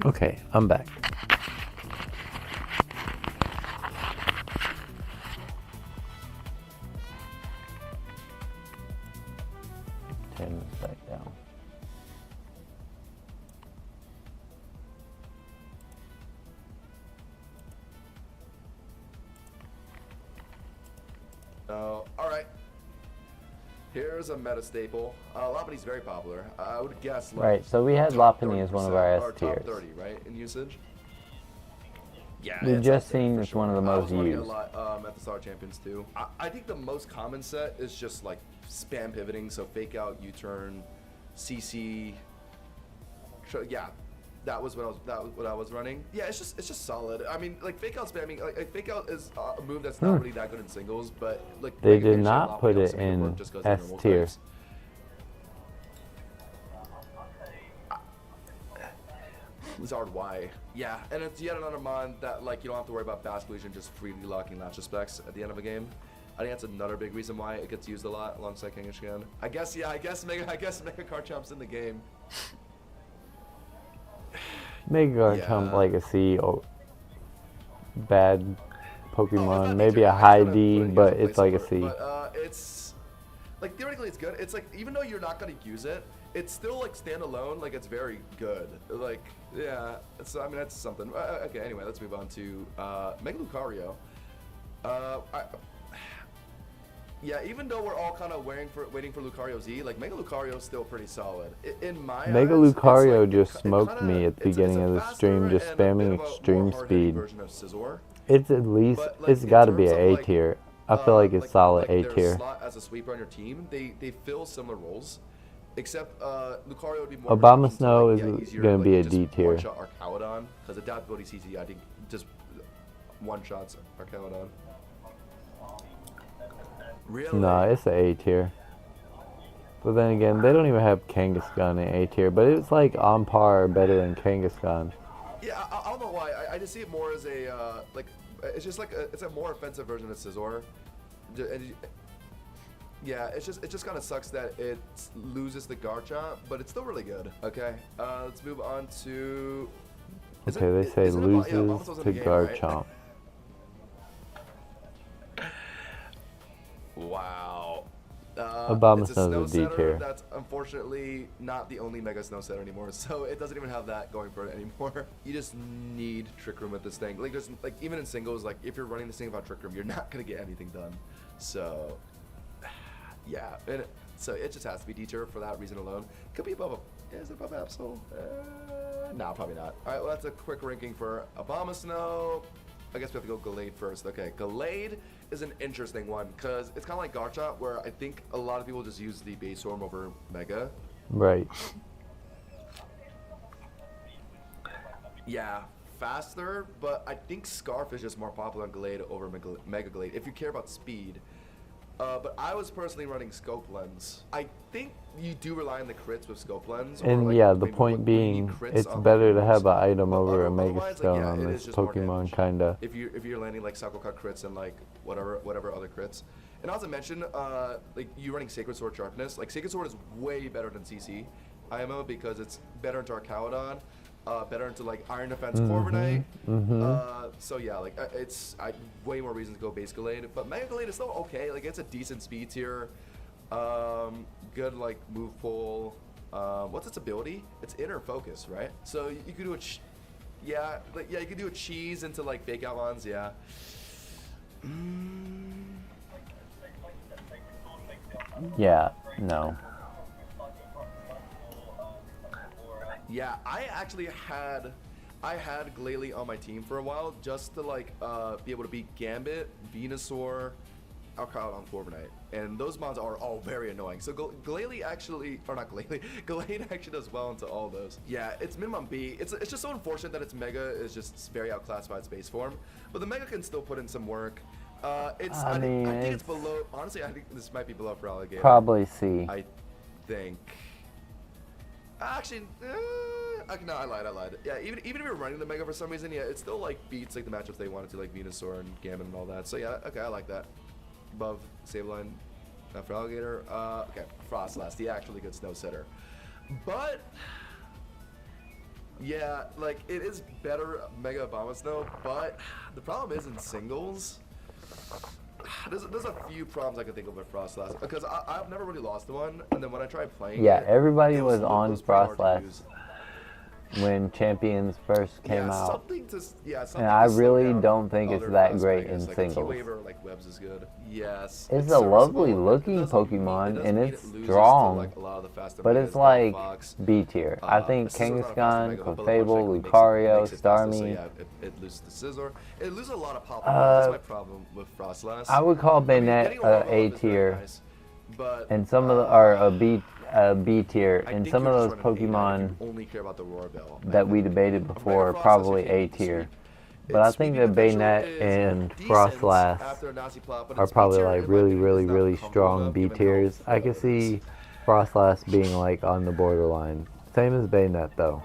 Okay, I'm back. Turn this back down. All right. Here's a meta staple. Lopunny's very popular. I would guess. Like, Right, so we had Lopunny as one of our S or tiers. top 30, right, in usage. Yeah, We've it's just up there seen for it's sure. one of the I most was running used. a lot at the Star Champions too. I think the most common set is just like spam pivoting, so fake out, U-turn, CC. Yeah, that was what I was running. Yeah, it's just solid. I mean, like fake out spamming, like fake out is a move that's not really that good in singles, but like They Mega did Pinch not and put Lopunny it also make in work just 'cause they're S normal tier. types. Lizard Y. Yeah, and it's yet another mon that like you don't have to worry about Bask Legion just freely locking Nacho specs at the end of a game. I think that's another big reason why it gets used a lot alongside King Ishigan. I guess Mega Garchomp's in the game. Mega Garchomp Yeah. Legacy, bad Pokemon, it's not maybe B tier. a I high just wanna D, put it but as a it's like a placeholder. C. But it's like theoretically it's good. It's like, even though you're not gonna use it, it's still like standalone. Like, it's very good. Like, yeah. So I mean, that's something. Okay. Anyway, let's move on to Mega Lucario. Yeah, even though we're all kind of waiting for Lucario Z, like Mega Lucario is still pretty solid. In my Mega eyes, Lucario it's like, just smoked me at the beginning of the stream, just spamming extreme speed. It's at least, But, like, it's in got to be terms an of, A like, tier. I feel like it's solid A their tier. slot as a sweeper on your team, they fill similar roles, except Lucario would be more Obama versatile Snow to, is like, easier gonna to, be a just D tier. One-shot Arcalodon, because adaptability CC, I think just one-shots Arcalodon. Really? No, it's an A tier. But then again, they don't even have Kangaskhan in A tier, but it's like on par or better than Kangaskhan. Yeah, I don't know why. I just see it more as a like, it's just like it's a more offensive version of Scizor. Yeah, it just kind of sucks that it loses the Garchomp, but it's still really good. Okay, let's move on to. Okay, they say loses to Garchomp. Wow. Obama It's a Snow's snow a D tier. setter. That's unfortunately not the only Mega Snow Setter anymore, so it doesn't even have that going for it anymore. You just need Trick Room with this thing. Like, there's, like, even in singles, like, if you're running this thing without Trick Room, you're not gonna get anything done. So, yeah. And so it just has to be D tier for that reason alone. Could be above. Is it above Absol? No, probably not. All right, well, that's a quick ranking for Obama Snow. I guess we have to go Gallade first. Okay, Gallade is an interesting one because it's kind of like Garchomp, where I think a lot of people just use the base form over Mega. Right. Yeah, faster, but I think Scarf is just more popular on Gallade over Mega Gallade if you care about speed. But I was personally running Scope Lens. I think you do rely on the crits with Scope Lens. And like, yeah, the point being, it's better to have an item over a Mega Stone on this Pokemon, kinda. If you're landing like Psycho Cut crits and like whatever other crits. And as I mentioned, like you running Sacred Sword Sharpness, like Sacred Sword is way better than CC IMO because it's better into Arcalodon, better into like Iron Defense Corviknight. So yeah, like it's way more reason to go base Gallade, but Mega Gallade is still okay. Like it's a decent speed tier, good like move pull. What's its ability? It's Inner Focus, right? So you could do you could do a cheese into like fake out ones, yeah. Yeah, no. Yeah, I actually had Glalie on my team for a while just to like be able to beat Gambit, Venusaur, Arcalodon, Corviknight, and those mons are all very annoying. So Glalie actually, or not Glalie, Gallade actually does well into all those. Yeah, it's minimum B. It's just so unfortunate that its Mega is just very outclassed by its base form, but the Mega can still put in some work. I think it's below. Honestly, I think this might be below for Alligator. Probably C. I think. Actually, no, I lied. Yeah, even if you're running the Mega for some reason, yeah, it still like beats like the matchups they wanted to, like Venusaur and Gambit and all that. So yeah, okay, I like that. Above Sableye, not for Alligator. Okay, Frostlass, the actually good snow setter. But yeah, like it is better Mega Obama Snow, but the problem is in singles. There's a few problems I can think of with Frostlass because I've never really lost one, and then when I tried playing, everybody was on Frostlass when Champions first came out. And I really don't think it's that great in singles. Like Webs is good. Yes. It's a lovely looking Pokemon and it's strong, but it's like B tier. I think Kangaskhan, Clefable, Lucario, Starmie. It loses the Scizor. It loses a lot of pop. That's my problem with Frostlass. I would call Banette A tier, and some of the are a B tier, and some of those Pokemon that we debated before are probably A tier. But I think that Banette and Frostlass are probably like really strong B tiers. I can see Frostlass being like on the borderline. Same as Banette though.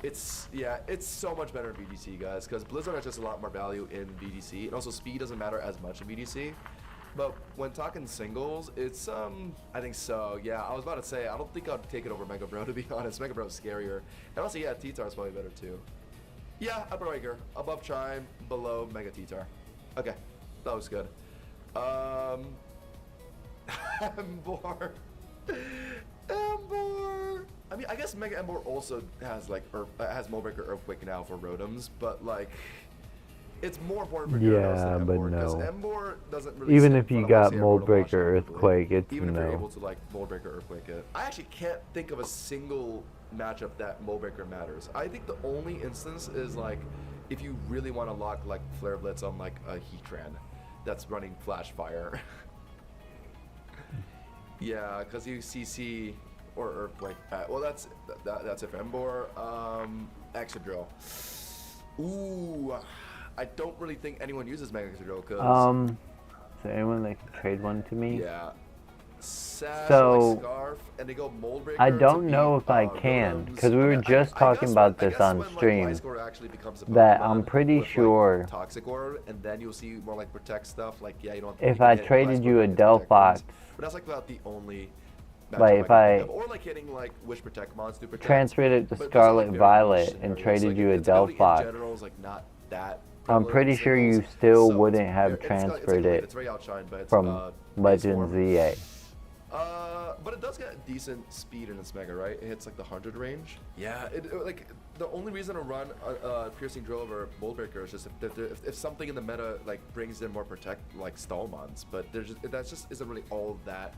It's so much better in BDC, guys, because Blizzard has just a lot more value in BDC, and also speed doesn't matter as much in BDC. But when talking singles, it's I think so. Yeah, I was about to say I don't think I'd take it over Mega Bro, to be honest. Mega Bro's scarier, and also yeah, T-Tar's probably better too. Yeah, I put it right here, above Chime, below Mega T-Tar. Okay, that was good. Um, Embor. Embor. I mean, I guess Mega Embor also has like has Moldbreaker Earthquake now for Rotoms, but like it's more important for Gyarados Yeah, than but Embor because no. Embor doesn't really. Even sit in if you front of us got here, Rotom Moldbreaker Wash typically. Earthquake, it's Even if you're no. able to like Moldbreaker Earthquake it, I actually can't think of a single matchup that Moldbreaker matters. I think the only instance is like if you really want to lock like Flare Blitz on like a Heatran that's running Flash Fire. Yeah, because you CC or Earthquake. Well, that's if Embor. Excadrill. Ooh, I don't really think anyone uses Mega Excadrill because. Is there anyone that can trade one to me? Yeah. Sash, So, like Scarf, and they go Moldbreaker. I to don't beat, know if I can, Rotoms. because we were just I talking guess about when, this on when, stream, Like, Gliscor actually becomes a that Pokemon I'm pretty with, sure like, Toxic Orb, and then you'll see more like Protect stuff. Like, yeah, you don't. if you I can hit traded Gliscor you a against Protect Delphox, moves, but that's like about the only. like if I or like hitting like Wish Protect Monster Protect. transferred it to But those are, Scarlet like, very Violet niche and scenarios. traded Like, you a its ability in Delphox, general is, like, not that I'm prevalent pretty in sure you singles, still so wouldn't it's have like transferred it's it very outshined, but it's, from base Legends form. ZA. But it does get decent speed in its Mega, right? It hits like the 100 range. Yeah, like the only reason to run Piercing Drill over Moldbreaker is just if something in the meta like brings in more Protect like Stallmons, but that just isn't really all that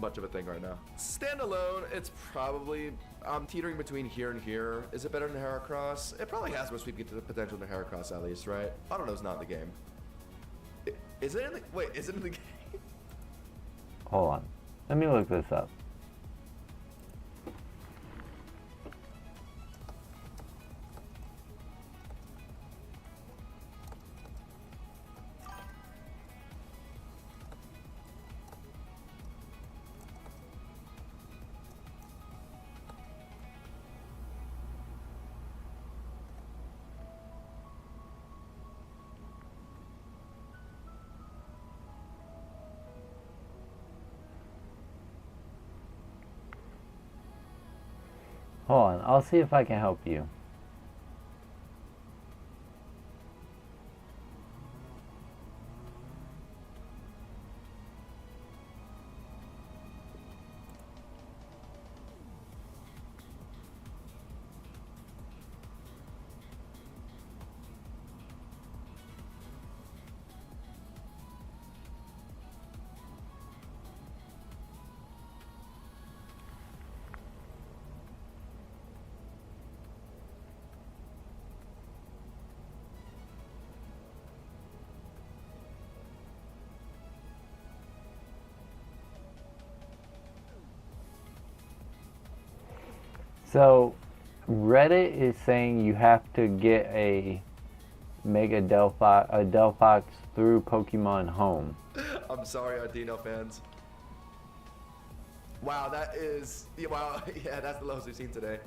much of a thing right now. Standalone, it's probably I'm teetering between here and here. Is it better than Heracross? It probably has more sweep potential than Heracross at least, right? I don't know. It's not in the game. Is it in the wait? Is it in the game? Hold on, let me look this up. Hold on, I'll see if I can help you. So, Reddit is saying you have to get a Delphox through Pokemon Home. I'm sorry, Ardino fans. Wow, that is wow. Yeah, that's the lowest we've seen today.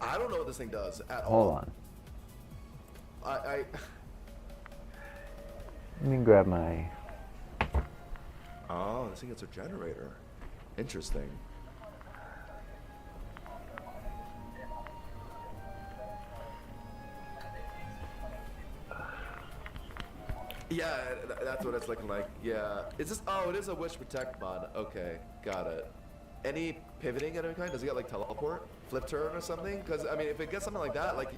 I don't know what this thing does at all. Hold on. I Let me grab my... Oh, this thing gets a generator. Interesting. Yeah, that's what it's looking like. Yeah. Is this? Oh, it is a Wish Protect mod. Okay, got it. Any pivoting of any kind? Does it get like teleport, flip turn, or something? Because I mean, if it gets something like that, like,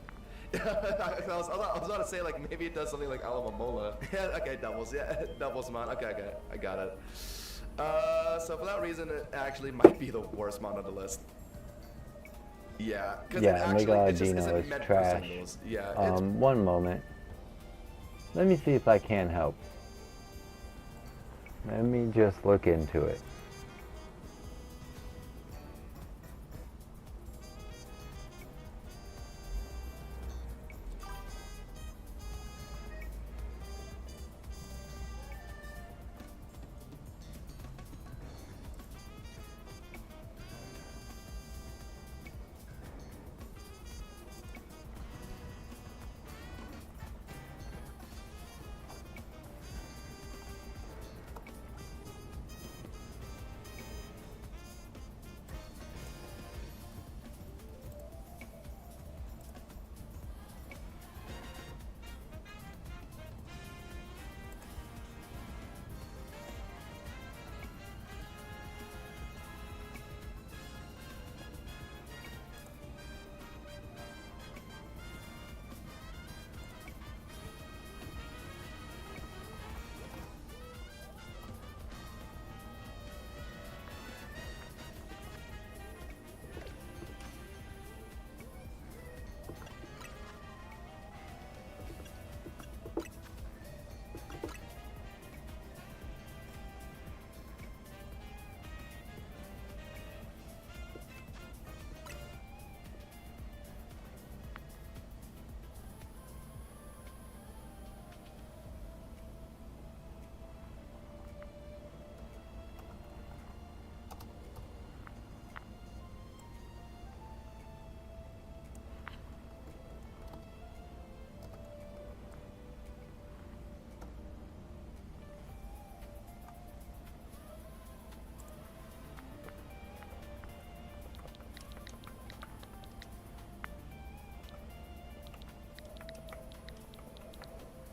I was about to say like maybe it does something like Alamamola. Yeah. Okay, doubles. Yeah, doubles mod. Okay, I got it. So for that reason, it actually might be the worst mod on the list. Yeah, because Yeah, it actually Mega it just Ladino isn't is meant for trash. singles. Yeah. One moment. Let me see if I can help. Let me just look into it.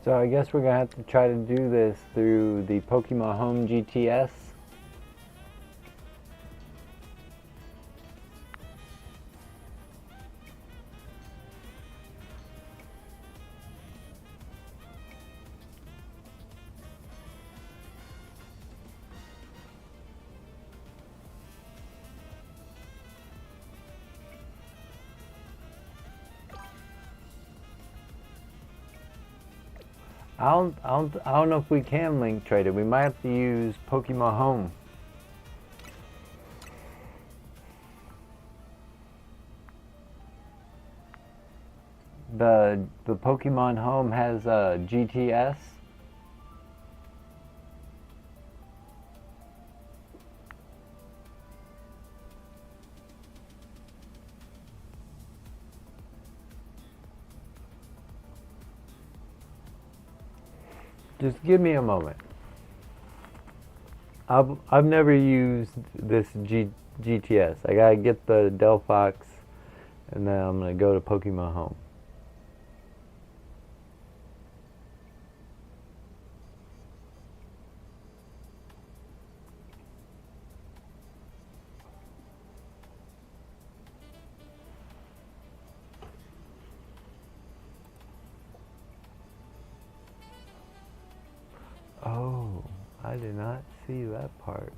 So I guess we're gonna have to try to do this through the Pokemon Home GTS. I don't know if we can link trade it. We might have to use Pokemon Home. The Pokemon Home has a GTS. Just give me a moment. I've never used this GTS. I gotta get the Delphox, and then I'm gonna go to Pokemon Home. Oh, I did not see that part.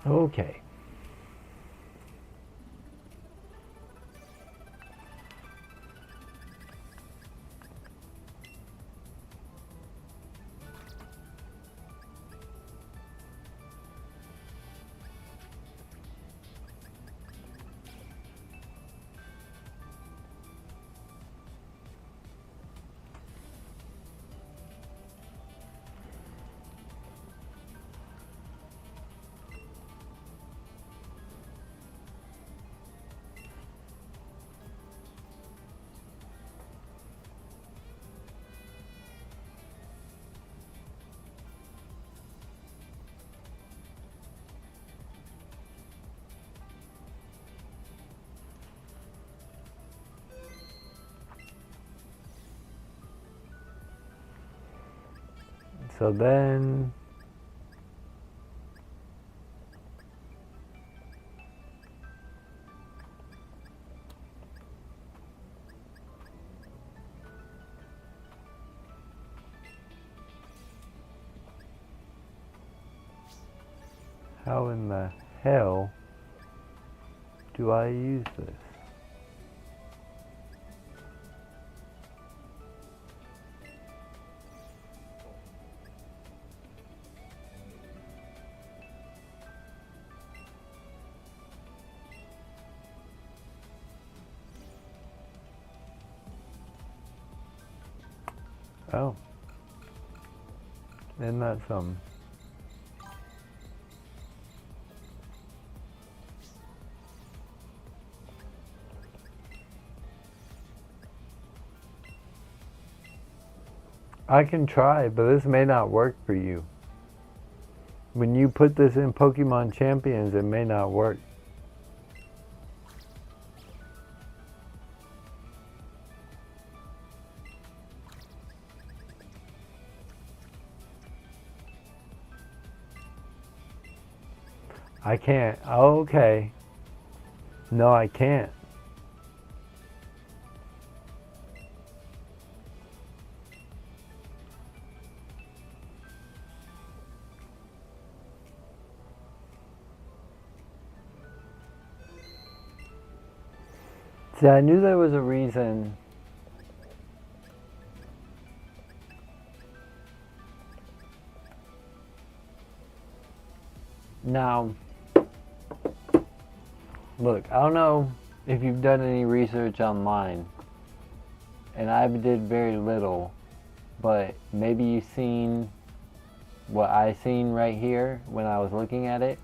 Okay. So then How in the hell do I use this? Oh. Isn't that something? I can try, but this may not work for you. When you put this in Pokemon Champions, it may not work. I can't. Oh, okay. No, I can't. See, I knew there was a reason. Now, look, I don't know if you've done any research online, and I did very little, but maybe you've seen what I seen right here when I was looking at it.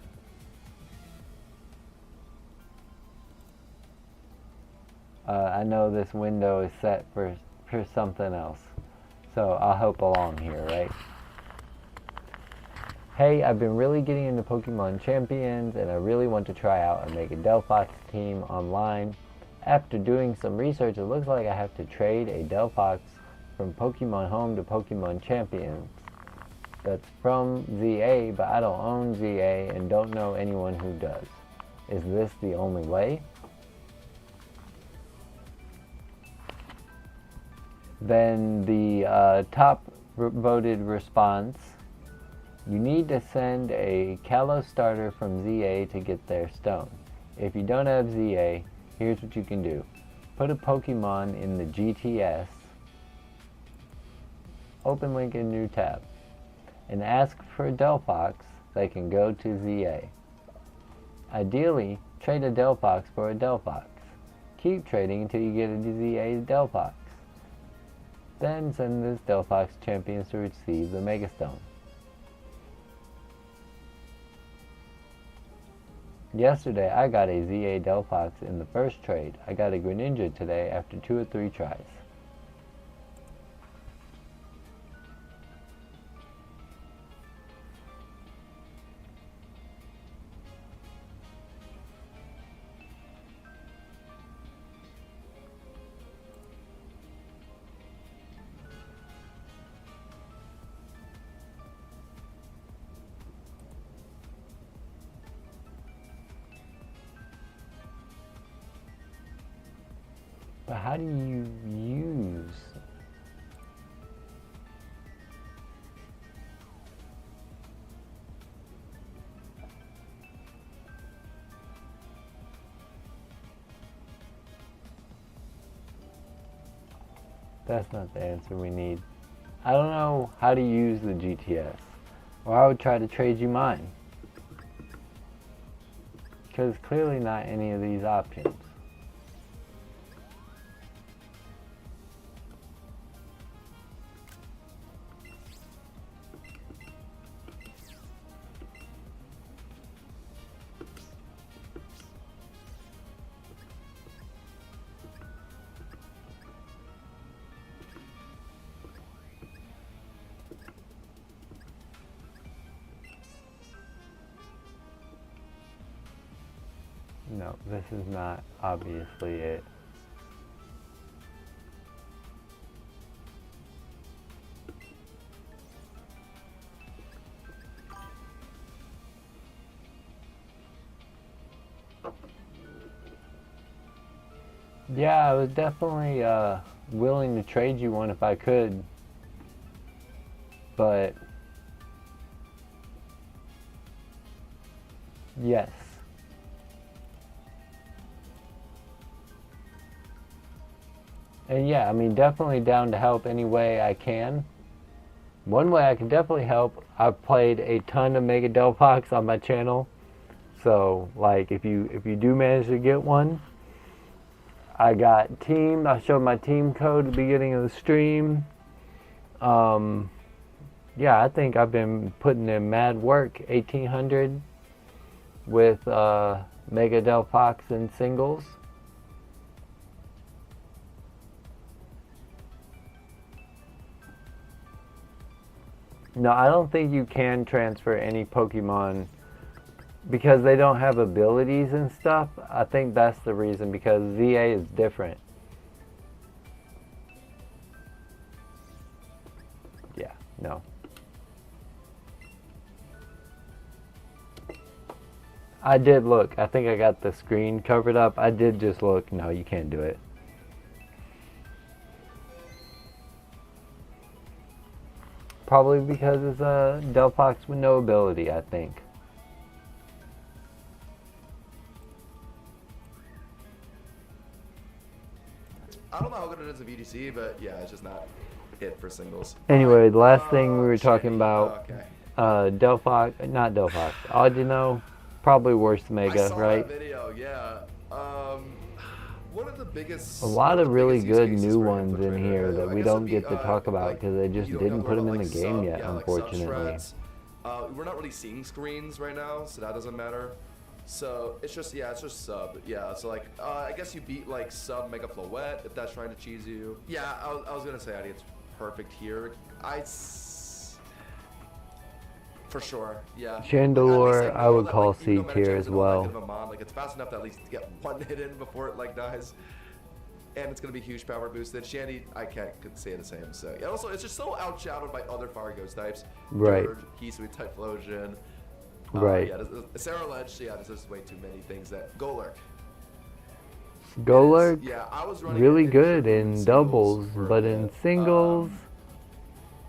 I know this window is set for something else, so I'll help along here, right? Hey, I've been really getting into Pokemon Champions, and I really want to try out and make a Delphox team online. After doing some research, it looks like I have to trade a Delphox from Pokemon Home to Pokemon Champions. That's from ZA, but I don't own ZA and don't know anyone who does. Is this the only way? Then the top voted response: you need to send a Kalos starter from ZA to get their stone. If you don't have ZA, here's what you can do. Put a Pokemon in the GTS, open link in new tab, and ask for a Delphox that can go to ZA. Ideally, trade a Delphox for a Delphox. Keep trading until you get a ZA Delphox. Then send this Delphox Champions to receive the Mega Stone. Yesterday, I got a ZA Delphox in the first trade. I got a Greninja today after 2 or 3 tries. But how do you use? That's not the answer we need. I don't know how to use the GTS, or I would try to trade you mine. Because clearly not any of these options. No, this is not obviously it. Yeah, I was definitely willing to trade you one if I could, but Yes. And yeah, I mean, definitely down to help any way I can. One way I can definitely help, I've played a ton of Mega Delphox on my channel. So, like, if you do manage to get one, I got team. I showed my team code at the beginning of the stream. Yeah, I think I've been putting in mad work. 1800 with Mega Delphox in singles. No, I don't think you can transfer any Pokemon because they don't have abilities and stuff. I think that's the reason, because ZA is different. Yeah, no. I did look. I think I got the screen covered up. I did just look. No, you can't do it. Probably because it's a Delphox with no ability, I think. I don't know how good it is in VDC, but yeah, it's just not it for singles. Anyway, the last thing we were talking about, okay. Delphox, not Delphox, Audino, probably worst Mega, I saw right? that video, yeah. One of the biggest. A lot of really good use cases new for ones input in trainer, here that I we guess don't would get be, to talk about like, because they just you didn't know, put them in like the game yet, yeah, like unfortunately. sub strats. We're not really seeing screens right now, so that doesn't matter. So it's just, yeah, it's just sub. Yeah, so like, I guess you beat like sub Mega Floette if that's trying to cheese you. Yeah, I was gonna say I think it's perfect here. For sure, yeah. Chandelure, I would call like, C tier as well. Like, it's fast enough to at least get one hit in before it like dies. And it's gonna be huge power boosted. Shandy, I could say the same. So yeah, also it's just so outshadowed by other fire ghost types. Right. Dirge, Heatwave, Typhlosion. Right. Yeah, Sarah Ledge. So yeah, this is way too many things that Golurk. Golurk, Yeah, I was running really it good in in doubles, for a but bit. in singles,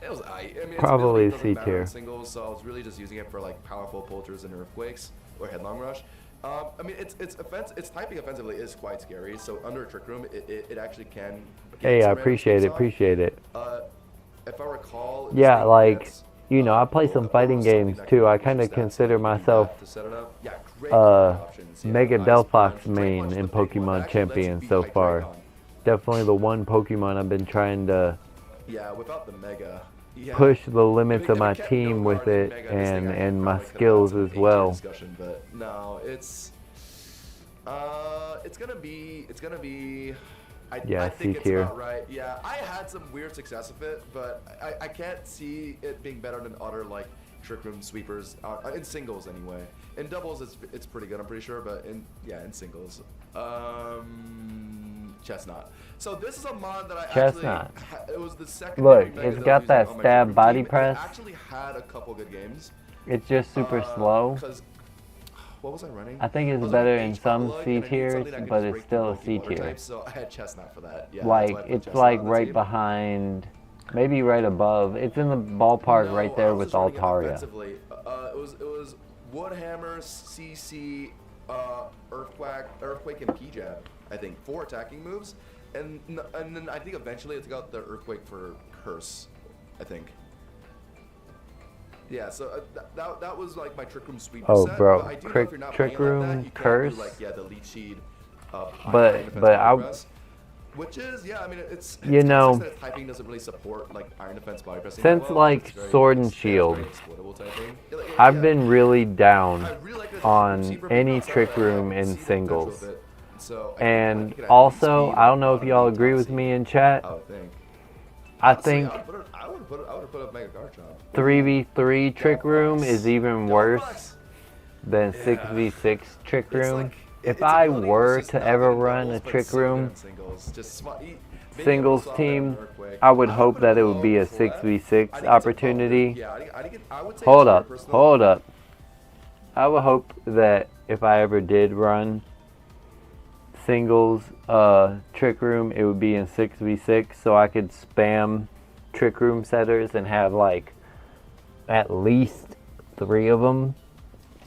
It was I mean, probably its ability C doesn't matter in tier. singles, so I was really just using it for like powerful Polters and Earthquakes or Headlong Rush. I mean, its typing offensively is quite scary. So under a Trick Room, it actually can. Hey, I appreciate it. If I recall. Yeah, like, you know, I play some fighting games too. I kind of consider myself Mega Delphox main in Pokemon Champion so far. Definitely the one Pokemon I've been trying to without the Mega. Yeah. push the limits of my team with it and my skills as well. But no, it's gonna be. I think it's about right. Yeah, I had some weird success with it, but I can't see it being better than other like Trick Room sweepers in singles anyway. In doubles, it's pretty good, I'm pretty sure, but in singles, Chestnut. So this is a mod that I Chestnut. actually. It was the second. Look, Mega it's that got I was that using on my stab Trick Room body team. press. It actually had a couple good games. It's just super slow. What was I running? I think it's better in some C tiers, but it's still a C tier. So I had Chestnut for that. Yeah, Like, it's like right behind, maybe right above. It's in the ballpark right there with Altaria. It was Woodhammer, CC, Earthquake, and P-Jab. I think 4 attacking moves, and then I think eventually it took out the Earthquake for Curse. I think. Yeah, so that was like my Trick Room sweeper set. Oh, bro, But I do know if you're not Trick playing like that, Room, you Curse. Can do, like, the lead sheet. But Which is, yeah, I mean, it's you know, that typing doesn't really support like Iron Defense body pressing. since like Sword and Shield, I've been really down on any Trick Room in singles. And also, I don't know if y'all agree with me in chat. I think 3v3 Trick Room is even worse than 6v6 Trick Room. If I were to ever run a Trick Room singles team, I would hope that it would be a 6v6 opportunity. Hold up. I would hope that if I ever did run singles Trick Room, it would be in 6v6 so I could spam Trick Room setters and have like at least 3 of them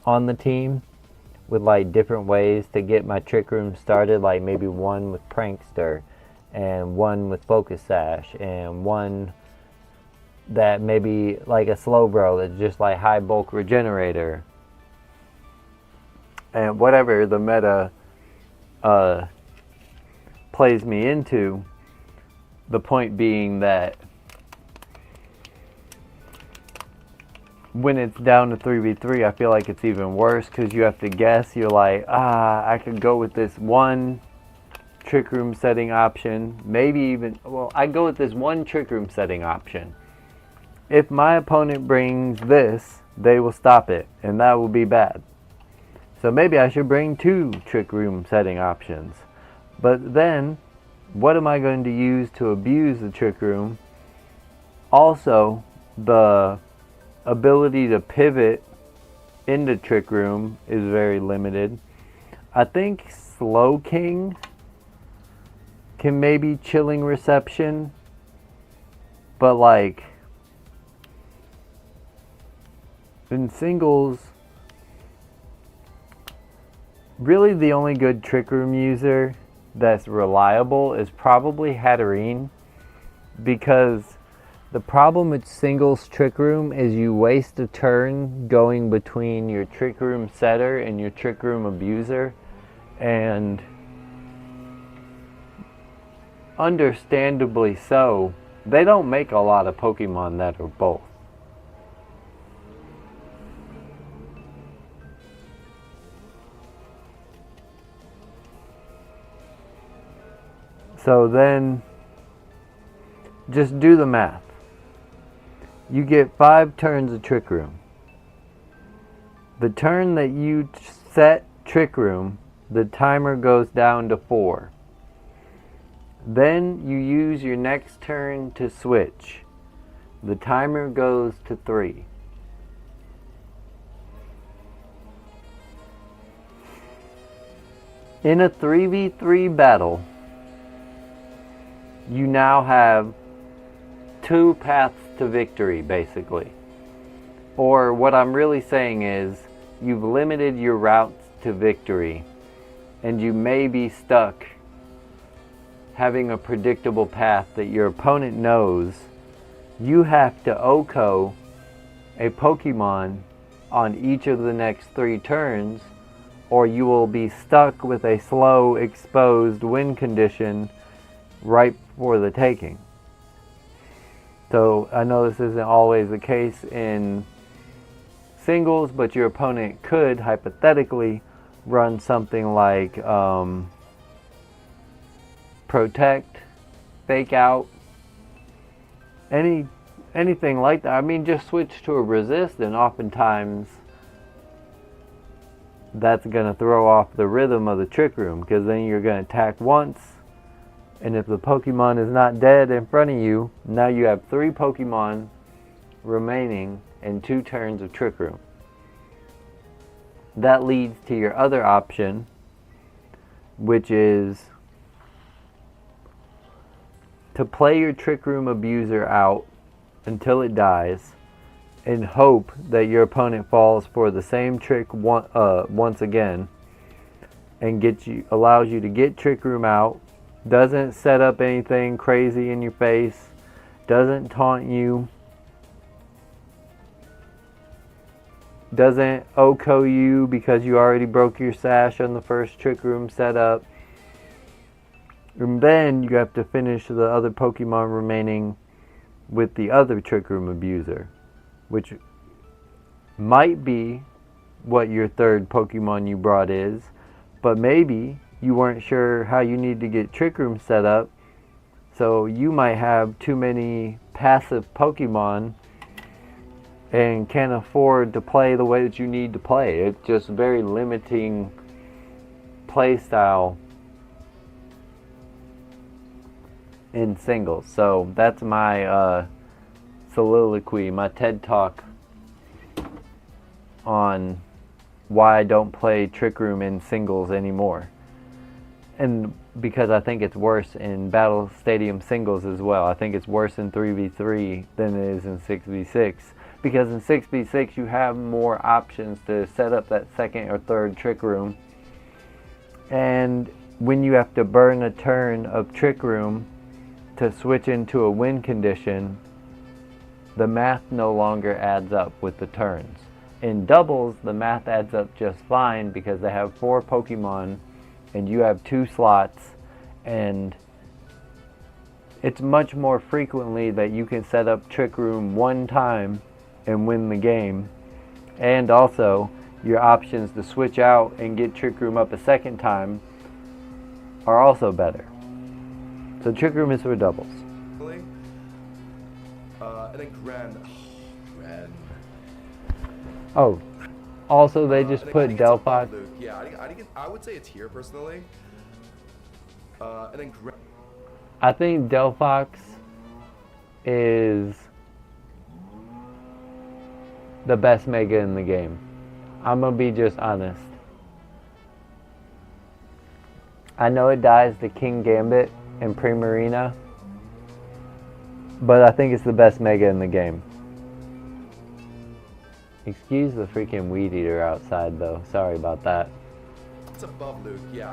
on the team. with like different ways to get my trick room started, like maybe one with Prankster and one with Focus Sash and one that maybe like a slow bro that's just like high bulk regenerator, and whatever the meta plays me into. The point being that when it's down to 3v3, I feel like it's even worse because you have to guess. You're like, I could go with this one trick room setting option. Maybe even, well, I go with this one trick room setting option. If my opponent brings this, they will stop it, and that will be bad. So maybe I should bring 2 trick room setting options. But then, what am I going to use to abuse the trick room? Also, the ability to pivot into trick room is very limited. I think Slow King can maybe chilling reception, but like in singles, really the only good trick room user that's reliable is probably Hatterene, because the problem with singles trick room is you waste a turn going between your trick room setter and your trick room abuser, and understandably so, they don't make a lot of Pokemon that are both. So then, just do the math. You get 5 turns of Trick Room. The turn that you set Trick Room, the timer goes down to 4. Then you use your next turn to switch. The timer goes to 3. In a 3v3 battle, you now have 2 paths to victory, basically. Or what I'm really saying is, you've limited your routes to victory, and you may be stuck having a predictable path that your opponent knows. You have to OHKO a Pokemon on each of the next 3 turns, or you will be stuck with a slow, exposed win condition right for the taking. So I know this isn't always the case in singles, but your opponent could hypothetically run something like Protect, Fake Out, anything like that. I mean, just switch to a Resist, and oftentimes that's going to throw off the rhythm of the Trick Room, because then you're going to attack once, and if the Pokemon is not dead in front of you, now you have 3 Pokemon remaining and 2 turns of Trick Room. That leads to your other option, which is to play your Trick Room abuser out until it dies and hope that your opponent falls for the same trick once again, and allows you to get Trick Room out, doesn't set up anything crazy in your face, doesn't taunt you, doesn't OHKO you because you already broke your sash on the first Trick Room setup. And then you have to finish the other Pokemon remaining with the other Trick Room abuser, which might be what your third Pokemon you brought is, but maybe you weren't sure how you need to get Trick Room set up, so you might have too many passive Pokemon and can't afford to play the way that you need to play. It's just very limiting play style in singles. So that's my soliloquy, my TED Talk on why I don't play Trick Room in singles anymore. And because I think it's worse in Battle Stadium singles as well. I think it's worse in 3v3 than it is in 6v6. because in 6v6 you have more options to set up that second or third trick room. And when you have to burn a turn of trick room to switch into a win condition, the math no longer adds up with the turns. In doubles, the math adds up just fine because they have 4 Pokemon and you have 2 slots, and it's much more frequently that you can set up Trick Room 1 time and win the game. And also, your options to switch out and get Trick Room up a second time are also better. So Trick Room is for doubles. And then Grand. Oh, also they just put Delphox. Yeah, I would say it's here personally. And then I think Delphox is the best Mega in the game. I'm gonna be just honest. I know it dies to King Gambit and Primarina, but I think it's the best Mega in the game. Excuse the freaking weed eater outside though. Sorry about that. It's above Luke. Yeah,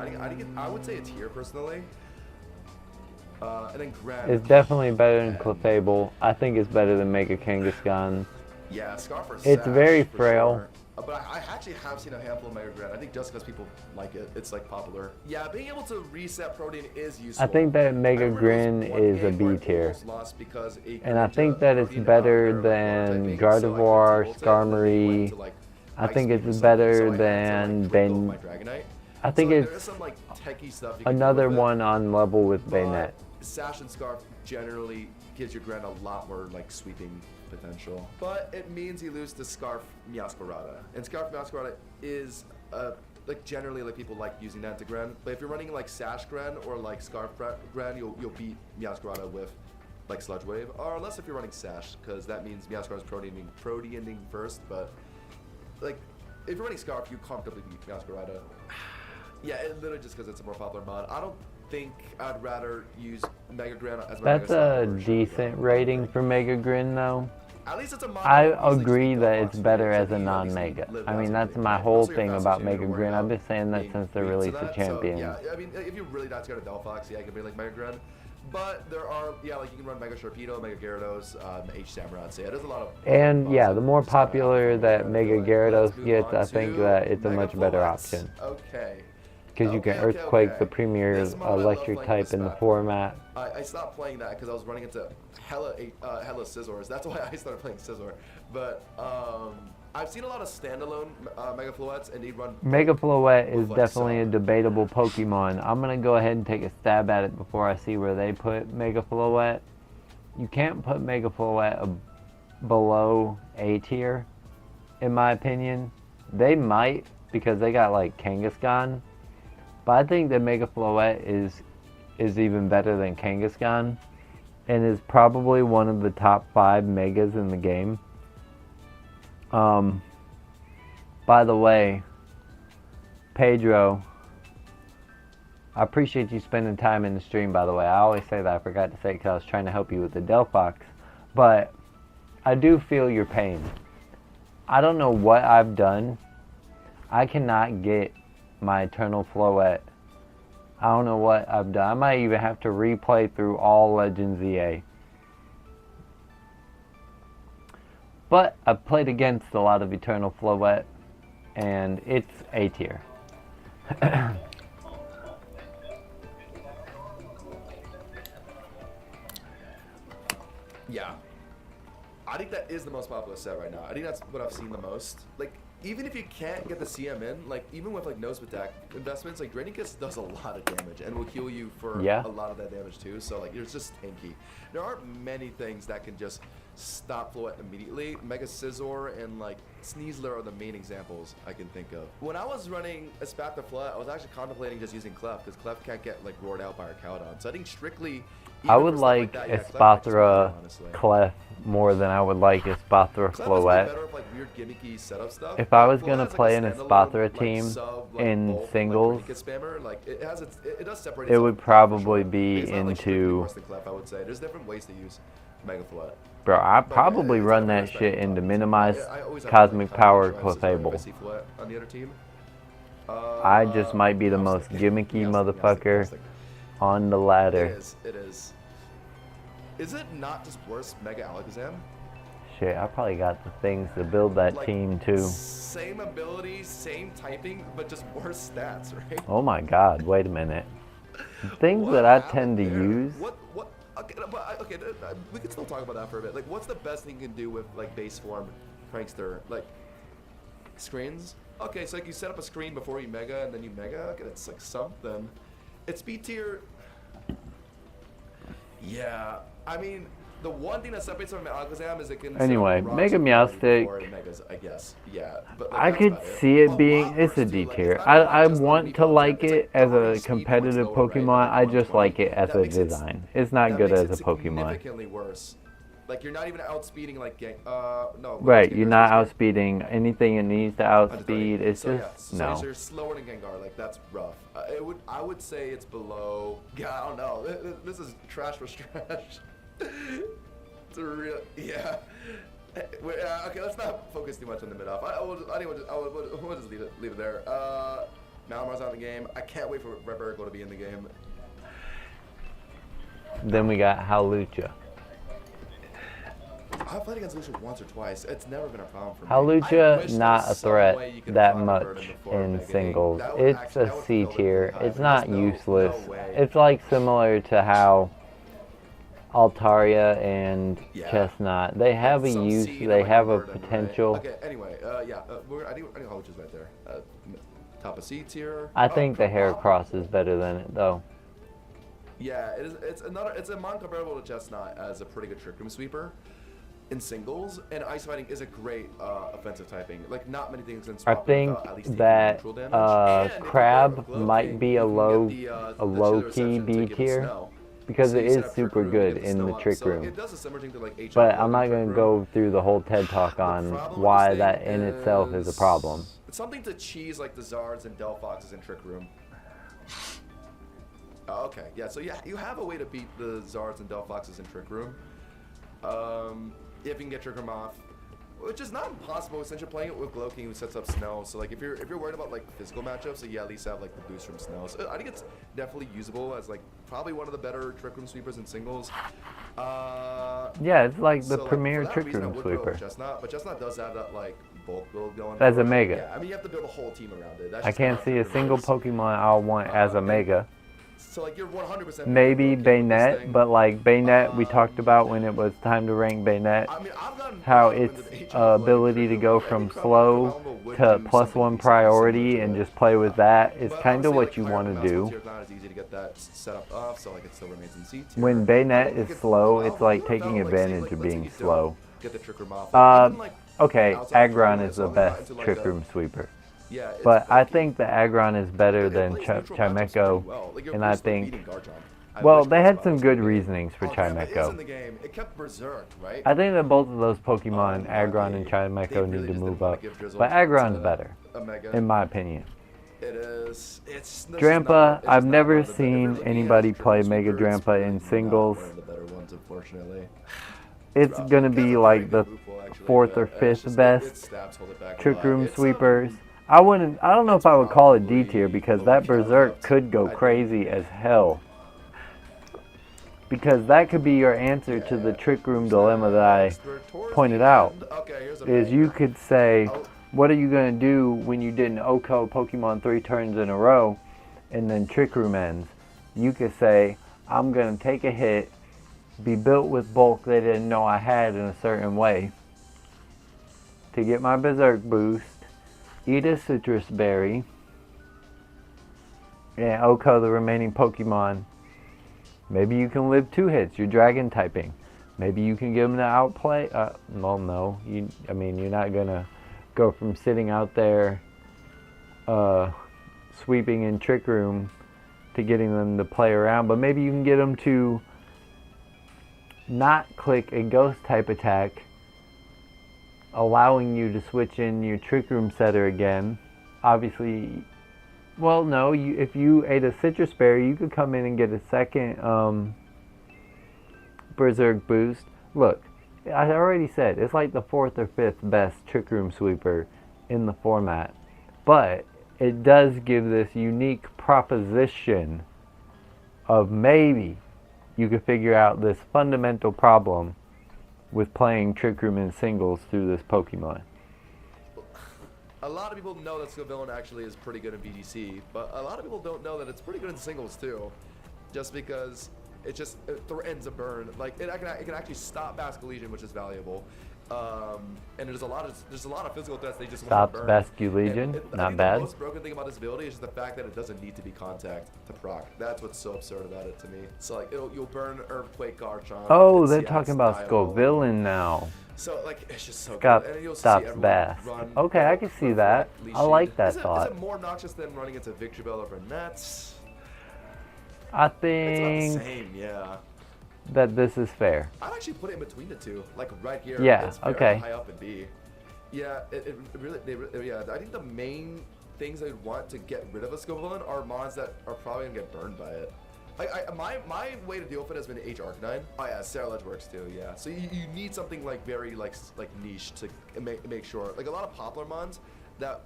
I would say it's here personally. And then Grand. It's definitely better than Clefable. I think it's better than Mega Kangaskhan. Yeah, Scarf or It's Sash, very for frail. Sure. But I actually have seen a handful of Mega Grand. I think just because people like it, it's like popular. Yeah, being able to reset Protein is useful. I think that Mega Grin is a B tier. And I think that it's better than Gardevoir, Skarmory. I think it's better than Ben. I think it's another one on level with Bayonet. Sash and Scarf generally gives your Grand a lot more like sweeping potential, but it means you lose to Scarf Meowscarada, and Scarf Meowscarada is like generally like people like using that to Grand. But if you're running like Sash Grand or like Scarf Grand, you'll beat Meowscarada with like Sludge Wave, or unless if you're running Sash, because that means Meowscarada's Proteaning first. But like if you're running Scarf, you comfortably beat Meowscarada. Yeah, literally just because it's a more popular mod. I don't think I'd rather use Mega Grand as my That's a decent rating for Mega Grin though. At least it's a mod. I agree that it's better as a non-Mega. I mean, that's my whole thing about Mega Grin. I've been saying that since the release of Champion. Yeah, I mean, if you're really not scared of Delphox, yeah, you can be like Mega Grand. But there are, yeah, like you can run Mega Sharpedo, Mega Gyarados, H Samurott. So yeah, there's a lot of. And yeah, the more popular that Mega Gyarados gets, I think that it's a much better option. Okay. Because you can Earthquake the premier electric type in the format. I stopped playing that because I was running into hella Scizors. That's why I started playing Scizor. But I've seen a lot of standalone Mega Floettes, and they run. Mega Floette is definitely a debatable Pokemon. I'm going to go ahead and take a stab at it before I see where they put Mega Floette. You can't put Mega Floette below A tier, in my opinion. They might, because they got like Kangaskhan. But I think that Mega Floette is even better than Kangaskhan, and is probably one of the top 5 Megas in the game. By the way, Pedro, I appreciate you spending time in the stream, by the way. I always say that. I forgot to say it because I was trying to help you with the Delphox. But I do feel your pain. I don't know what I've done. I cannot get my Eternal Floette. I don't know what I've done. I might even have to replay through all Legends EA. But I've played against a lot of Eternal Floette, and it's A tier. Yeah. I think that is the most popular set right now. I think that's what I've seen the most. Like, even if you can't get the CM in, like, even with, like, Nose Attack investments, like, Drainicus does a lot of damage and will heal you for a lot of that damage, too. So, like, it's just tanky. There aren't many things that can just stop Floette immediately. Mega Scizor and, like, Sneasler are the main examples I can think of. When I was running Espatra Floette, I was actually contemplating just using Clef, because Clef can't get, like, roared out by a Cowdon. So I think strictly... I would like Espatra Clef more than I would like Espatra Floette. If I was going to play an Espatra team in singles, it would probably be into... There's different ways to use. Mega Threat. Bro, I But probably it's run definitely that respect shit for into Delphox. minimize I always have cosmic like, power chances if I Clefable. see Flat on the other team. I just might be the most Meowstic. gimmicky Meowstic, motherfucker Meowstic. on the It ladder. is. It is. Is it not just worse Mega Alakazam? Shit, I probably got the things to build that Like, team too. same ability, same typing, but just worse stats, right? Oh my god, wait a minute. Things What that I happened tend to there? use. What? Okay, we can still talk about that for a bit. Like, what's the best thing you can do with like base form, Prankster? Like, screens. Okay, so like you set up a screen before you mega, and then you mega. Okay, that's like something. It's B tier. Yeah, I mean, the one thing that separates from Alakazam is it can. Anyway, Mega Meowstic. Megas, I guess. Yeah, but like, I that's could about see A it being, lot it's a worse, D too. Like, tier. it's not even I just want underneath to like Alakazam, it it's as already a speed competitive points lower, right? Pokemon. Like I just 120. like it as That a makes it design. It's not that good makes as a it Pokemon. significantly worse. Like, you're not even outspeeding like no. Right, you're not outspeeding anything it needs to outspeed. It's So just, yeah, no. so you're slower than Gengar. Like, that's rough. I would say it's below. Yeah, I don't know. This is trash for trash. It's a real, yeah. Okay, let's not focus too much on the mid off. We'll just leave it there. Malamar's out of the game. I can't wait for Reberico to be in the game. Then we got Hawlucha. I've played against Lucia once or twice. It's never been a problem for me. Hawlucha, not a threat that much in singles. It's a C tier. It's not useless. It's like similar to how Altaria and Chestnut. They have a use. They have a potential. Okay. Anyway, yeah. I think Hawlucha's right there. Top of C tier. I think the Heracross is better than it though. Yeah, it is. It's a mon comparable to Chestnut as a pretty good Trick Room sweeper in singles, and Ice Fighting is a great offensive typing. Like, not many things can I swap think at least that neutral damage. And Crab if you might be a low key B tier because it is super good in the Trick Room. It does a similar thing to like HM But I'm not going to go through the whole TED talk on why that in itself is a problem. It's something to cheese like the Zards and Delphoxes in Trick Room. Oh, okay, yeah, so yeah, you have a way to beat the Zards and Delphoxes in Trick Room. If you can get Trick Room off, which is not impossible since you're playing it with Glow King who sets up Snow. So like if you're worried about like physical matchups, so you at least have like the boost from Snow. So I think it's definitely usable as like probably one of the better Trick Room sweepers in singles. Yeah, it's like the premier Trick Room sweeper. Chestnut, but Chestnut does have that like bulk build going. As a Mega. Yeah, I mean you have to build a whole team around it. That's I can't see a single Pokemon I'll want as a Mega. So like you're 100%. Maybe Bayonet, but like Bayonet, we talked about when it was time to rank Bayonet, I mean, I've gotten how its ability to go from slow to +1 priority and just play with that is kind of what you want to do. When Bayonet is slow, it's like taking advantage of being slow. Okay, Aggron is the best Trick Room sweeper. But I think the Aggron is better than Chimecho, and I think, well, they had some good reasonings for Chimecho. I think that both of those Pokemon, Aggron and Chimecho, need to move up, but Aggron's better, in my opinion. Drampa, I've never seen anybody play Mega Drampa in singles. It's gonna be like the 4th or 5th best Trick Room sweepers. I don't know if I would call it D tier because that Berserk could go crazy as hell. Because that could be your answer to the Trick Room dilemma that I pointed out. Is you could say, what are you going to do when you did an OHKO Pokemon 3 turns in a row and then Trick Room ends? You could say, I'm going to take a hit, be built with bulk they didn't know I had in a certain way to get my Berserk boost, eat a citrus berry, and OHKO the remaining Pokemon. Maybe you can live 2 hits. You're dragon typing. Maybe you can give them the outplay. Well, no. I mean, you're not gonna go from sitting out there sweeping in Trick Room to getting them to play around. But maybe you can get them to not click a ghost type attack, allowing you to switch in your Trick Room setter again. Obviously, well, no, if you ate a citrus berry, you could come in and get a second Berserk boost. Look, I already said it's like the fourth or fifth best Trick Room Sweeper in the format, but it does give this unique proposition of maybe you could figure out this fundamental problem with playing Trick Room in singles through this Pokemon. A lot of people know that Scovillain actually is pretty good in VGC, but a lot of people don't know that it's pretty good in singles too. Just because it threatens a burn. Like it can actually stop Basculegion, which is valuable. And there's a lot of physical threats they just want to burn. Stops Basculegion, not bad. The most broken thing about this ability is just the fact that it doesn't need to be contact to proc. That's what's so absurd about it to me. So like you'll burn Earthquake Garchomp. Oh, they're talking about Scovillain now. So like it's just so good. And you'll Stops Bass. Okay, I can see that. I like that thought. Is it more noxious than running into Victreebel over Nets? I It's about think the same, yeah. that this is fair. I'd actually put it in between the two, like right here. Yeah, it's very okay. high up in B. Yeah, it really, yeah. I think the main things they'd want to get rid of a Scovillain are mons that are probably gonna get burned by it. My way to deal with it has been H Arcanine. Oh yeah, Sarah works too. Yeah, so you need something like very like niche to make sure. Like a lot of Poplar mons that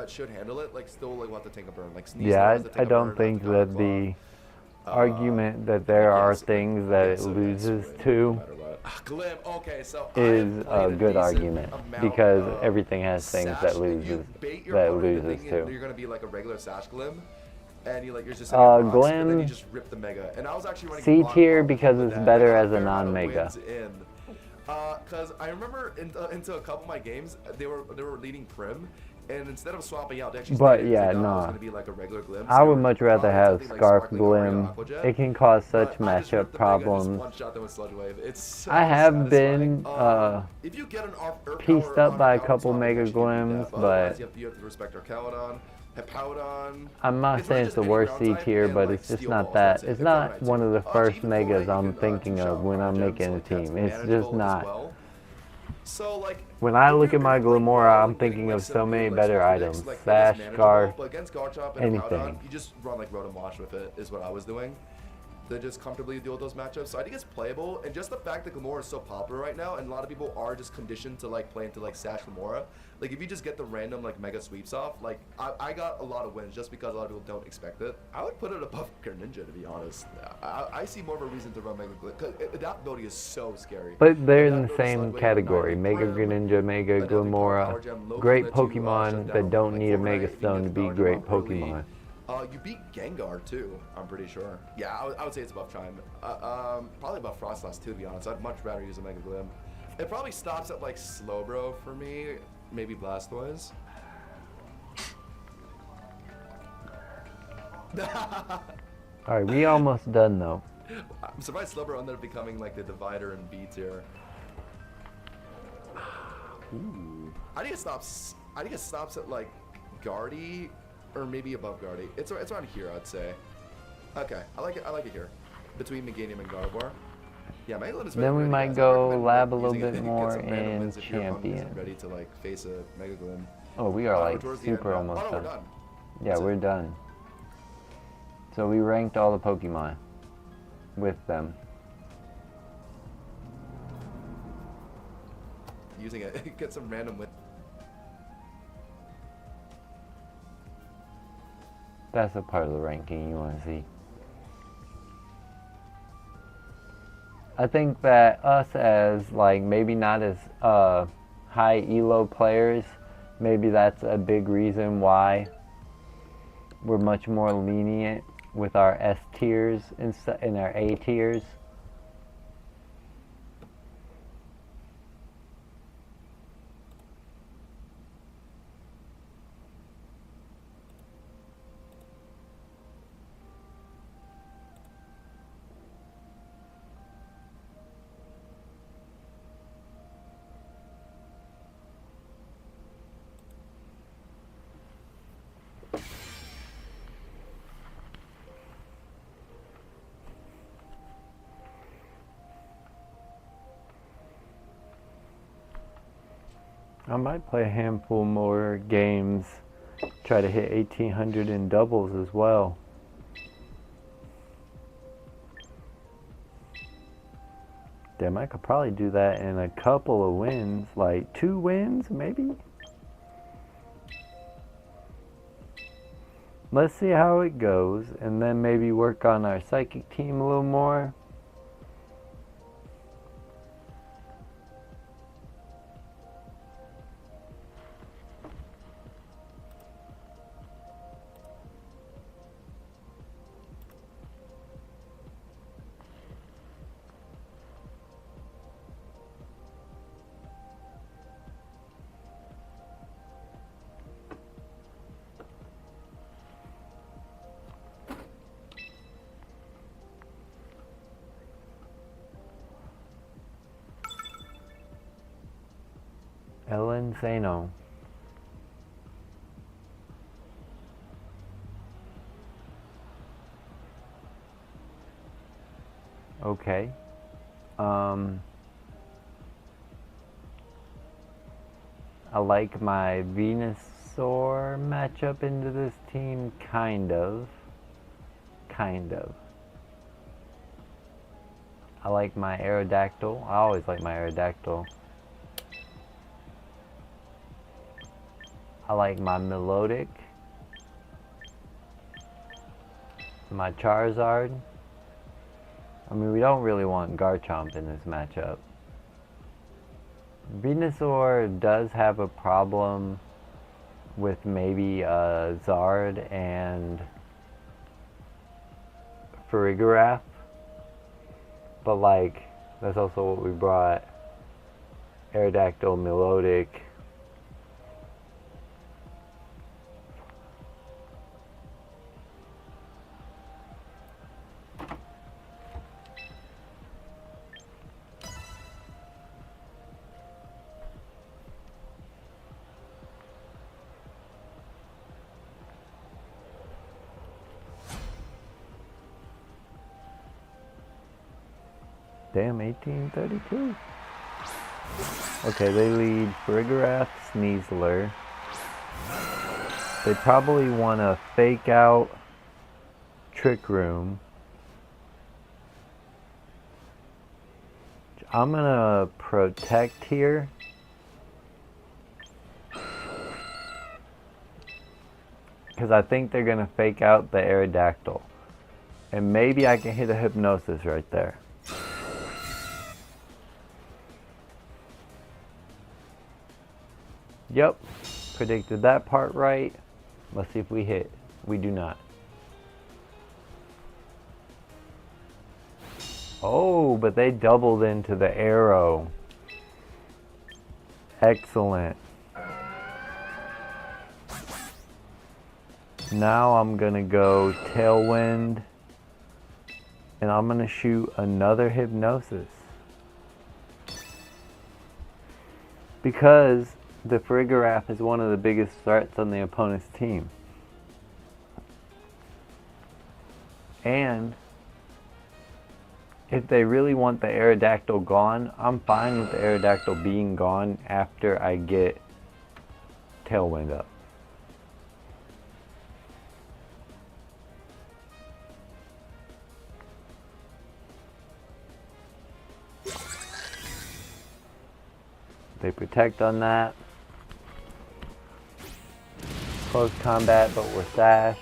should handle it, like still like want to take a burn. Like Sneasel Yeah, has to take I a don't burn, think like that the argument that there are things that it loses to Glim. Okay, so is a good argument because everything has things that loses to. You're gonna be like a regular Sash Glim, and you're just Glim, and then you just rip the Mega. And I was actually running C tier because it's better as a non-Mega. Because I remember into a couple of my games, they were leading Prim. And instead of swapping out, they actually gonna be like a regular Glim. I would much rather have like Scarf Sparkling Glim. It can cause such matchup problems. I have been pieced up by a couple Mega Glims, but you have to respect our Caledon. I'm not saying it's the worst C tier, but it's just not that. It's not one of the first Megas I'm thinking of when I'm making a team. It's just not. So like when I look at my Glimora, I'm thinking of so many better items. Sash, Scarf, anything. You just run like Rotom Wash with it is what I was doing. To just comfortably deal with those matchups. So I think it's playable, and just the fact that Glimora is so popular right now, and a lot of people are just conditioned to like play into like Sash Glimora. Like if you just get the random like Mega Sweeps off, like I got a lot of wins just because a lot of people don't expect it. I would put it above Greninja to be honest. I see more of a reason to run Mega Glim because that ability is so scary. But they're in the same category. Mega Greninja, Mega Glimora, great Pokemon that don't need a Mega Stone to be great Pokemon. You beat Gengar too, I'm pretty sure. Yeah, I would say it's above Chime. Probably above Frostlass too, to be honest. I'd much rather use a Mega Glim. It probably stops at like Slowbro for me, maybe Blastoise. Alright, we almost done though. I'm surprised Slowbro ended up becoming like the divider in B tier. Ooh. I think it stops at like Guardy. Or maybe above Guardy. It's around here, I'd say. Okay, I like it here. Between Meganium and Gardevoir. Yeah, Mega Glim is then we might go lab a little bit more in Champion. Ready to like face a Mega Glim. Oh, we are like super almost done. Yeah, we're done. So we ranked all the Pokemon with them. Using it, get some random win. That's a part of the ranking you want to see. I think that us as like maybe not as high elo players, maybe that's a big reason why we're much more lenient with our S tiers and our A tiers. I might play a handful more games, try to hit 1800 in doubles as well. Damn, I could probably do that in a couple of wins, like 2 wins, maybe? Let's see how it goes, and then maybe work on our psychic team a little more. Ellen Sano. Okay. I like my Venusaur matchup into this team, kind of. Kind of. I like my Aerodactyl. I always like my Aerodactyl. I like my Melodic. My Charizard. I mean, we don't really want Garchomp in this matchup. Venusaur does have a problem with maybe Zard and Farigiraf. But like, that's also what we brought. Aerodactyl, Melodic. Damn, 1832. Okay, they lead Farigiraf, Sneasler. They probably want to fake out Trick Room. I'm gonna protect here. Because I think they're gonna fake out the Aerodactyl. And maybe I can hit a Hypnosis right there. Yep, predicted that part right. Let's see if we hit. We do not. Oh, but they doubled into the arrow. Excellent. Now I'm gonna go Tailwind, and I'm gonna shoot another Hypnosis. Because the Farigiraf is one of the biggest threats on the opponent's team. And if they really want the Aerodactyl gone, I'm fine with the Aerodactyl being gone after I get Tailwind up. They protect on that. Close combat, but we're Sash.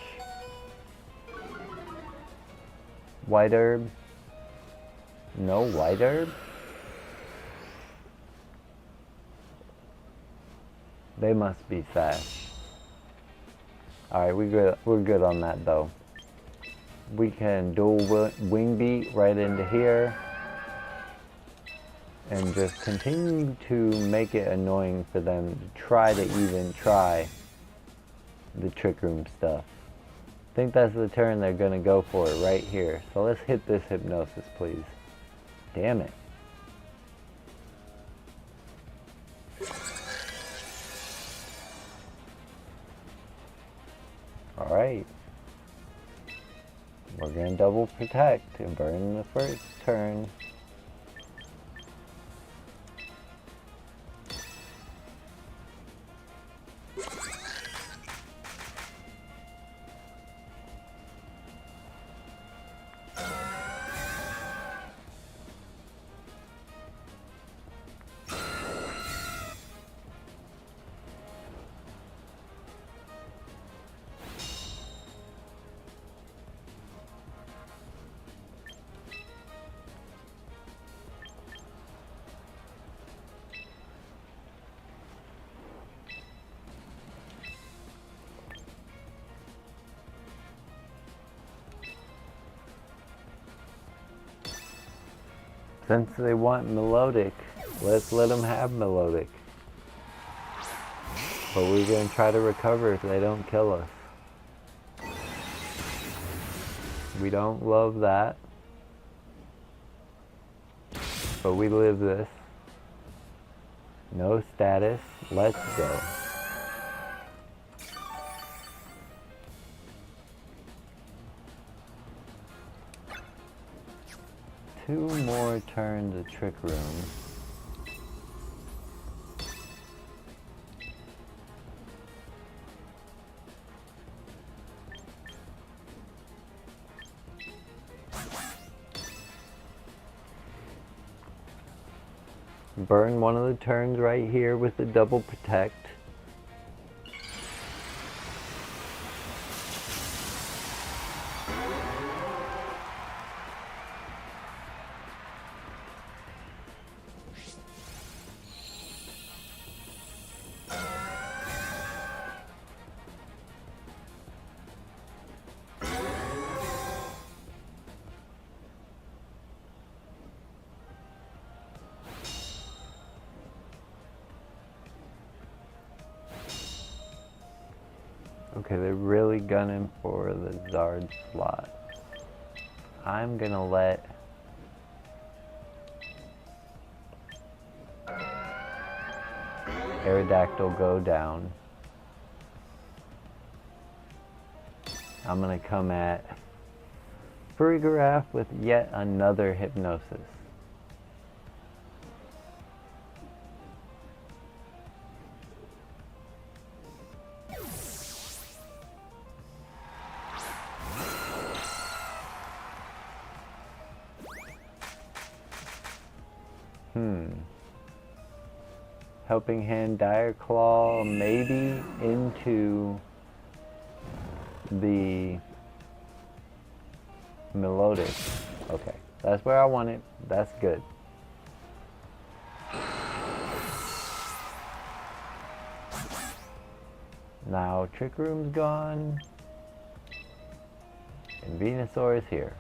White Herb. No White Herb? They must be Sash. Alright, we're good on that though. We can dual Wing Beat right into here. And just continue to make it annoying for them to try to even try the Trick Room stuff. I think that's the turn they're gonna go for it right here. So let's hit this Hypnosis, please. Damn it. Alright. We're gonna double protect and burn the first turn. Since they want melodic, let's let them have melodic. But we're going to try to recover if they don't kill us. We don't love that. But we live this. No status. Let's go. Two more turns of Trick Room. Burn one of the turns right here with the double protect. Okay, they're really gunning for the Zard slot. I'm gonna let Aerodactyl go down. I'm gonna come at Farigiraf with yet another Hypnosis. Helping Hand, Dire Claw, maybe into the Melodic. Okay, that's where I want it. That's good. Now Trick Room's gone, and Venusaur is here.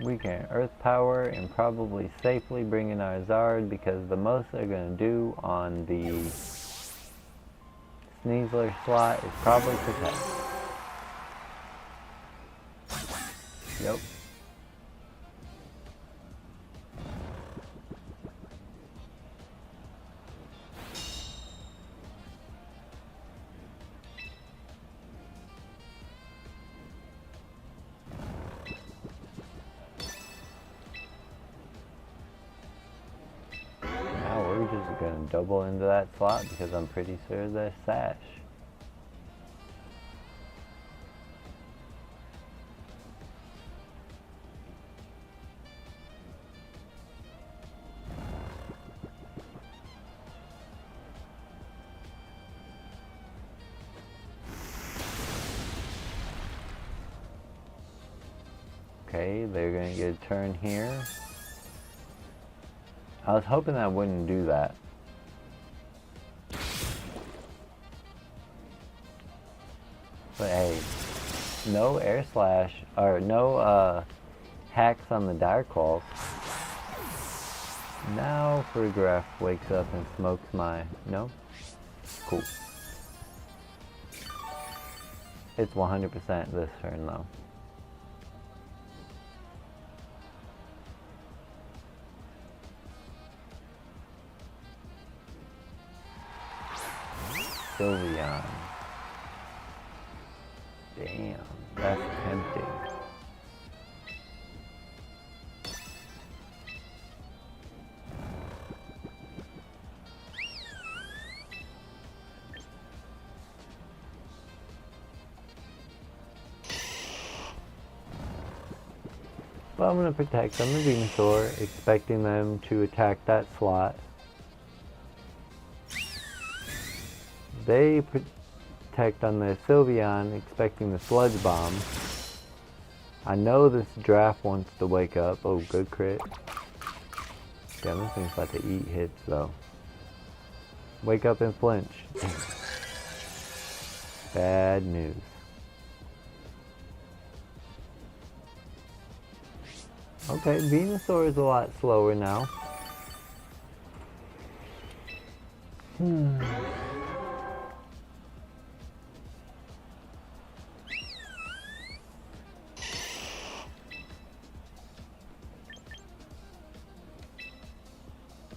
We can Earth Power and probably safely bring in our Zard because the most they're going to do on the Sneasler slot is probably Protect. Yep. Going to double into that slot because I'm pretty sure they're Sash. Okay, they're going to get a turn here. I was hoping that wouldn't do that. But hey, no Air Slash, or no hacks on the Dire Claws. Now Farigiraf wakes up and smokes my... No? Cool. It's 100% this turn though. Sylveon. Damn, that's tempting. But I'm going to protect them, the Venusaur, expecting them to attack that slot. They protect on the Sylveon, expecting the Sludge Bomb. I know this giraffe wants to wake up. Oh, good crit. Damn, this thing's about to eat hits though. Wake up and flinch. Bad news. Okay, Venusaur is a lot slower now.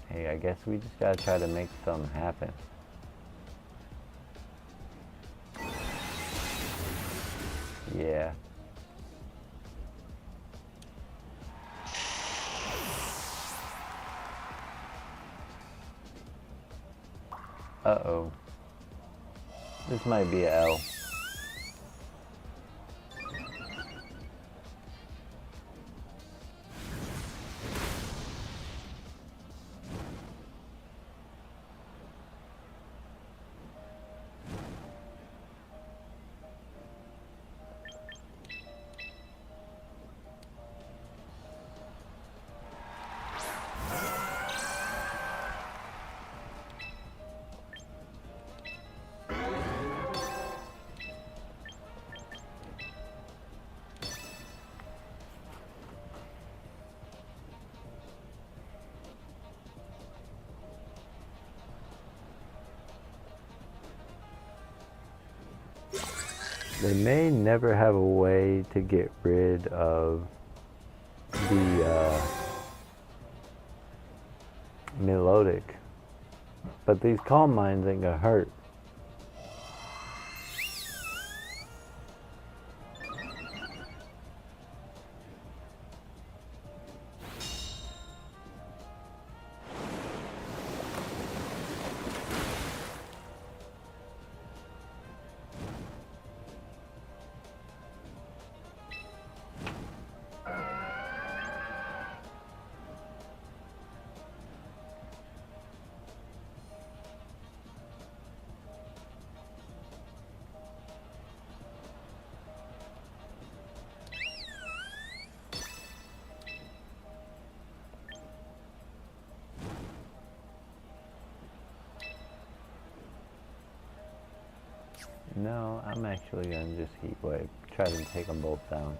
Hey, I guess we just gotta try to make something happen. Yeah. Uh-oh. This might be a L. They may never have a way to get rid of the melodic, but these calm mines ain't gonna hurt. No, I'm actually gonna just heat wave. Try to take them both down.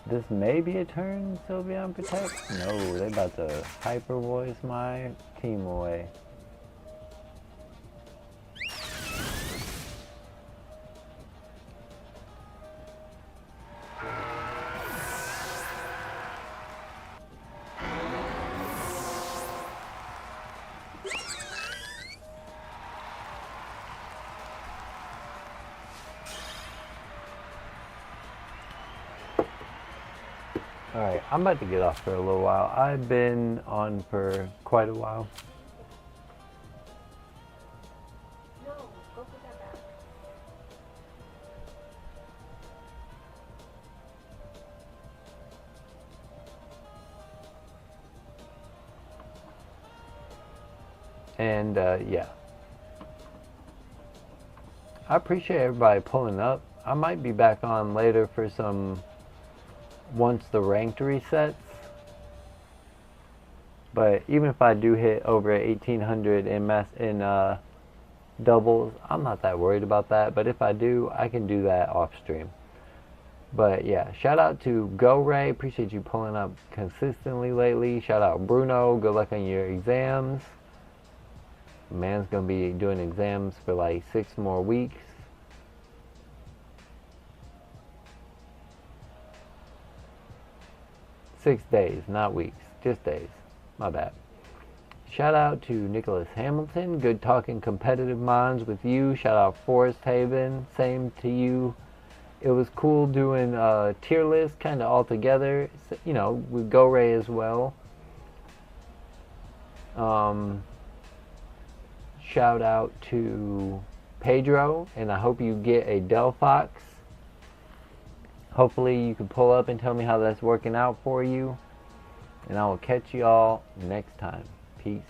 This may be a turn, Sylveon Protect? No, they about to hyper voice my team away. Alright, I'm about to get off for a little while. I've been on for quite a while. No, go put that back. And yeah. I appreciate everybody pulling up. I might be back on later for some once the ranked resets. But even if I do hit over 1800 in doubles, I'm not that worried about that. But if I do, I can do that off stream. But yeah, shout out to Go Ray. Appreciate you pulling up consistently lately. Shout out Bruno. Good luck on your exams. Man's gonna be doing exams for like 6 more weeks. Six days, not weeks, just days. My bad. Shout out to Nicholas Hamilton. Good talking competitive minds with you. Shout out Forest Haven. Same to you. It was cool doing a tier list kind of all together. You know, with Go Ray as well. Shout out to Pedro, and I hope you get a Delphox. Hopefully you can pull up and tell me how that's working out for you. And I will catch y'all next time. Peace.